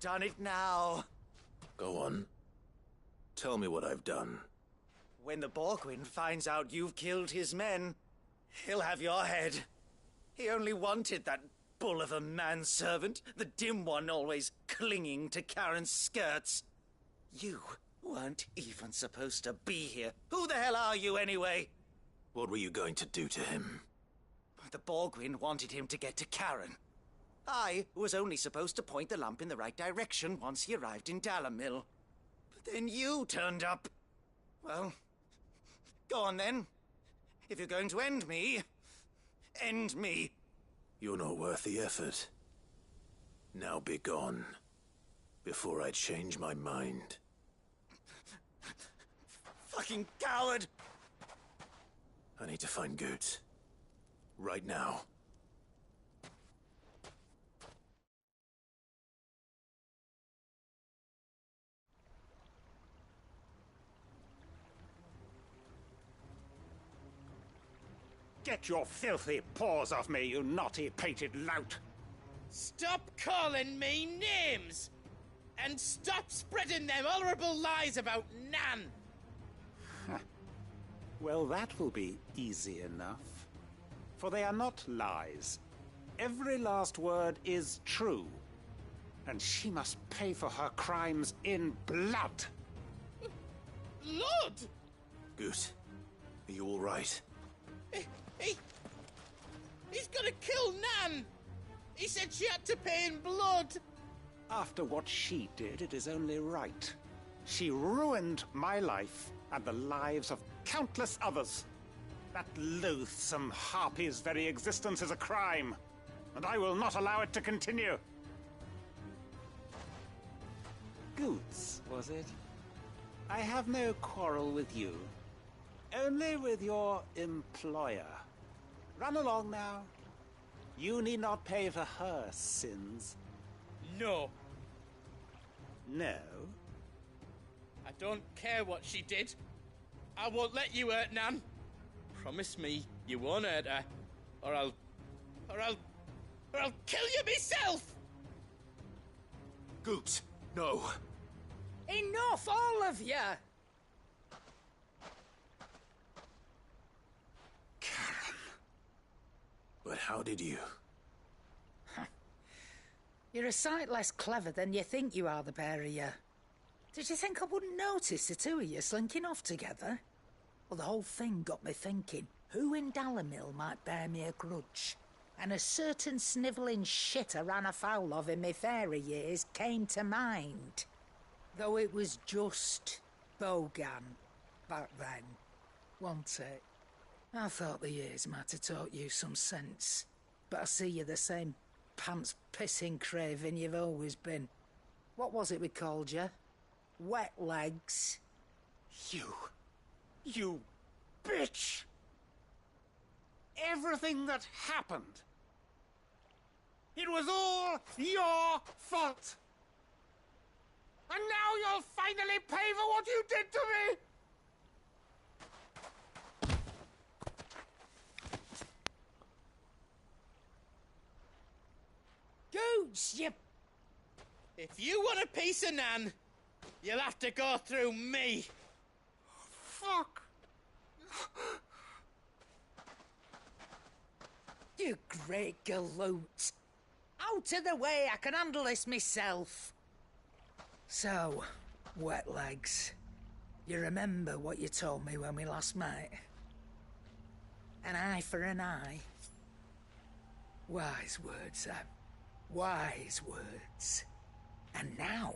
done it now. Go on. Tell me what I've done. When the Borgwyn finds out you've killed his men, he'll have your head. He only wanted that bull of a manservant, the dim one always clinging to Karen's skirts. You weren't even supposed to be here. Who the hell are you anyway? What were you going to do to him? The Borgwyn wanted him to get to Karen. I was only supposed to point the lamp in the right direction once he arrived in Dalamil. But then you turned up. Well, go on then. If you're going to end me, end me. You're not worth the effort. Now be gone, before I change my mind. Fucking coward! I need to find Goots. Right now. Get your filthy paws off me, you naughty-pated lout! Stop calling me names! And stop spreading them horrible lies about Nan! Well, that will be easy enough. For they are not lies. Every last word is true. And she must pay for her crimes in blood. Blood? Goot, are you all right? He's gonna kill Nan! He said she had to pay in blood! After what she did, it is only right. She ruined my life and the lives of countless others. That loathsome harpy's very existence is a crime, and I will not allow it to continue. Goots, was it? I have no quarrel with you. Only with your employer. Run along now. You need not pay for her sins. No. No? I don't care what she did. I won't let you hurt Nan. Promise me you won't hurt her, or I'll kill you myself! Goot, no. Enough, all of you! But how did you? You're a sight less clever than you think you are, the pair of you. Did you think I wouldn't notice the two of you slinking off together? Well, the whole thing got me thinking, who in Dalamil might bear me a grudge? And a certain snivelling shit I ran afoul of in my fairy years came to mind. Though it was just Bogan back then, wasn't it? I thought the years might have taught you some sense, but I see you're the same pants-pissing craven you've always been. What was it we called you? Wet legs? You bitch! Everything that happened, it was all your fault! And now you'll finally pay for what you did to me! Goots, you... If you want a piece of Nan, you'll have to go through me. Fuck! You great galoot. Out of the way, I can handle this myself. So, wet legs, you remember what you told me when we last met? An eye for an eye. Wise words, Sam. Wise words. And now,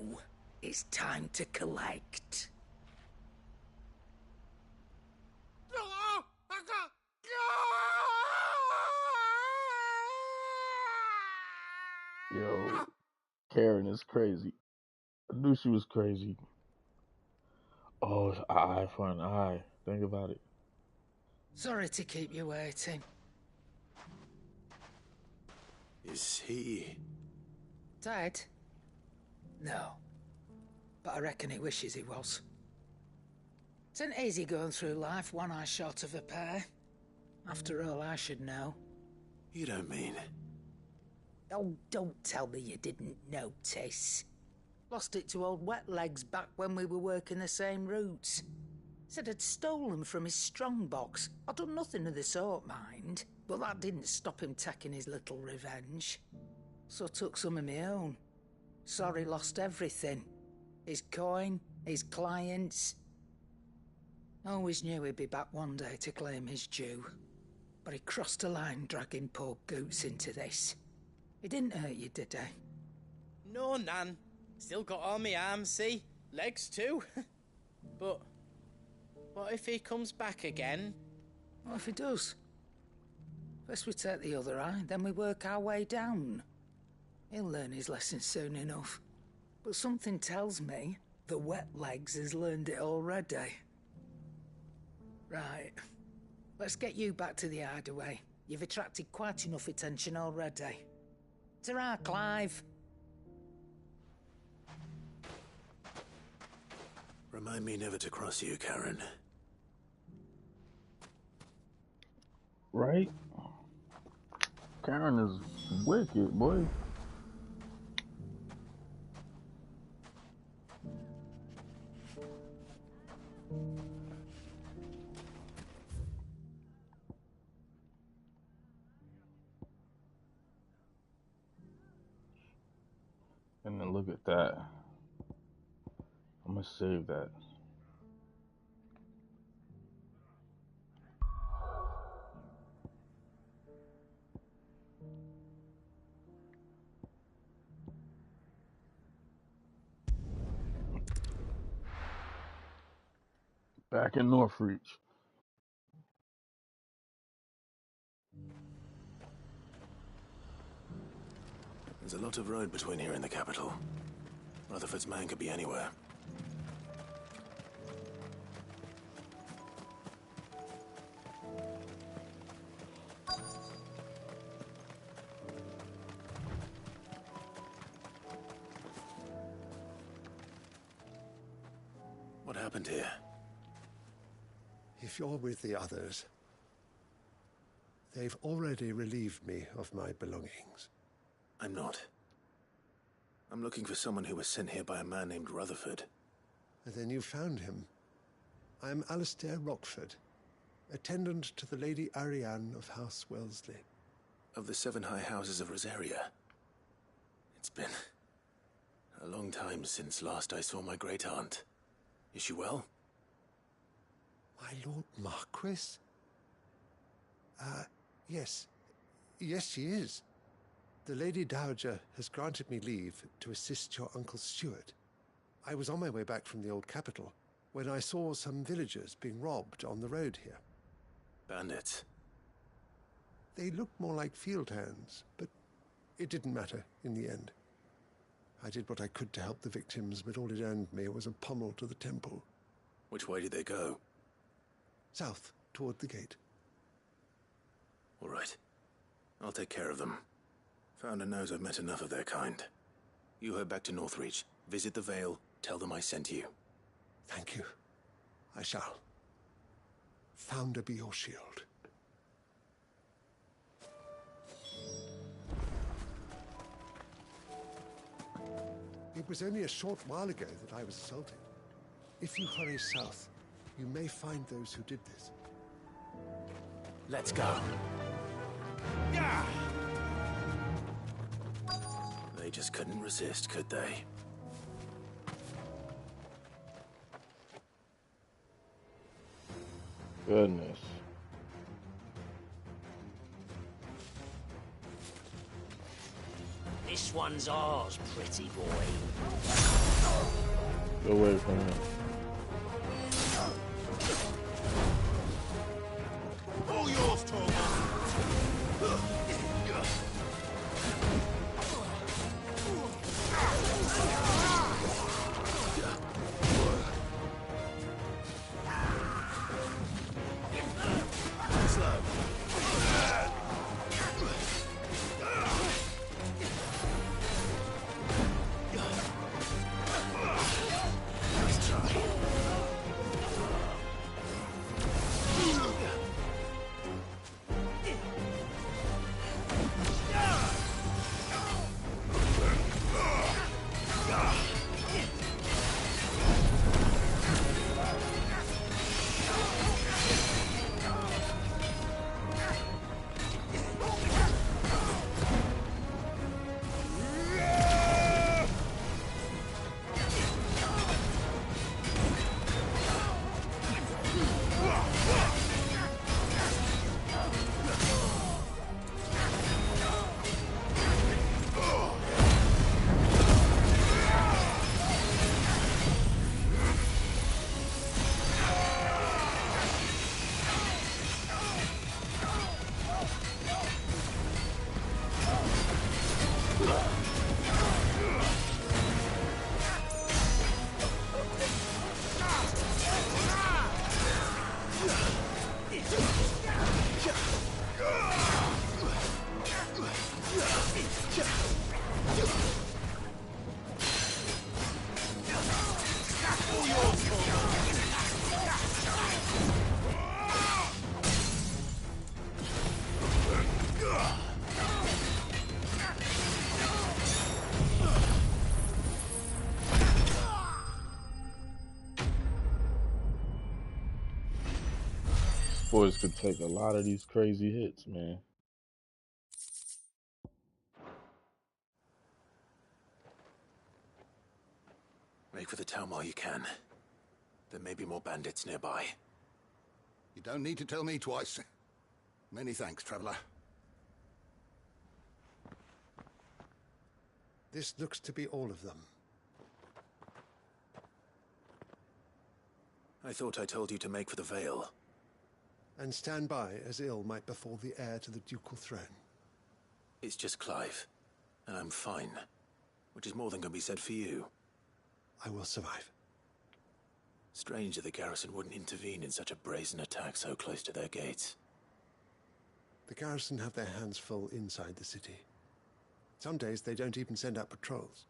it's time to collect. Yo, Karen is crazy. I knew she was crazy. Oh, eye for an eye. Think about it. Sorry to keep you waiting. Is he... Dead? No. But I reckon he wishes he was. It ain't easy going through life one eye short of a pair. After all, I should know. You don't mean... Oh, don't tell me you didn't notice. Lost it to old Wet Legs back when we were working the same routes. Said I'd stolen from his strongbox. I'd done nothing of the sort, mind, but that didn't stop him taking his little revenge. So I took some of my own. Sorry, lost everything. His coin, his clients. Always knew he'd be back one day to claim his due. But he crossed a line dragging poor Goots into this. He didn't hurt you, did he? No, Nan. Still got all my arms, see? Legs too. But what if he comes back again? What if he does? First we take the other eye, then we work our way down. He'll learn his lesson soon enough. But something tells me the Wet Legs has learned it already. Right. Let's get you back to the Hideaway. You've attracted quite enough attention already. Ta-ra, Clive. Remind me never to cross you, Karen. Right? Karen is wicked, boy. And then look at that. I'm gonna save that. Back in Northreach. There's a lot of road between here and the capital. Rutherford's man could be anywhere. What happened here? If you're with the others, they've already relieved me of my belongings. I'm not. I'm looking for someone who was sent here by a man named Rutherford. And then you found him. I'm Alistair Rockford, attendant to the Lady Ariane of House Wellesley. Of the 7 high houses of Rosaria. It's been a long time since last I saw my great-aunt. Is she well? My Lord Marquis? Yes. Yes, she is. The Lady Dowager has granted me leave to assist your Uncle Stuart. I was on my way back from the old capital when I saw some villagers being robbed on the road here. Bandits? They looked more like field hands, but it didn't matter in the end. I did what I could to help the victims, but all it earned me was a pommel to the temple. Which way did they go? South, toward the gate. All right. I'll take care of them. Founder knows I've met enough of their kind. You head back to Northreach, visit the Vale, tell them I sent you. Thank you. I shall. Founder be your shield. It was only a short while ago that I was assaulted. If you hurry south, you may find those who did this. Let's go. Yeah! They just couldn't resist, could they? Goodness. This one's ours, pretty boy. Go away from him. All yours, Torvald! Nice try. boys could take a lot of these crazy hits, man. Make for the town while you can. There may be more bandits nearby. You don't need to tell me twice. Many thanks, traveler. This looks to be all of them. I thought I told you to make for the Vale. And stand by as ill might befall the heir to the ducal throne. It's just Clive, and I'm fine. Which is more than can be said for you. I will survive. Strange that the garrison wouldn't intervene in such a brazen attack so close to their gates. The garrison have their hands full inside the city. Some days they don't even send out patrols.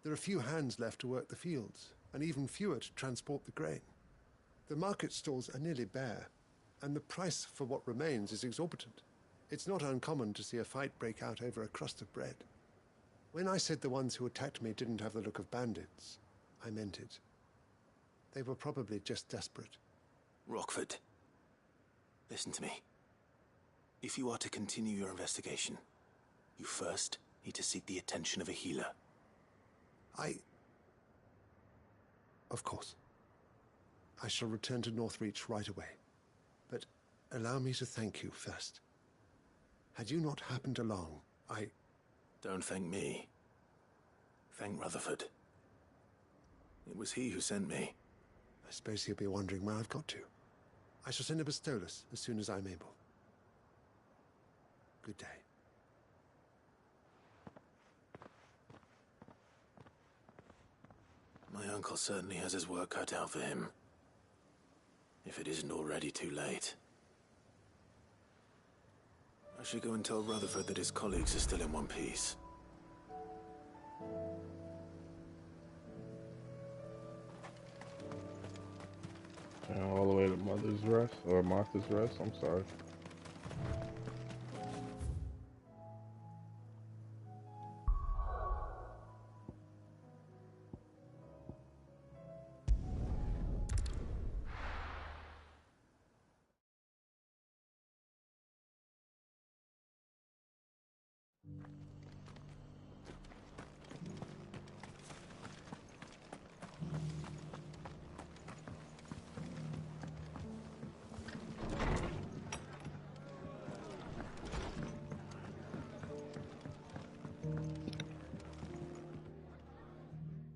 There are few hands left to work the fields, and even fewer to transport the grain. The market stalls are nearly bare, and the price for what remains is exorbitant. It's not uncommon to see a fight break out over a crust of bread. When I said the ones who attacked me didn't have the look of bandits, I meant it. They were probably just desperate. Rockford, listen to me. If you are to continue your investigation, you first need to seek the attention of a healer. Of course. I shall return to Northreach right away. But allow me to thank you first. Had you not happened along, Don't thank me. Thank Rutherford. It was he who sent me. I suppose he'll be wondering where I've got to. I shall send a Bistolus as soon as I'm able. Good day. My uncle certainly has his work cut out for him. If it isn't already too late. I should go and tell Rutherford that his colleagues are still in one piece. All the way to Mother's Rest, or Martha's Rest, I'm sorry.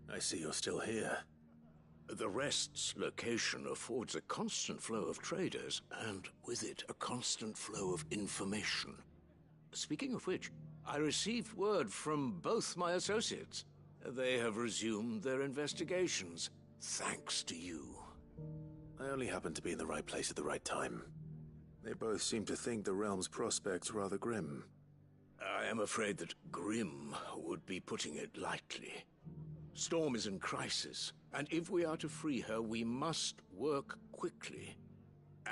I see you're still here. The Rest's location affords a constant flow of traders, and with it, a constant flow of information. Speaking of which, I received word from both my associates. They have resumed their investigations, thanks to you. I only happened to be in the right place at the right time. They both seem to think the realm's prospects rather grim. I am afraid that grim would be putting it lightly. Storm is in crisis, and if we are to free her, we must work quickly.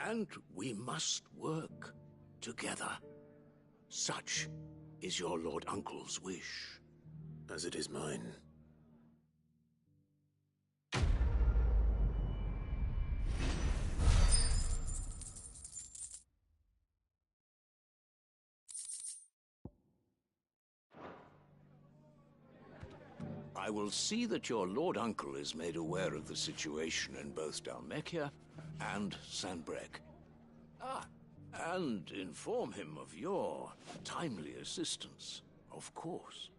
And we must work together. Such is your Lord Uncle's wish. As it is mine. I will see that your Lord Uncle is made aware of the situation in both Dalmekia and Sanbrek. And inform him of your timely assistance, of course.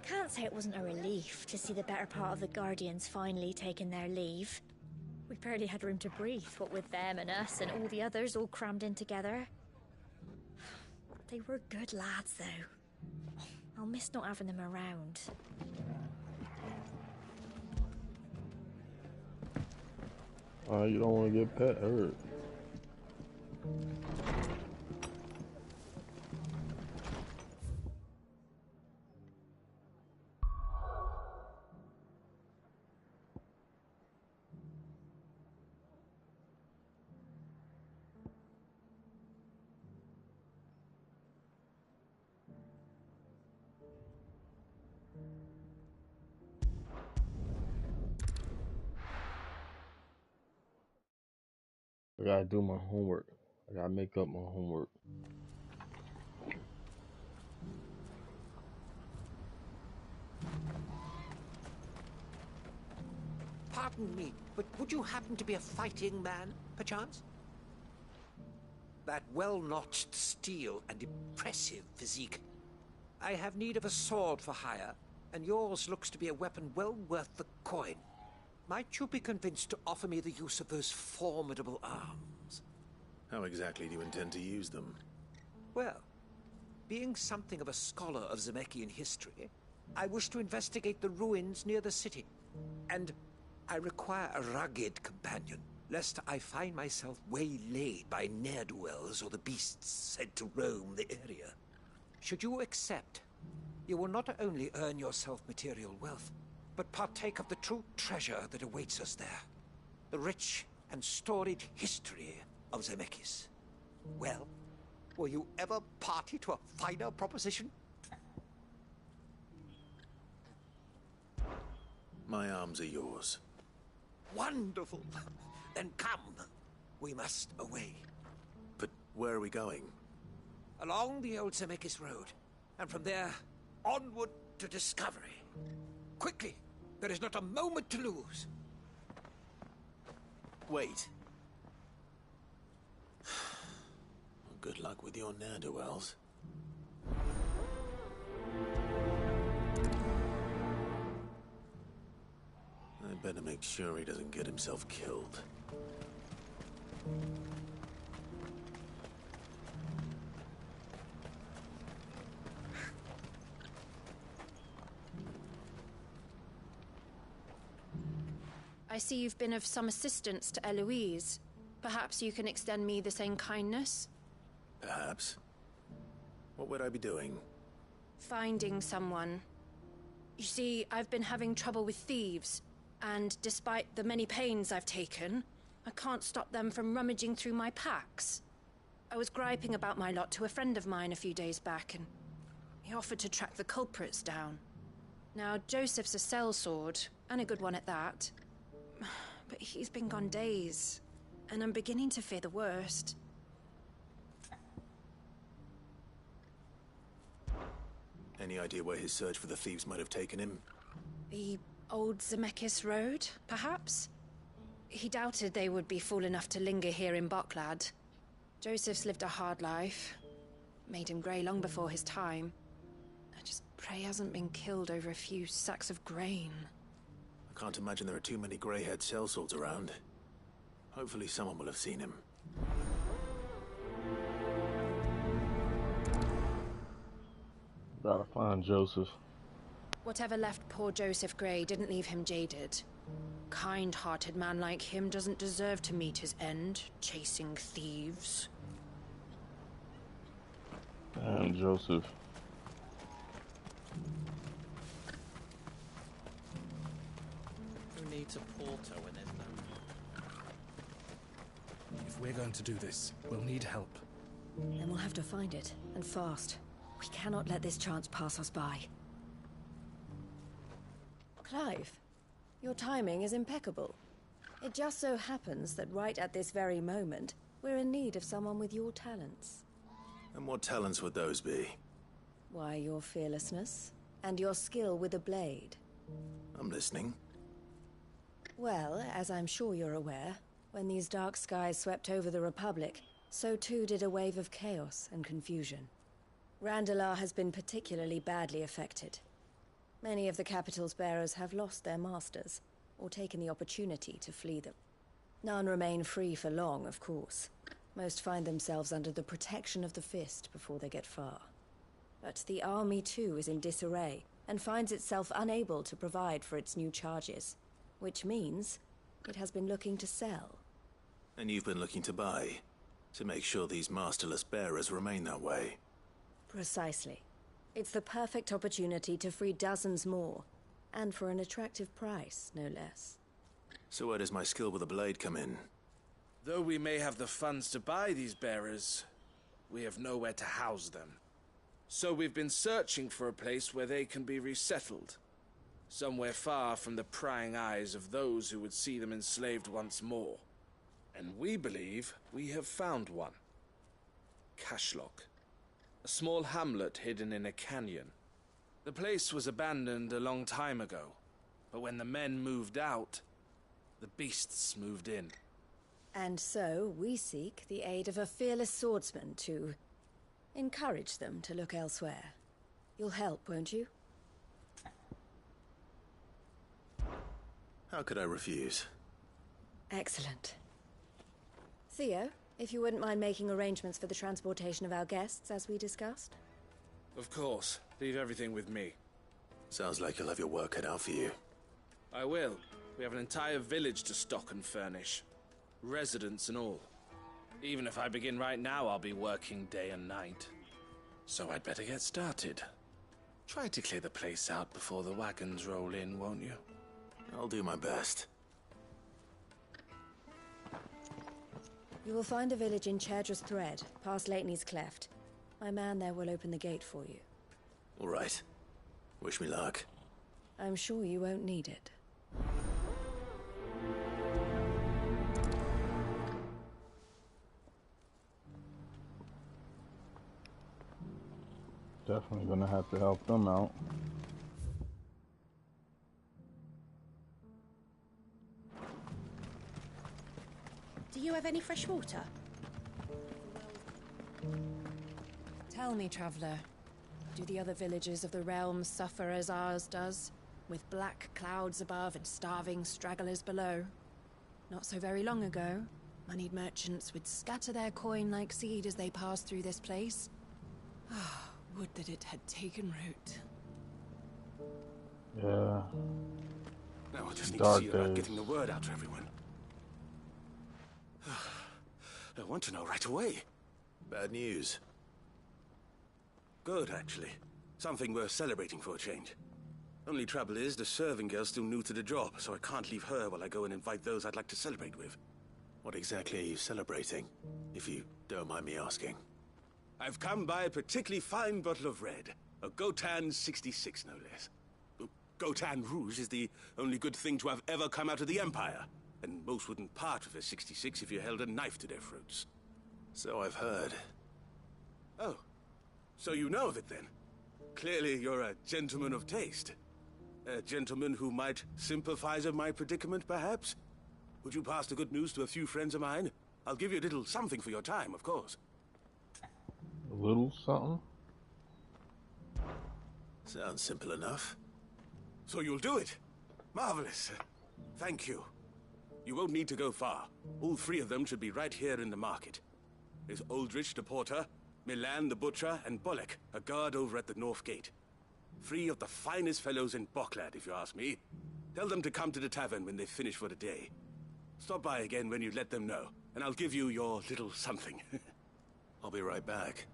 Can't say it wasn't a relief to see the better part of the Guardians finally taking their leave. We barely had room to breathe, what with them and us and all the others all crammed in together. They were good lads, though. I'll miss not having them around. You don't want to get pet hurt. I gotta do my homework. I gotta make up my homework. Pardon me, but would you happen to be a fighting man, perchance? That well-notched steel and impressive physique. I have need of a sword for hire, and yours looks to be a weapon well worth the coin. Might you be convinced to offer me the use of those formidable arms? How exactly do you intend to use them? Well, being something of a scholar of Zemeckis history, I wish to investigate the ruins near the city, and I require a rugged companion, lest I find myself waylaid by ne'er-do-wells or the beasts said to roam the area. Should you accept, you will not only earn yourself material wealth, but partake of the true treasure that awaits us there. The rich and storied history of Zemeckis. Well, were you ever party to a finer proposition? My arms are yours. Wonderful! Then come. We must away. But where are we going? Along the old Zemeckis Road, and from there, onward to discovery. Quickly! There is not a moment to lose. Wait. Good luck with your ne'er-do-wells. I better make sure he doesn't get himself killed. I see you've been of some assistance to Eloise. Perhaps you can extend me the same kindness? Perhaps. What would I be doing? Finding someone. You see, I've been having trouble with thieves, and despite the many pains I've taken, I can't stop them from rummaging through my packs. I was griping about my lot to a friend of mine a few days back, and he offered to track the culprits down. Now, Joseph's a sellsword, and a good one at that. But he's been gone days, and I'm beginning to fear the worst. Any idea where his search for the thieves might have taken him? The old Zemeckis Road, perhaps? He doubted they would be fool enough to linger here in Bocklad. Joseph's lived a hard life. Made him grey long before his time. I just pray he hasn't been killed over a few sacks of grain. I can't imagine there are too many grey-haired sellswords around. Hopefully someone will have seen him. Gotta find Joseph. Whatever left poor Joseph Grey didn't leave him jaded. Kind-hearted man like him doesn't deserve to meet his end, chasing thieves. And Joseph. Who needs a porto when there's no... If we're going to do this, we'll need help. Then we'll have to find it, and fast. We cannot let this chance pass us by. Clive, your timing is impeccable. It just so happens that right at this very moment, we're in need of someone with your talents. And what talents would those be? Why, your fearlessness, and your skill with a blade. I'm listening. Well, as I'm sure you're aware, when these dark skies swept over the Republic, so too did a wave of chaos and confusion. Randalar has been particularly badly affected. Many of the capital's bearers have lost their masters, or taken the opportunity to flee them. None remain free for long, of course. Most find themselves under the protection of the Fist before they get far. But the army too is in disarray, and finds itself unable to provide for its new charges. Which means it has been looking to sell. And you've been looking to buy, to make sure these masterless bearers remain that way. Precisely. It's the perfect opportunity to free dozens more, and for an attractive price, no less. So where does my skill with a blade come in? Though we may have the funds to buy these bearers, we have nowhere to house them. So we've been searching for a place where they can be resettled. Somewhere far from the prying eyes of those who would see them enslaved once more. And we believe we have found one. Cashlock. A small hamlet hidden in a canyon. The place was abandoned a long time ago, but when the men moved out, the beasts moved in. And so we seek the aid of a fearless swordsman to encourage them to look elsewhere. You'll help, won't you? How could I refuse? Excellent. Theo, if you wouldn't mind making arrangements for the transportation of our guests, as we discussed. Of course. Leave everything with me. Sounds like you'll have your work cut out for you. I will. We have an entire village to stock and furnish. Residents and all. Even if I begin right now, I'll be working day and night. So I'd better get started. Try to clear the place out before the wagons roll in, won't you? I'll do my best. You will find a village in Chairdress Thread, past Lateney's Cleft. My man there will open the gate for you. All right. Wish me luck. I'm sure you won't need it. Definitely gonna have to help them out. Do you have any fresh water? Tell me, traveler, do the other villages of the realm suffer as ours does, with black clouds above and starving stragglers below? Not so very long ago, moneyed merchants would scatter their coin like seed as they passed through this place. Ah, would that it had taken root. Yeah. Now I just need to Dark see about days. getting the word out to everyone. I want to know right away. Bad news. Good, actually. Something worth celebrating for a change. Only trouble is, the serving girl's still new to the job, so I can't leave her while I go and invite those I'd like to celebrate with. What exactly are you celebrating, if you don't mind me asking? I've come by a particularly fine bottle of red. A Gotan 66, no less. Gotan Rouge is the only good thing to have ever come out of the Empire. And most wouldn't part with a 66 if you held a knife to their throats. So I've heard. Oh. So you know of it, then? Clearly you're a gentleman of taste. A gentleman who might sympathize with my predicament, perhaps? Would you pass the good news to a few friends of mine? I'll give you a little something for your time, of course. A little something? Sounds simple enough. So you'll do it? Marvelous. Thank you. You won't need to go far. All three of them should be right here in the market. There's Aldrich the porter, Milan the butcher, and Bolek, a guard over at the north gate. Three of the finest fellows in Boklad, if you ask me. Tell them to come to the tavern when they finish for the day. Stop by again when you let them know, and I'll give you your little something. I'll be right back.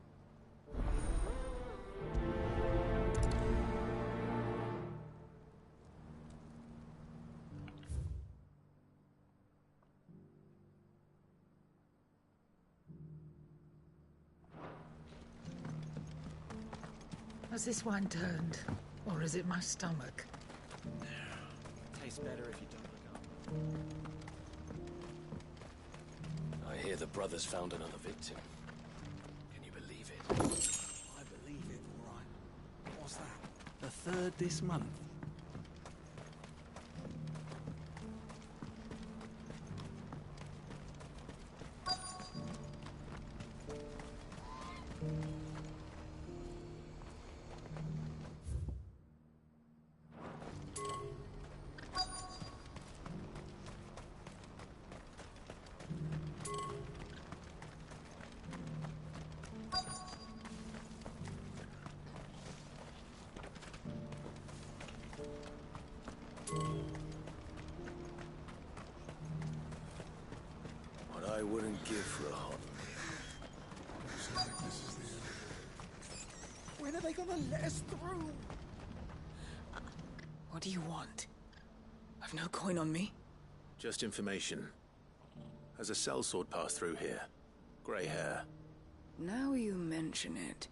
Has this wine turned? Or is it my stomach? Tastes better if you don't look up. I hear the brothers found another victim. Can you believe it? I believe it, all right. What's that? The third this month. What I wouldn't give for a hot... When are they gonna let us through? What do you want? I've no coin on me. Just information. Has a sellsword passed through here? Grey hair. Now you mention it,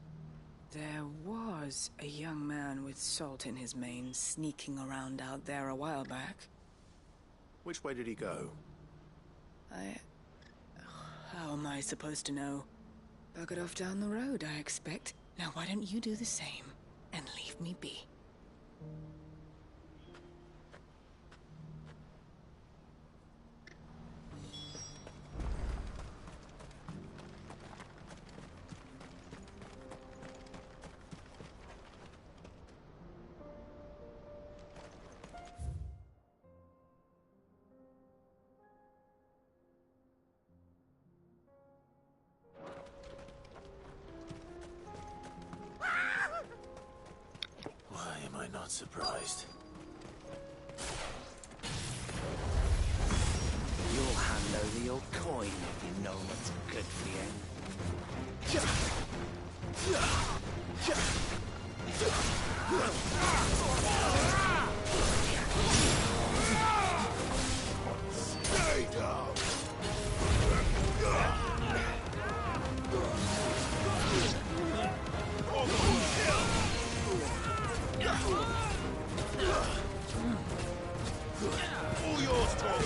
there was a young man with salt in his mane sneaking around out there a while back. Which way did he go? How am I supposed to know? Buggered off down the road, I expect. Now why don't you do the same and leave me be? Why am I not surprised? You'll hand over your coin if you know what's good for you. Stay down! All yours, Tom!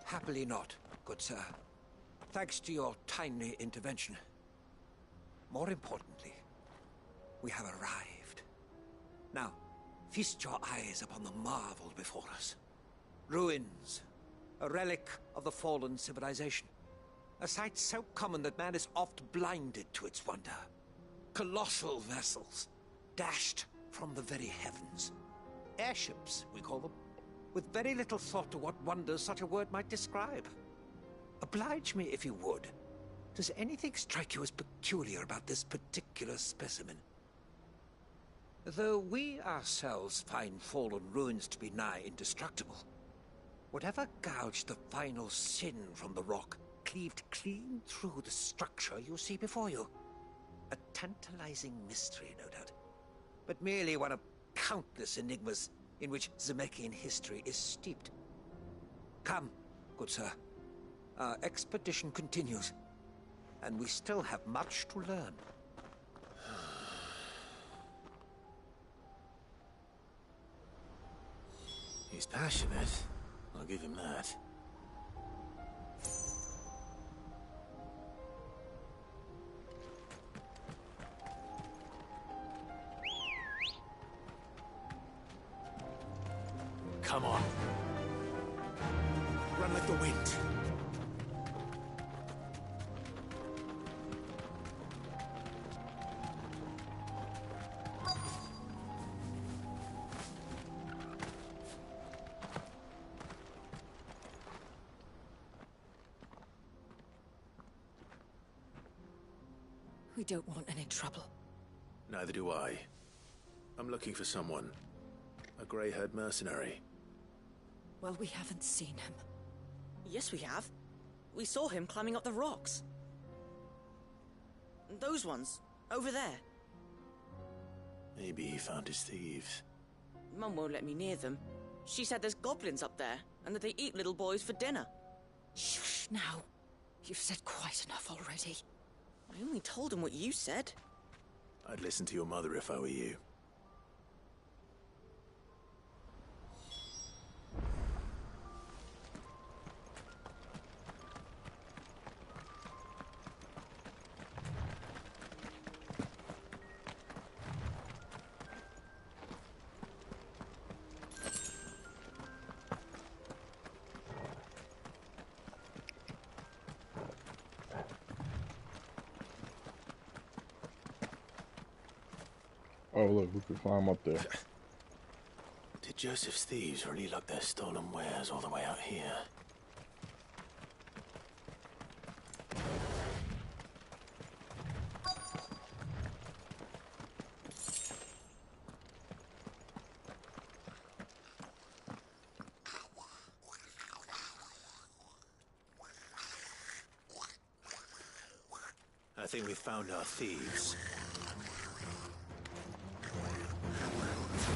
Happily not, good sir. Thanks to your timely intervention. More importantly, we have arrived. Now, feast your eyes upon the marvel before us. Ruins, a relic of the fallen civilization. A sight so common that man is oft blinded to its wonder. Colossal vessels, dashed from the very heavens. Airships, we call them, with very little thought to what wonders such a word might describe. Oblige me if you would. Does anything strike you as peculiar about this particular specimen? Though we ourselves find fallen ruins to be nigh indestructible, whatever gouged the final sin from the rock cleaved clean through the structure you see before you. A tantalizing mystery, no doubt, but merely one of countless enigmas in which Zemeckyan history is steeped. Come, good sir. Our expedition continues, and we still have much to learn. He's passionate. I'll give him that. Come on. Run like the wind. We don't want any trouble. Neither do I. I'm looking for someone. A grey-haired mercenary. Well, we haven't seen him. Yes, we have. We saw him climbing up the rocks. Those ones, over there. Maybe he found his thieves. Mum won't let me near them. She said there's goblins up there, and that they eat little boys for dinner. Shush now. You've said quite enough already. I only told him what you said. I'd listen to your mother if I were you. Oh, look, we can climb up there. Did Joseph's thieves really lug their stolen wares all the way out here? I think we found our thieves.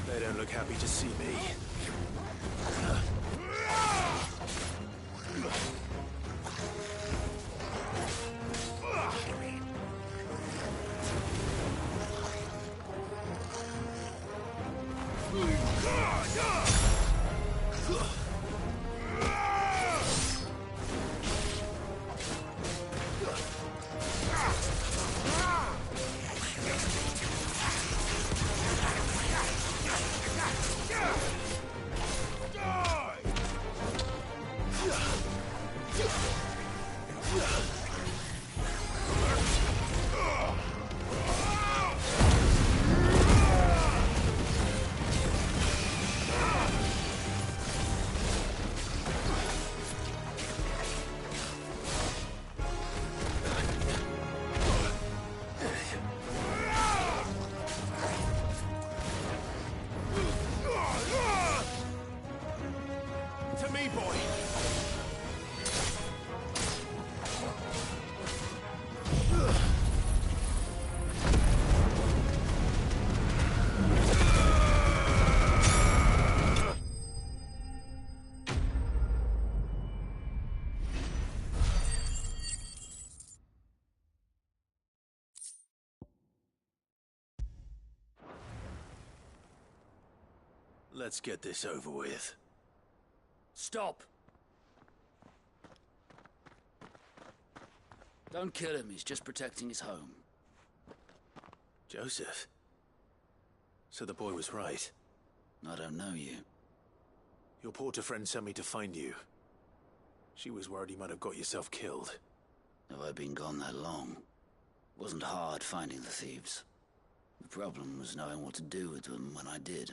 They don't look happy to see me. To me, boy! Let's get this over with. Stop! Don't kill him, he's just protecting his home. Joseph? So the boy was right. I don't know you. Your porter friend sent me to find you. She was worried you might have got yourself killed. Have I been gone that long? It wasn't hard finding the thieves. The problem was knowing what to do with them when I did.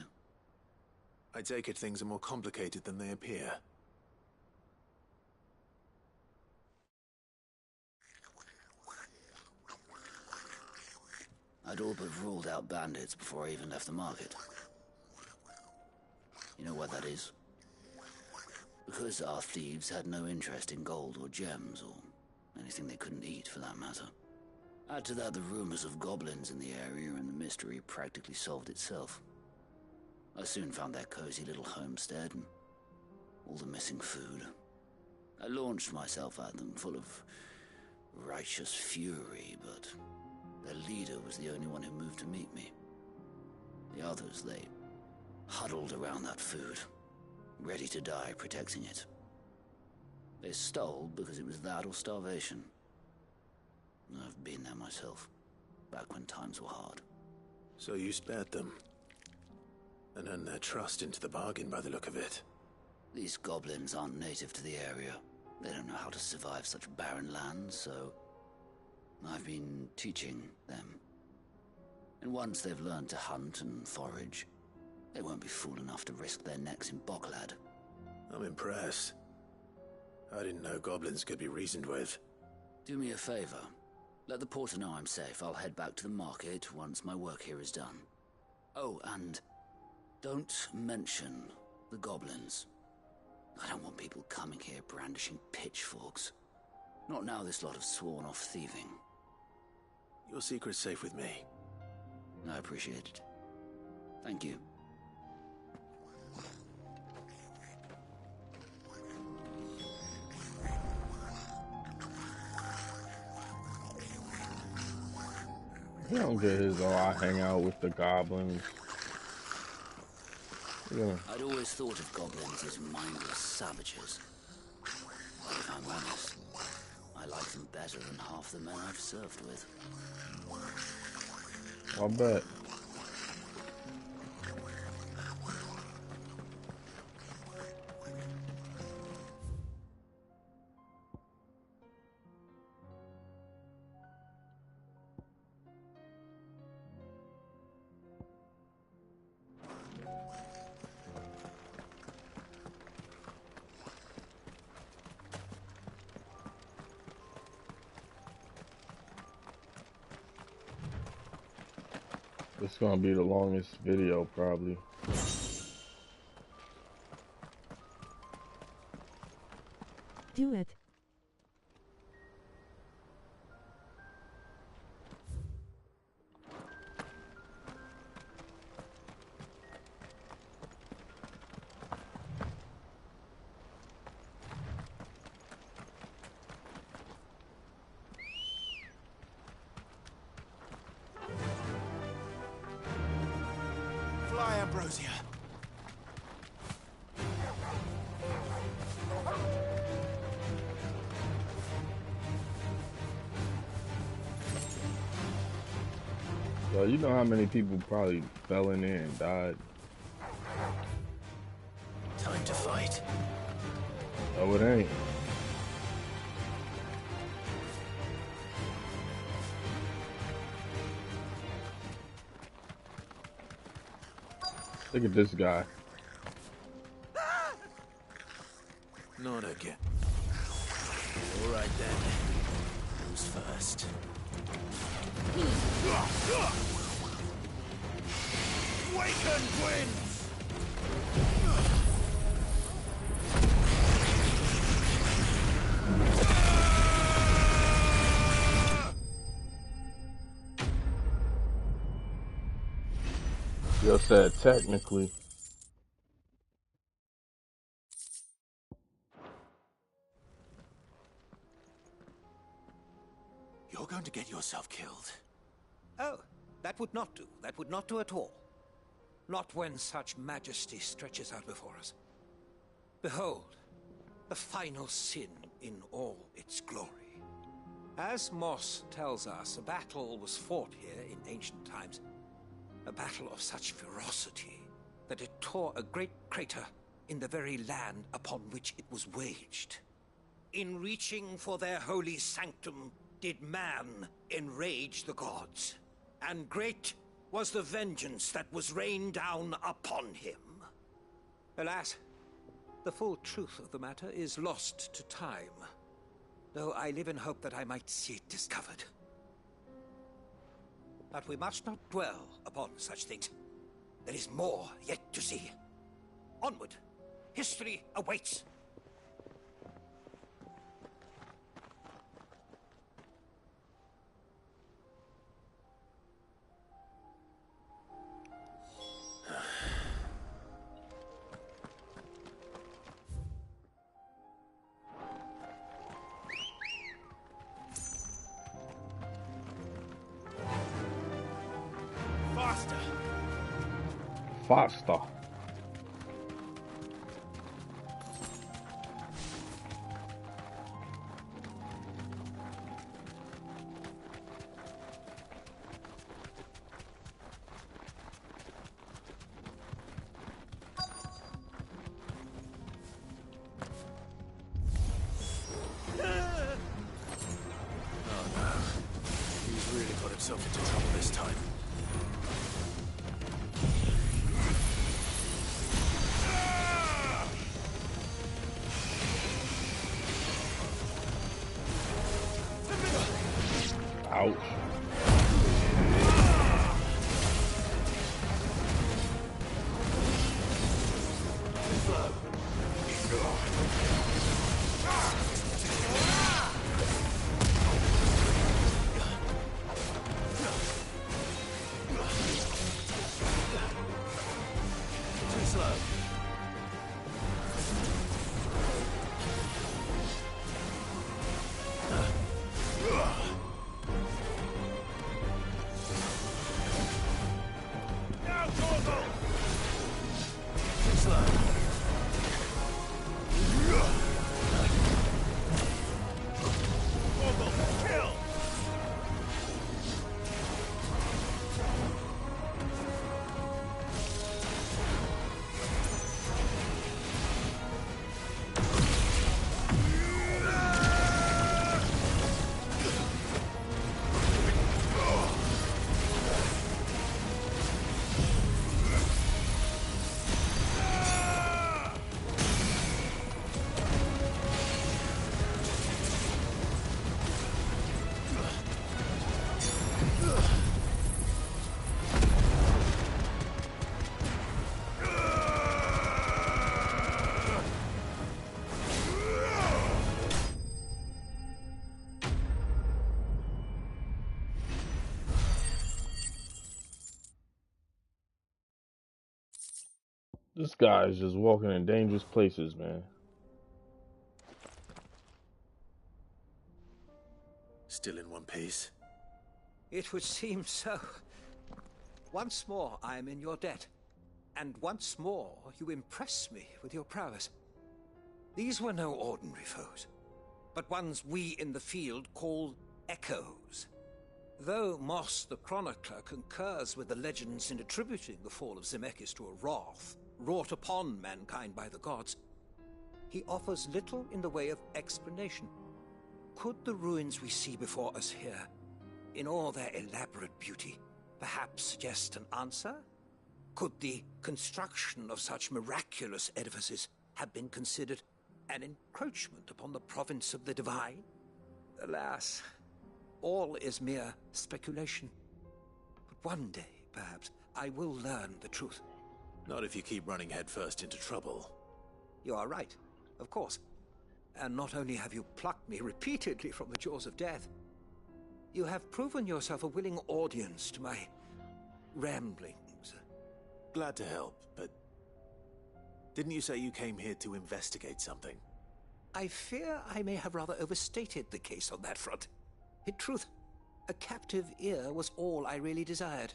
I take it things are more complicated than they appear. I'd all but ruled out bandits before I even left the market. You know what that is? Because our thieves had no interest in gold or gems, or anything they couldn't eat for that matter. Add to that the rumors of goblins in the area, and the mystery practically solved itself. I soon found their cozy little homestead and all the missing food. I launched myself at them, full of righteous fury, but their leader was the only one who moved to meet me. The others, they huddled around that food, ready to die protecting it. They stole because it was that or starvation. I've been there myself, back when times were hard. So you spared them? And earned their trust into the bargain by the look of it. These goblins aren't native to the area. They don't know how to survive such barren lands, so I've been teaching them. And once they've learned to hunt and forage, they won't be fool enough to risk their necks in Bocklad. I'm impressed. I didn't know goblins could be reasoned with. Do me a favor. Let the porter know I'm safe. I'll head back to the market once my work here is done. Oh, and don't mention the goblins. I don't want people coming here brandishing pitchforks. Not now this lot have sworn off thieving. Your secret's safe with me. I appreciate it. Thank you. He don't get his I hang out with the goblins. Yeah. I'd always thought of goblins as mindless savages. But if I'm honest, I like them better than half the men I've served with. I'll bet. It's gonna be the longest video, probably. Do it. Ambrosia. Well, you know how many people probably fell in there and died? Time to fight. No, it ain't. Look at this guy. Not again. All right then. Who's first? Waken twins! Yo said technically. You're going to get yourself killed. Oh, that would not do. That would not do at all. Not when such majesty stretches out before us. Behold, the final sin in all its glory. As Moss tells us, a battle was fought here in ancient times. A battle of such ferocity that it tore a great crater in the very land upon which it was waged. In reaching for their holy sanctum, did man enrage the gods, and great was the vengeance that was rained down upon him. Alas, the full truth of the matter is lost to time, though I live in hope that I might see it discovered. But we must not dwell upon such things. There is more yet to see. Onward! History awaits! Faster. He's really got himself into trouble this time. Ouch. Too slow. Too slow. Kill! This guy is just walking in dangerous places, man. Still in one piece. It would seem so. Once more, I am in your debt. And once more, you impress me with your prowess. These were no ordinary foes, but ones we in the field call echoes. Though Moss the Chronicler concurs with the legends in attributing the fall of Zemeckis to a wrath wrought upon mankind by the gods, he offers little in the way of explanation. Could the ruins we see before us here, in all their elaborate beauty, perhaps suggest an answer? Could the construction of such miraculous edifices have been considered an encroachment upon the province of the divine? Alas, all is mere speculation. But one day, perhaps, I will learn the truth. Not if you keep running headfirst into trouble. You are right, of course. And not only have you plucked me repeatedly from the jaws of death, you have proven yourself a willing audience to my ramblings. Glad to help, but didn't you say you came here to investigate something? I fear I may have rather overstated the case on that front. In truth, a captive ear was all I really desired.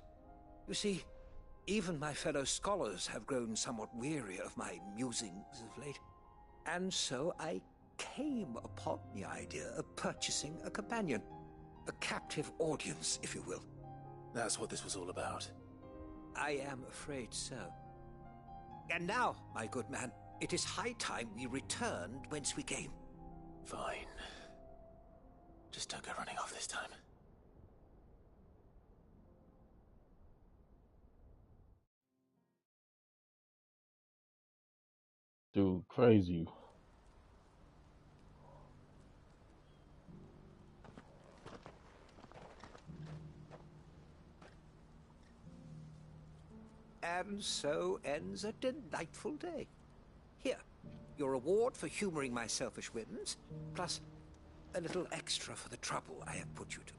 You see, even my fellow scholars have grown somewhat weary of my musings of late. And so I came upon the idea of purchasing a companion. A captive audience, if you will. That's what this was all about. I am afraid so. And now, my good man, it is high time we returned whence we came. Fine. Just don't go running off this time. Dude, crazy. And so ends a delightful day. Here, your reward for humoring my selfish whims, plus a little extra for the trouble I have put you to.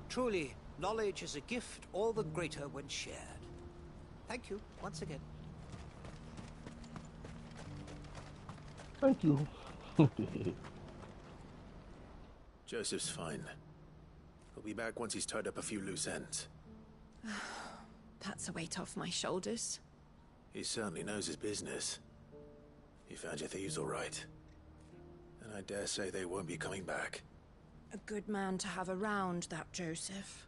Truly, knowledge is a gift all the greater when shared. Thank you, once again. Thank you. Joseph's fine. He'll be back once he's tied up a few loose ends. That's a weight off my shoulders. He certainly knows his business. He found your thieves all right. And I dare say they won't be coming back. A good man to have around, that Joseph.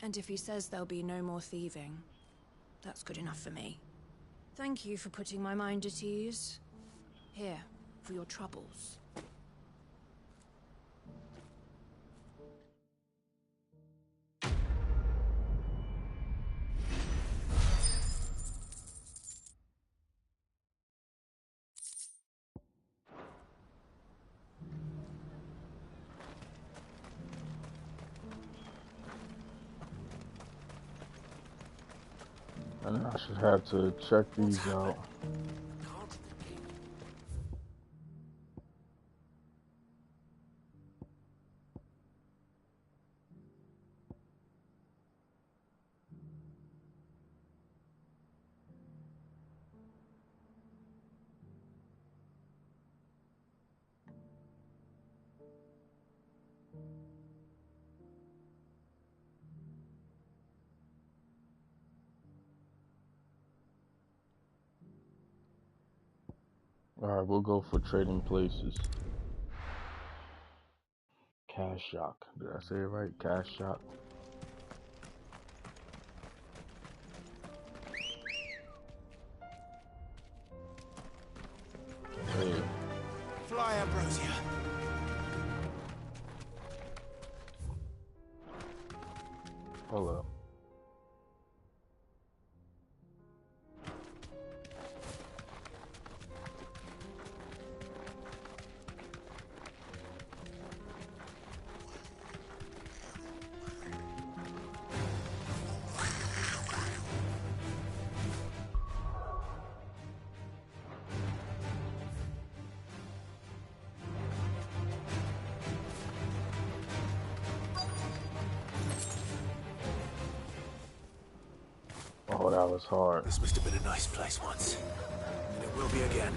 And if he says there'll be no more thieving, that's good enough for me. Thank you for putting my mind at ease. Here, for your troubles. And I should have to check these out. Alright, we'll go for trading places. Cash shock. Did I say it right? Cash shock. Hey. Fly, Ambrosia. Hello. Oh, that was hard. This must have been a nice place once. And it will be again.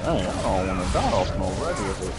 Dang, I don't want to die off no regular.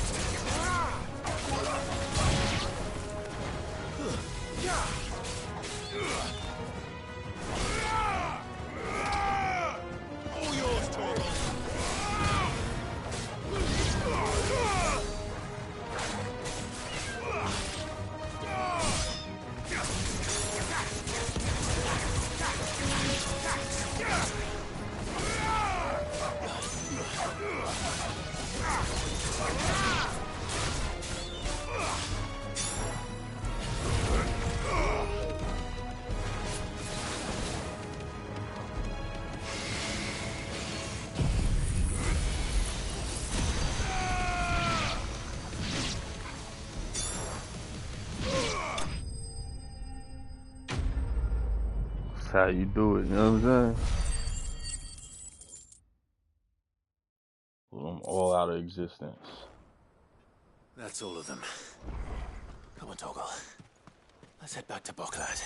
How you do it, you know what I'm saying? Put them all out of existence. That's all of them. Come on, Toggle. Let's head back to Boklad.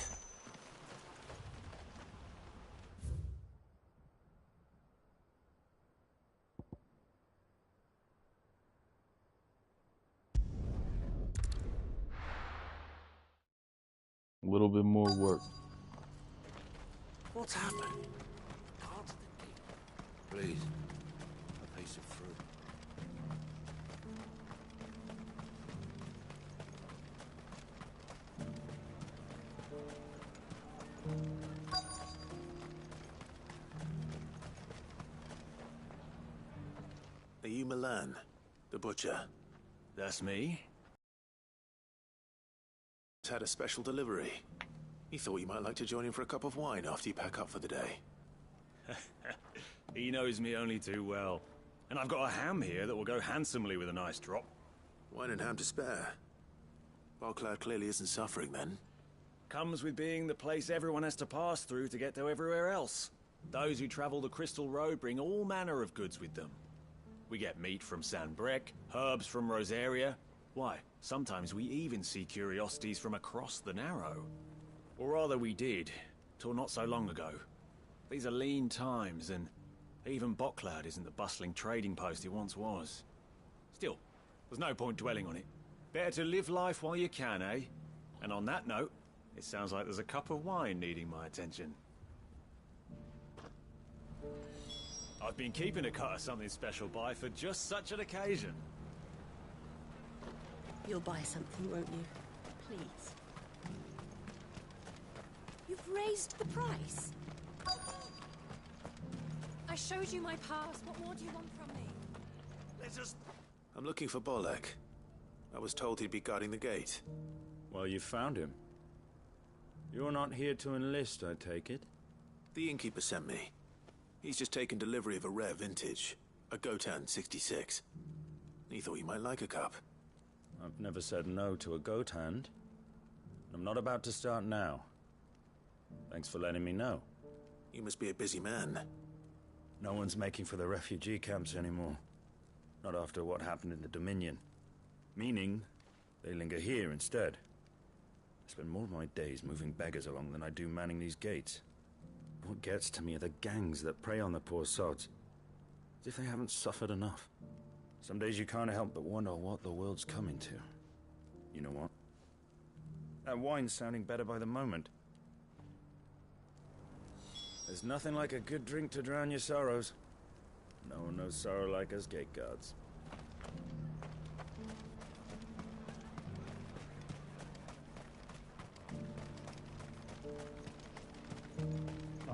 A little bit more work. What's happened? Please, a piece of fruit. Are you Milan, the butcher? That's me. Had a special delivery. He thought you might like to join him for a cup of wine after you pack up for the day. He knows me only too well. And I've got a ham here that will go handsomely with a nice drop. Wine and ham to spare. Boklad clearly isn't suffering then. Comes with being the place everyone has to pass through to get to everywhere else. Those who travel the Crystal Road bring all manner of goods with them. We get meat from San Brec, herbs from Rosaria. Why, sometimes we even see curiosities from across the Narrow. Or rather we did, till not so long ago. These are lean times, and even Boklad isn't the bustling trading post it once was. Still, there's no point dwelling on it. Better to live life while you can, eh? And on that note, it sounds like there's a cup of wine needing my attention. I've been keeping a cut of something special by for just such an occasion. You'll buy something, won't you? Please. You've raised the price. I showed you my pass. What more do you want from me? Let's just... I'm looking for Bolek. I was told he'd be guarding the gate. Well, you found him. You're not here to enlist, I take it? The innkeeper sent me. He's just taken delivery of a rare vintage, a Gotan 66. He thought you might like a cup. I've never said no to a goat hand. I'm not about to start now. Thanks for letting me know. You must be a busy man. No one's making for the refugee camps anymore. Not after what happened in the Dominion. Meaning, they linger here instead. I spend more of my days moving beggars along than I do manning these gates. What gets to me are the gangs that prey on the poor sods. As if they haven't suffered enough. Some days you can't help but wonder what the world's coming to. You know what? That wine's sounding better by the moment. There's nothing like a good drink to drown your sorrows. No one knows sorrow like us gate guards.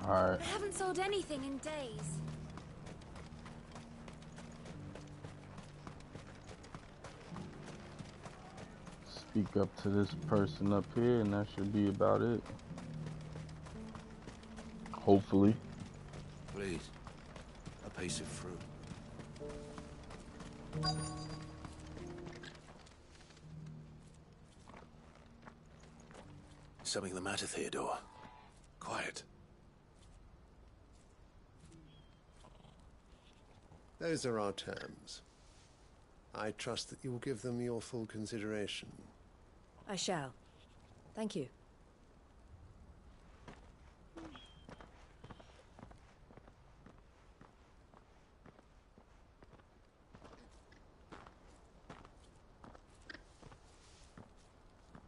Alright. I haven't sold anything in days. Speak up to this person up here, and that should be about it. Hopefully. Please, a piece of fruit. Something the matter, Theodore? Quiet. Those are our terms. I trust that you will give them your full consideration. I shall. Thank you.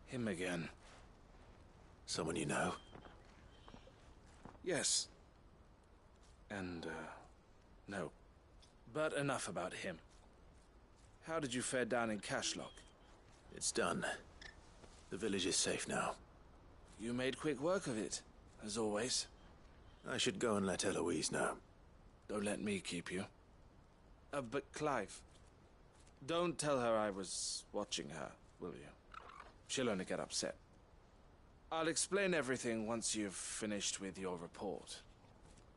Him again. Someone you know? Yes. And, no. But enough about him. How did you fare down in Cashlock? It's done. The village is safe now. You made quick work of it, as always. I should go and let Eloise know. Don't let me keep you. But Clive, don't tell her I was watching her, will you? She'll only get upset. I'll explain everything once you've finished with your report.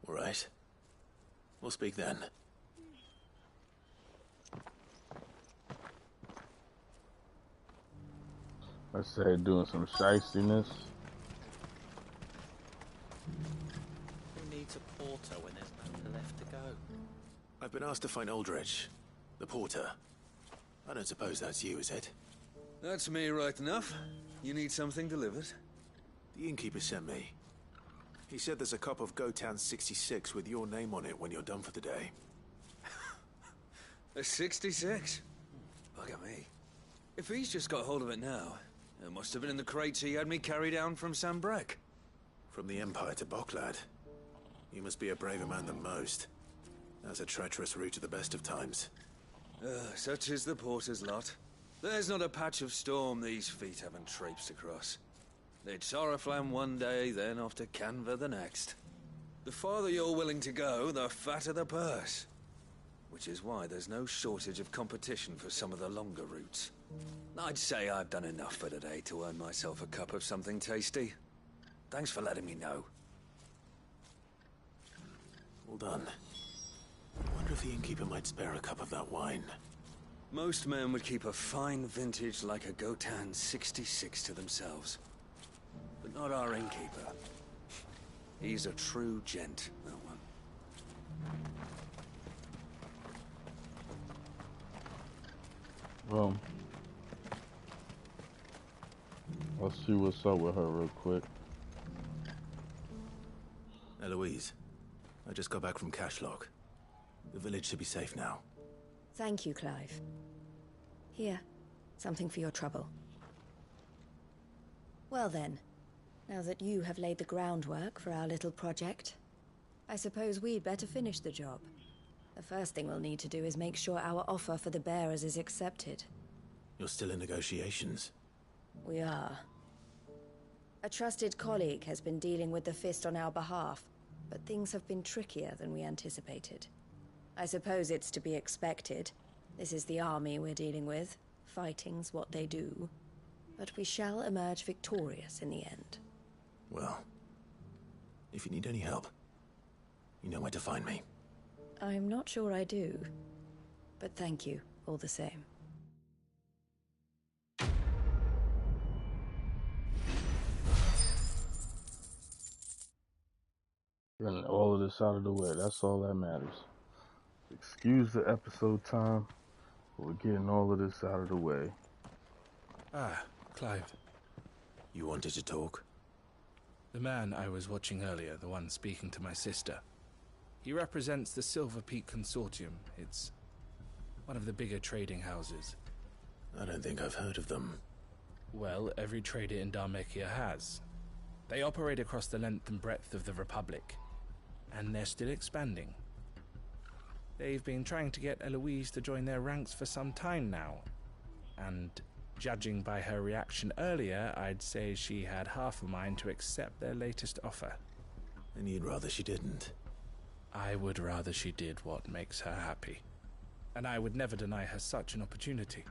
All right. We'll speak then. I say doing some shystiness. Who needs a porter when there's nowhere left to go? I've been asked to find Aldrich, the porter. I don't suppose that's you, is it? That's me right enough. You need something delivered? The innkeeper sent me. He said there's a cup of Gotan 66 with your name on it when you're done for the day. A 66? Bugger me. If he's just got hold of it now, it must have been in the crates he had me carry down from Sambrek. From the Empire to Boklad. You must be a braver man than most. That's a treacherous route to the best of times. Such is the porter's lot. There's not a patch of storm these feet haven't traipsed across. It's Oriflamme one day, then off to Canva the next. The farther you're willing to go, the fatter the purse. Which is why there's no shortage of competition for some of the longer routes. I'd say I've done enough for today to earn myself a cup of something tasty. Thanks for letting me know. Well done. I wonder if the innkeeper might spare a cup of that wine. Most men would keep a fine vintage like a Gotan 66 to themselves. But not our innkeeper. He's a true gent, that one. Well, I'll see what's up with her real quick. Eloise, I just got back from Cashlock. The village should be safe now. Thank you, Clive. Here, something for your trouble. Well then, now that you have laid the groundwork for our little project, I suppose we'd better finish the job. The first thing we'll need to do is make sure our offer for the bearers is accepted. You're still in negotiations? We are. A trusted colleague has been dealing with the Fist on our behalf, but things have been trickier than we anticipated. I suppose it's to be expected. This is the army we're dealing with. Fighting's what they do. But we shall emerge victorious in the end. Well, if you need any help, you know where to find me. I'm not sure I do, but thank you all the same. Getting all of this out of the way, that's all that matters. Excuse the episode time, but we're getting all of this out of the way. Ah, Clive. You wanted to talk? The man I was watching earlier, the one speaking to my sister. He represents the Silver Peak Consortium. It's one of the bigger trading houses. I don't think I've heard of them. Well, every trader in Dharmekia has. They operate across the length and breadth of the Republic. and they're still expanding. They've been trying to get Eloise to join their ranks for some time now, and judging by her reaction earlier, I'd say she had half a mind to accept their latest offer. And you'd rather she didn't? I would rather she did what makes her happy, and I would never deny her such an opportunity.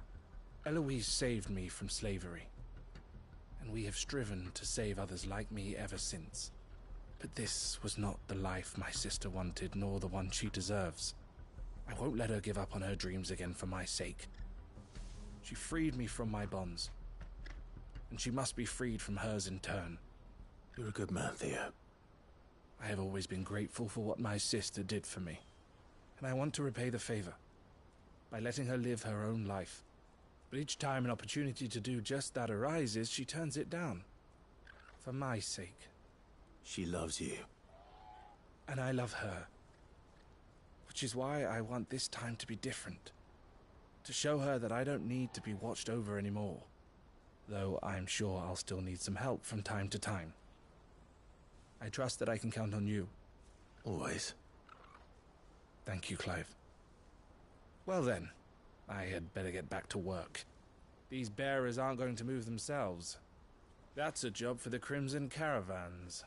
Eloise saved me from slavery, and we have striven to save others like me ever since. But this was not the life my sister wanted, nor the one she deserves. I won't let her give up on her dreams again for my sake. She freed me from my bonds, and she must be freed from hers in turn. You're a good man, Theo. I have always been grateful for what my sister did for me, and I want to repay the favor by letting her live her own life. But each time an opportunity to do just that arises, she turns it down. For my sake. She loves you. And I love her. Which is why I want this time to be different. To show her that I don't need to be watched over anymore. Though I'm sure I'll still need some help from time to time. I trust that I can count on you. Always. Thank you, Clive. Well then, I had better get back to work. These bearers aren't going to move themselves. That's a job for the Crimson Caravans.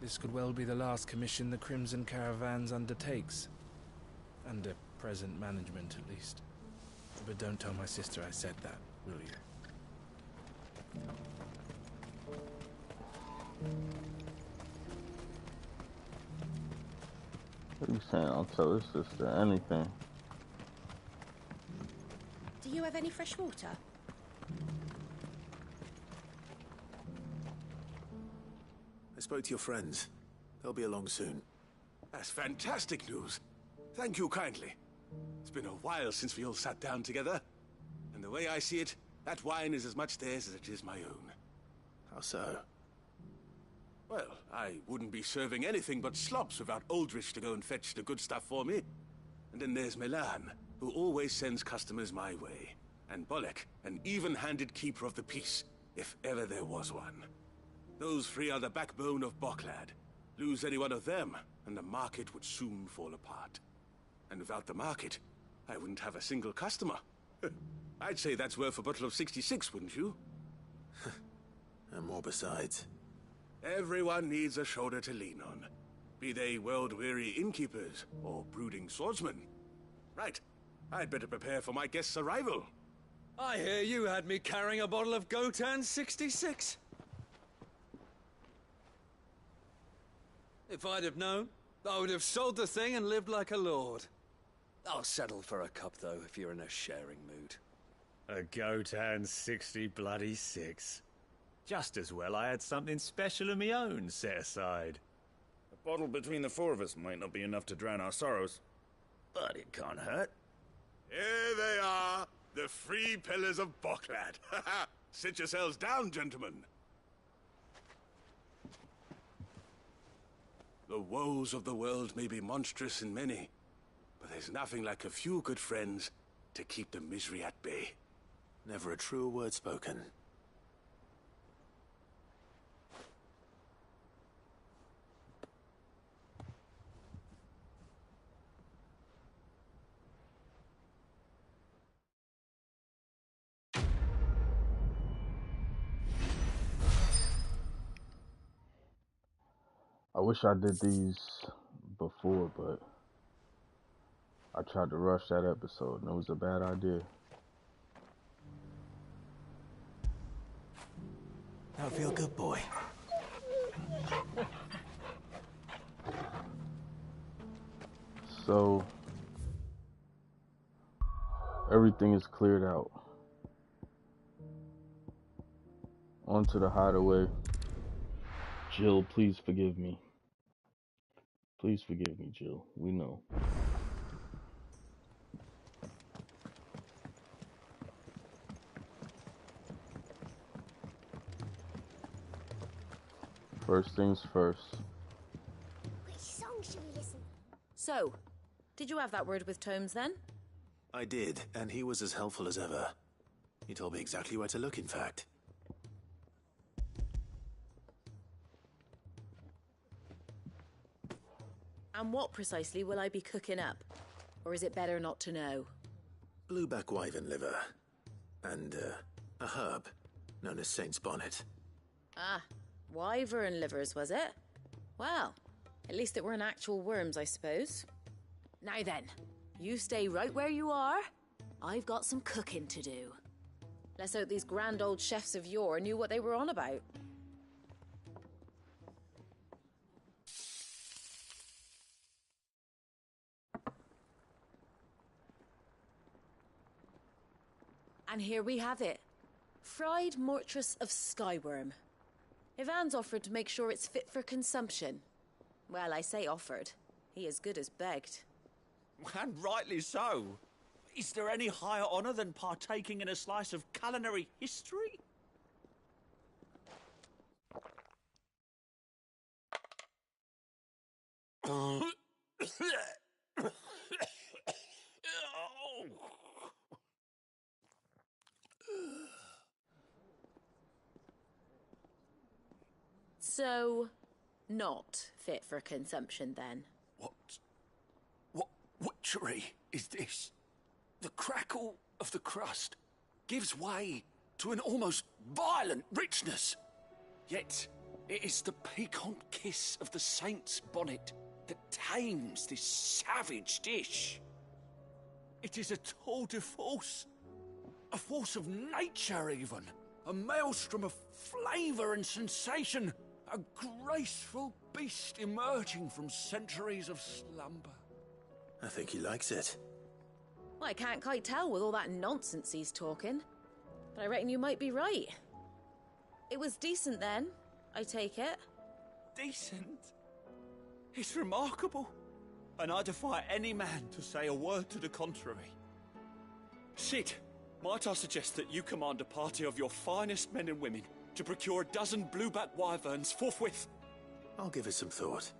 This could well be the last commission the Crimson Caravans undertakes. Under present management, at least. But don't tell my sister I said that, will you? What are you saying? I'll tell his sister anything. Do you have any fresh water? I spoke to your friends. They'll be along soon. That's fantastic news. Thank you kindly. It's been a while since we all sat down together. And the way I see it, that wine is as much theirs as it is my own. How so? Well, I wouldn't be serving anything but slops without Aldrich to go and fetch the good stuff for me. And then there's Milan, who always sends customers my way. And Bolek, an even-handed keeper of the peace, if ever there was one. Those three are the backbone of Boklad. Lose any one of them, and the market would soon fall apart. And without the market, I wouldn't have a single customer. I'd say that's worth a bottle of 66, wouldn't you? And more besides. Everyone needs a shoulder to lean on. Be they world-weary innkeepers or brooding swordsmen. Right. I'd better prepare for my guest's arrival. I hear you had me carrying a bottle of Gotan 66. If I'd have known, I would have sold the thing and lived like a lord. I'll settle for a cup, though, if you're in a sharing mood. A Gotan 66. Just as well I had something special of my own set aside. A bottle between the four of us might not be enough to drown our sorrows, but it can't hurt. Here they are, the three pillars of Boklad. Sit yourselves down, gentlemen. The woes of the world may be monstrous in many, but there's nothing like a few good friends to keep the misery at bay. Never a truer word spoken. I wish I did these before, but I tried to rush that episode and it was a bad idea. Now feel good, boy. So, everything is cleared out. Onto the hideaway. Jill, please forgive me. Please forgive me, Jill. We know. First things first. Which song should we listen? So, did you have that word with Tomes then? I did, and he was as helpful as ever. He told me exactly where to look, in fact. And what precisely will I be cooking up? Or is it better not to know? Blueback wyvern liver. And, a herb known as Saint's Bonnet. Ah, wyvern livers, was it? Well, at least it weren't actual worms, I suppose. Now then, you stay right where you are. I've got some cooking to do. Let's hope these grand old chefs of yore knew what they were on about. And here we have it. Fried mortress of skyworm. Ivan's offered to make sure it's fit for consumption. Well, I say offered. He as good as begged. And rightly so. Is there any higher honour than partaking in a slice of culinary history? So, not fit for consumption then? What witchery is this? The crackle of the crust gives way to an almost violent richness. Yet, it is the piquant kiss of the saint's bonnet that tames this savage dish. It is a tour de force. A force of nature, even. A maelstrom of flavour and sensation. A graceful beast emerging from centuries of slumber. I think he likes it. Well, I can't quite tell with all that nonsense he's talking. But I reckon you might be right. It was decent then, I take it. Decent? It's remarkable. And I defy any man to say a word to the contrary. Sid, might I suggest that you command a party of your finest men and women to procure a dozen blueback wyverns forthwith? I'll give it some thought.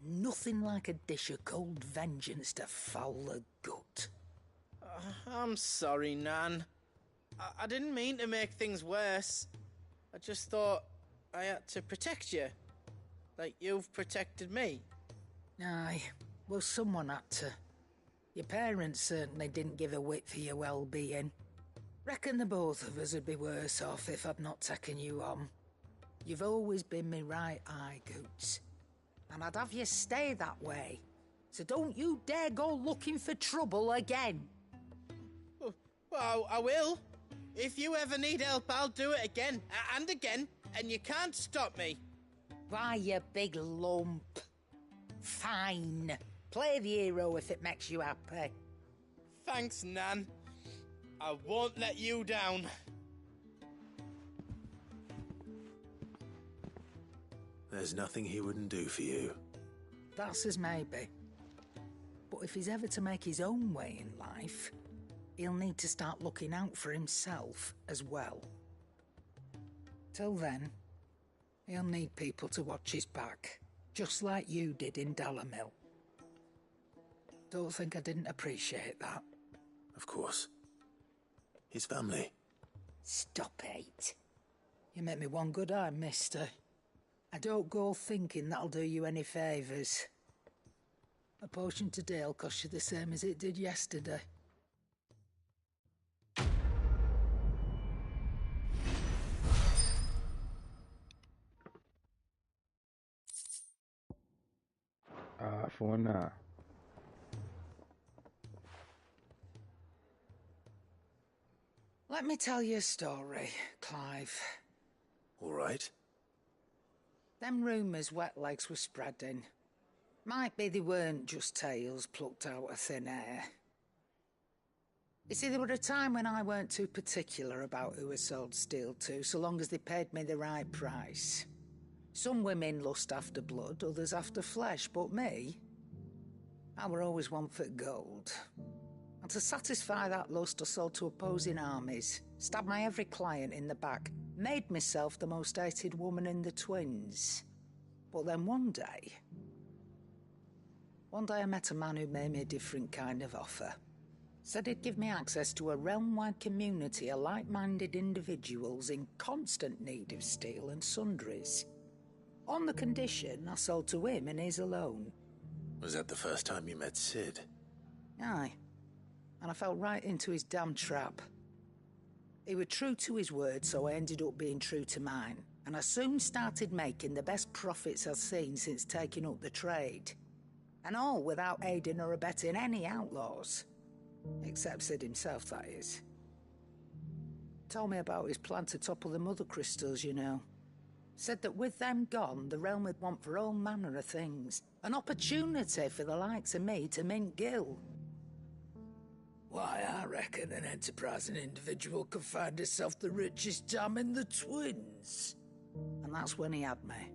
Nothing like a dish of cold vengeance to foul the gut. I'm sorry, Nan. I didn't mean to make things worse. I just thought I had to protect you. Like you've protected me. Aye, well, someone had to. Your parents certainly didn't give a whit for your well-being. Reckon the both of us would be worse off if I'd not taken you on. You've always been me right eye, Goots. And I'd have you stay that way. So don't you dare go looking for trouble again. Well, I will. If you ever need help, I'll do it again and again, and you can't stop me. Why, you big lump. Fine. Play the hero if it makes you happy. Thanks, Nan. I won't let you down. There's nothing he wouldn't do for you. That's as maybe. But if he's ever to make his own way in life, he'll need to start looking out for himself as well. Till then, he'll need people to watch his back, just like you did in Dalamil. Don't think I didn't appreciate that. Of course. His family. Stop it. You make me one good eye, mister. I don't go thinking that'll do you any favours. A potion today'll cost you the same as it did yesterday. For now. Let me tell you a story, Clive. All right. Them rumours Wetlegs were spreading. Might be they weren't just tales plucked out of thin air. You see, there were a time when I weren't too particular about who I sold steel to, so long as they paid me the right price. Some women lust after blood, others after flesh, but me? I were always one for gold. And to satisfy that lust, I sold to opposing armies, stabbed my every client in the back, made myself the most hated woman in the twins. But then one day I met a man who made me a different kind of offer. Said he'd give me access to a realm-wide community of like-minded individuals in constant need of steel and sundries. On the condition I sold to him and his alone. Was that the first time you met Sid? Aye. And I fell right into his damn trap. He was true to his word, so I ended up being true to mine. And I soon started making the best profits I've seen since taking up the trade. And all without aiding or abetting any outlaws. Except Sid himself, that is. Told me about his plan to topple the mother crystals, you know. Said that with them gone, the realm would want for all manner of things. An opportunity for the likes of me to mint gil. Why, I reckon an enterprising individual could find himself the richest dam in the twins. And that's when he had me.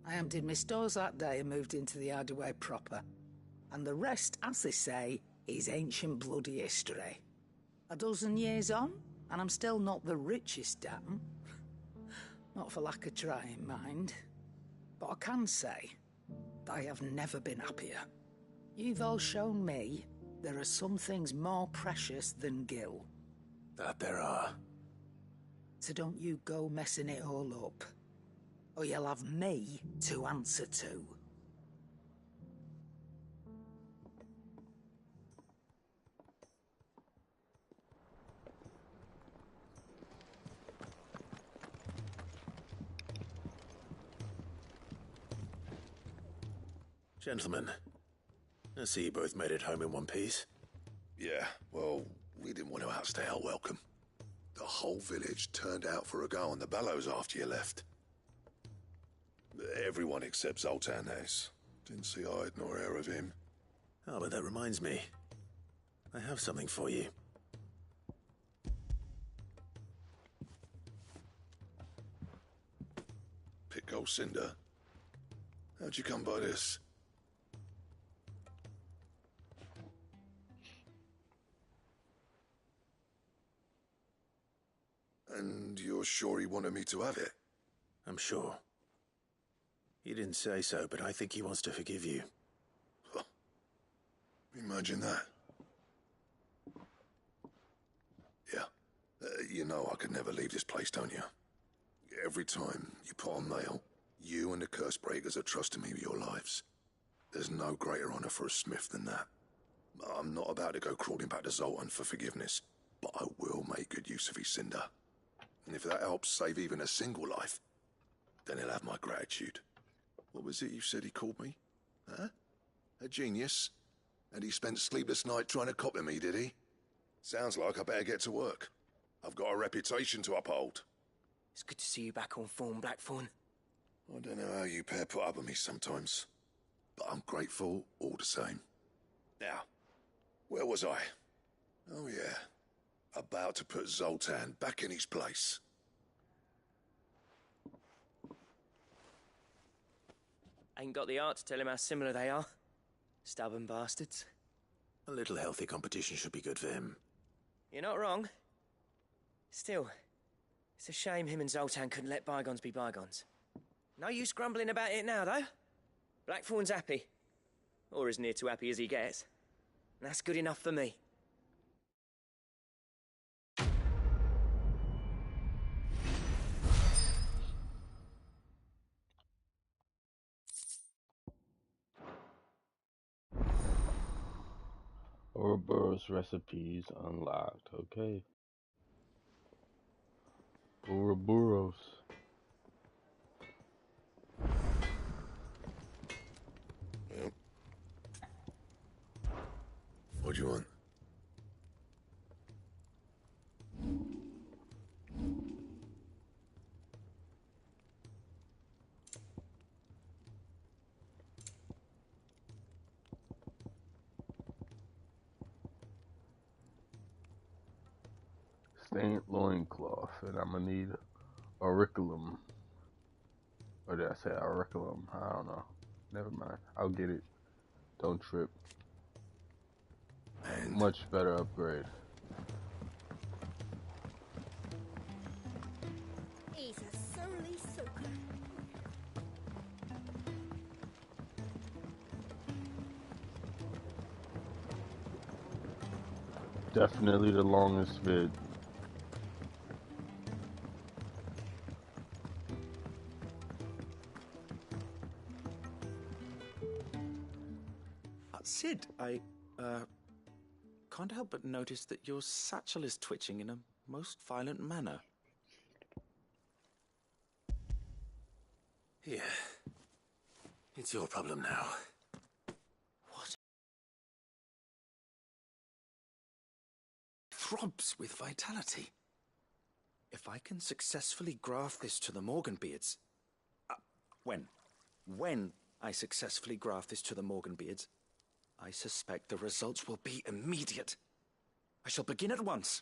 I emptied my stores that day and moved into the Hideaway proper. And the rest, as they say, is ancient bloody history. A dozen years on, and I'm still not the richest dam. Not for lack of trying, mind. But I can say, I have never been happier. You've all shown me there are some things more precious than gil. That there are. So don't you go messing it all up. Or you'll have me to answer to. Gentlemen, I see you both made it home in one piece. Yeah, well, we didn't want to outstay our welcome. The whole village turned out for a go on the bellows after you left. Everyone except Zoltan has. Didn't see hide nor hair of him. Oh, but that reminds me. I have something for you. Pico Cinder. How'd you come by this? And you're sure he wanted me to have it? I'm sure. He didn't say so, but I think he wants to forgive you. Huh. Imagine that. Yeah. You know I could never leave this place, don't you? Every time you put on mail, you and the curse breakers are trusting me with your lives. There's no greater honor for a smith than that. I'm not about to go crawling back to Zoltan for forgiveness, but I will make good use of his cinder. And if that helps save even a single life, then he'll have my gratitude. What was it you said he called me? Huh? A genius? And he spent sleepless night trying to copy me, did he? Sounds like I better get to work. I've got a reputation to uphold. It's good to see you back on form, Blackthorn. I don't know how you pair put up with me sometimes, but I'm grateful all the same. Now, where was I? Oh yeah, about to put Zoltan back in his place. Ain't got the art to tell him how similar they are. Stubborn bastards. A little healthy competition should be good for him. You're not wrong. Still, it's a shame him and Zoltan couldn't let bygones be bygones. No use grumbling about it now, though. Blackthorn's happy. Or as near to happy as he gets. And that's good enough for me. Ouroboros recipes unlocked. Okay. Ouroboros. Yep. What do you want? Stained loincloth, and I'm gonna need auriculum. Or did I say auriculum? I don't know. Never mind. I'll get it. Don't trip. And much better upgrade. He's a surly soaker. Definitely the longest vid. Sid, I can't help but notice that your satchel is twitching in a most violent manner. Here. It's your problem now. What? Throbs with vitality. If I can successfully graft this to the Morganbeards... When I successfully graft this to the Morganbeards, I suspect the results will be immediate. I shall begin at once.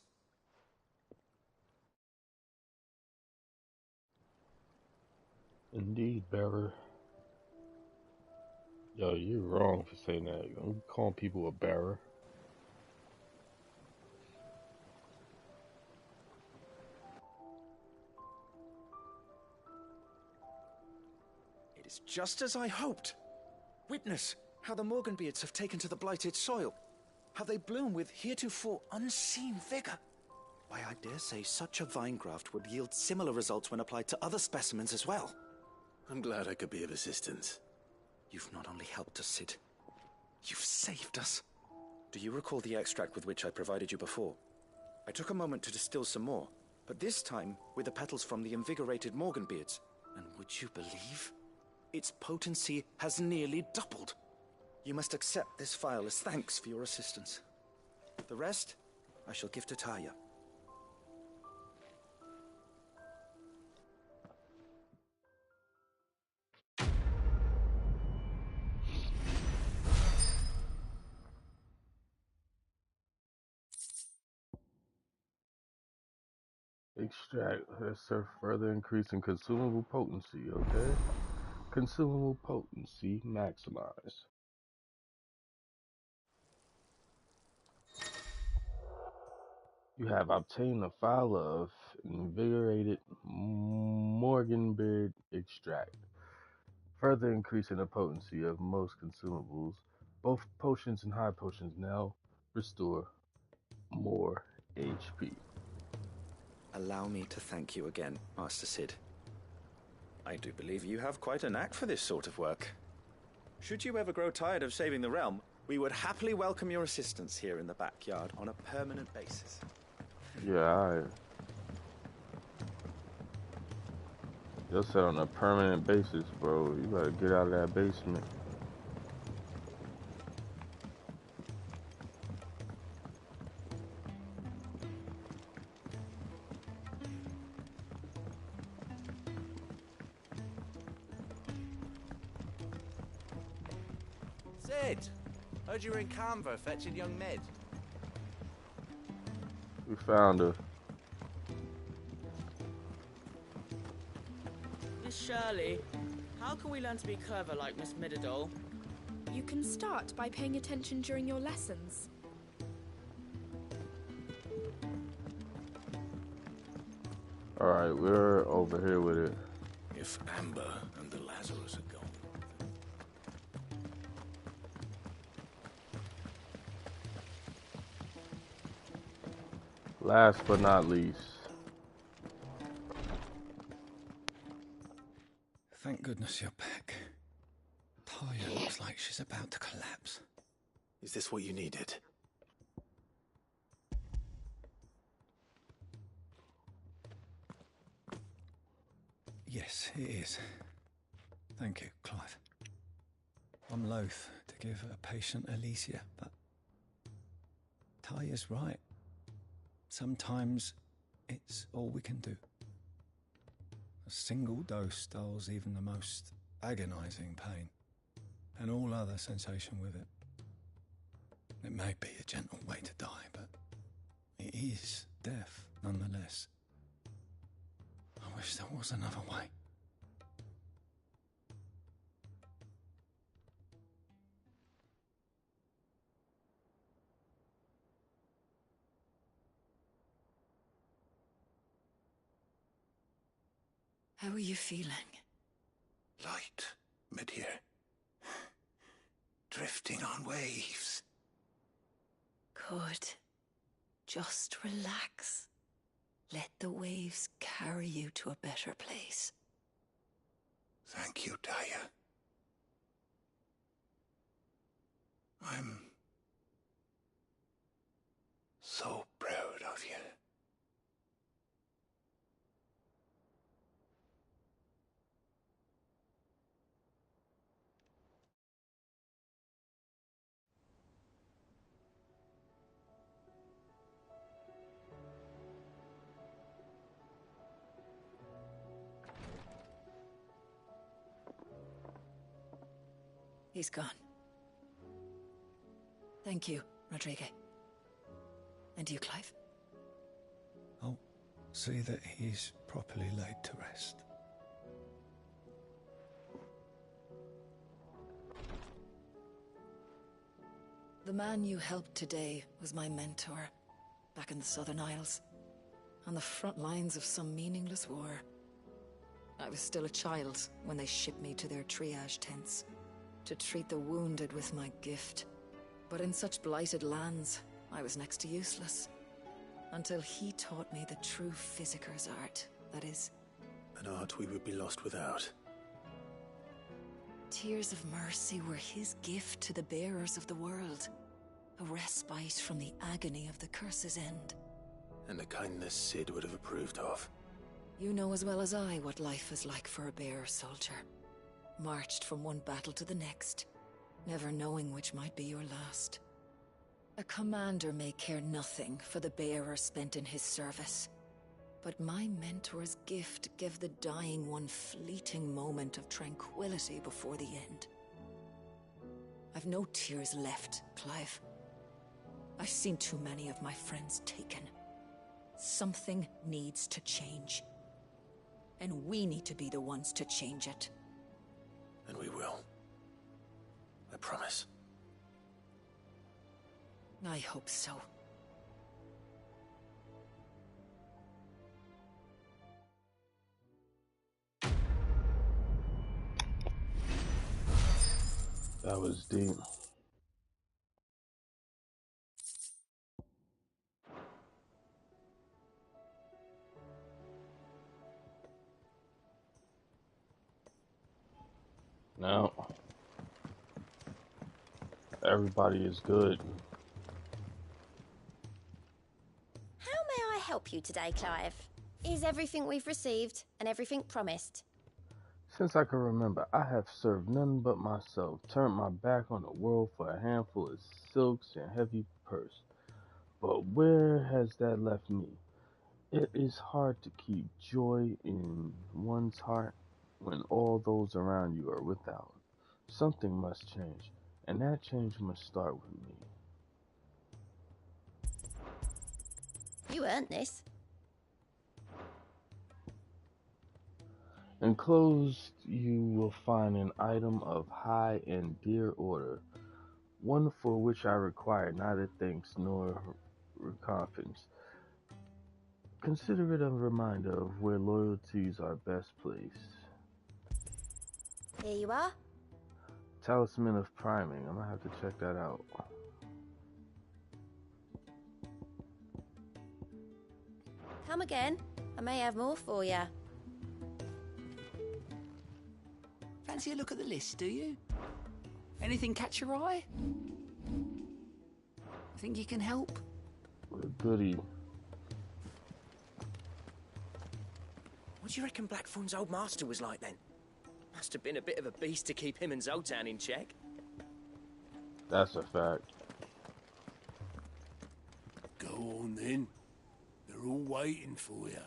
Indeed, bearer. Yo, you're wrong for saying that. I'm calling people a bearer. It is just as I hoped. Witness how the Morganbeards have taken to the blighted soil. How they bloom with heretofore unseen vigor. Why, I dare say such a vine graft would yield similar results when applied to other specimens as well. I'm glad I could be of assistance. You've not only helped us, Sid, you've saved us. Do you recall the extract with which I provided you before? I took a moment to distill some more, but this time with the petals from the invigorated Morganbeards. And would you believe? Its potency has nearly doubled. You must accept this vial as thanks for your assistance. The rest, I shall give to Taya. Extract. Let's serve further increase in consumable potency, okay? Consumable potency maximize. You have obtained a file of invigorated Morganbeard extract. Further increasing the potency of most consumables. Both potions and high potions now restore more HP. Allow me to thank you again, Master Sid. I do believe you have quite a knack for this sort of work. Should you ever grow tired of saving the realm, we would happily welcome your assistance here in the backyard on a permanent basis. Yeah, alright. You said on a permanent basis, bro. You gotta get out of that basement. Sid! Heard you were in Canva fetching young Med. We found her. Miss Shirley, how can we learn to be clever like Miss Midadol? You can start by paying attention during your lessons. Alright, we're over here with it. If Amber and the Lazarus are gone. Last but not least. Thank goodness you're back. Talia looks like she's about to collapse. Is this what you needed? Yes, it is. Thank you, Clive. I'm loath to give a patient Alicia, but Talia's right. Sometimes it's all we can do. A single dose dulls even the most agonizing pain, and all other sensation with it. It may be a gentle way to die, but it is death nonetheless. I wish there was another way. How are you feeling? Light, mid-here. Drifting on waves. Good. Just relax. Let the waves carry you to a better place. Thank you, Daya. I'm so proud of you. He's gone. Thank you, Rodrigue. And you, Clive? I'll see that he's properly laid to rest. The man you helped today was my mentor, back in the Southern Isles, on the front lines of some meaningless war. I was still a child when they shipped me to their triage tents, to treat the wounded with my gift. But in such blighted lands, I was next to useless. Until he taught me the true physicker's art, that is. An art we would be lost without. Tears of mercy were his gift to the bearers of the world. A respite from the agony of the curse's end. And a kindness Sid would have approved of. You know as well as I what life is like for a bearer soldier. Marched from one battle to the next, never knowing which might be your last. A commander may care nothing for the bearer spent in his service, but my mentor's gift gave the dying one fleeting moment of tranquility before the end. I've no tears left, Clive. I've seen too many of my friends taken. Something needs to change. And we need to be the ones to change it. And we will. I promise. I hope so. That was deep. Now, everybody is good. How may I help you today, Clive? Is everything we've received and everything promised? Since I can remember, I have served none but myself, turned my back on the world for a handful of silks and heavy purse. But where has that left me? It is hard to keep joy in one's heart when all those around you are without. Something must change, and that change must start with me. You earned this. Enclosed, you will find an item of high and dear order, one for which I require neither thanks nor recompense. Consider it a reminder of where loyalties are best placed. Here you are. Talisman of Priming. I'm gonna have to check that out. Come again. I may have more for you. Fancy a look at the list, do you? Anything catch your eye? Think you can help? Goody. What do you reckon Blackthorn's old master was like then? Must have been a bit of a beast to keep him and Zoltan in check. That's a fact. Go on then. They're all waiting for you.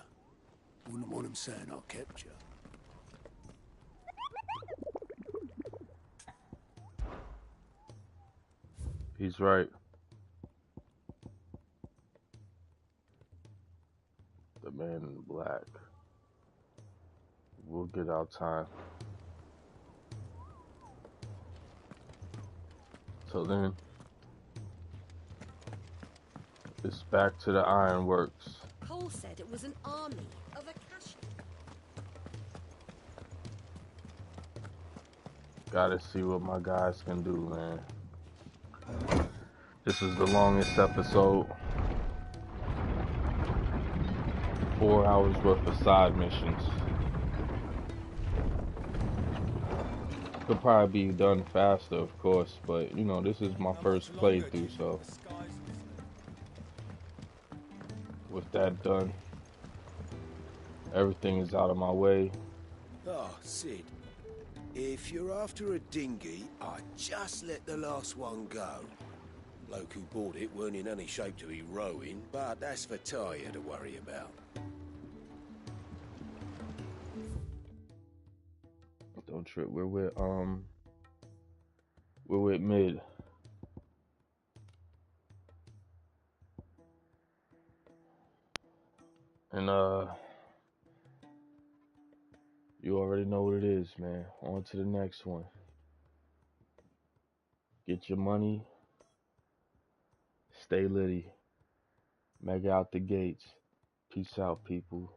Wouldn't want them saying I kept you. He's right. The man in black. We'll get our time. So then, it's back to the ironworks. Cole said it was an army of Akashi. Gotta see what my guys can do, man. This is the longest episode. 4 hours worth of side missions. Could probably be done faster, of course, but you know, this is my first playthrough, so with that done, everything is out of my way. Oh, Sid. If you're after a dinghy, I'd just let the last one go. Bloke who bought it weren't in any shape to be rowing, but that's for Tyre to worry about. Don't trip. We're with Mid. And you already know what it is, man. On to the next one. Get your money. Stay litty. Mega out the gates. Peace out, people.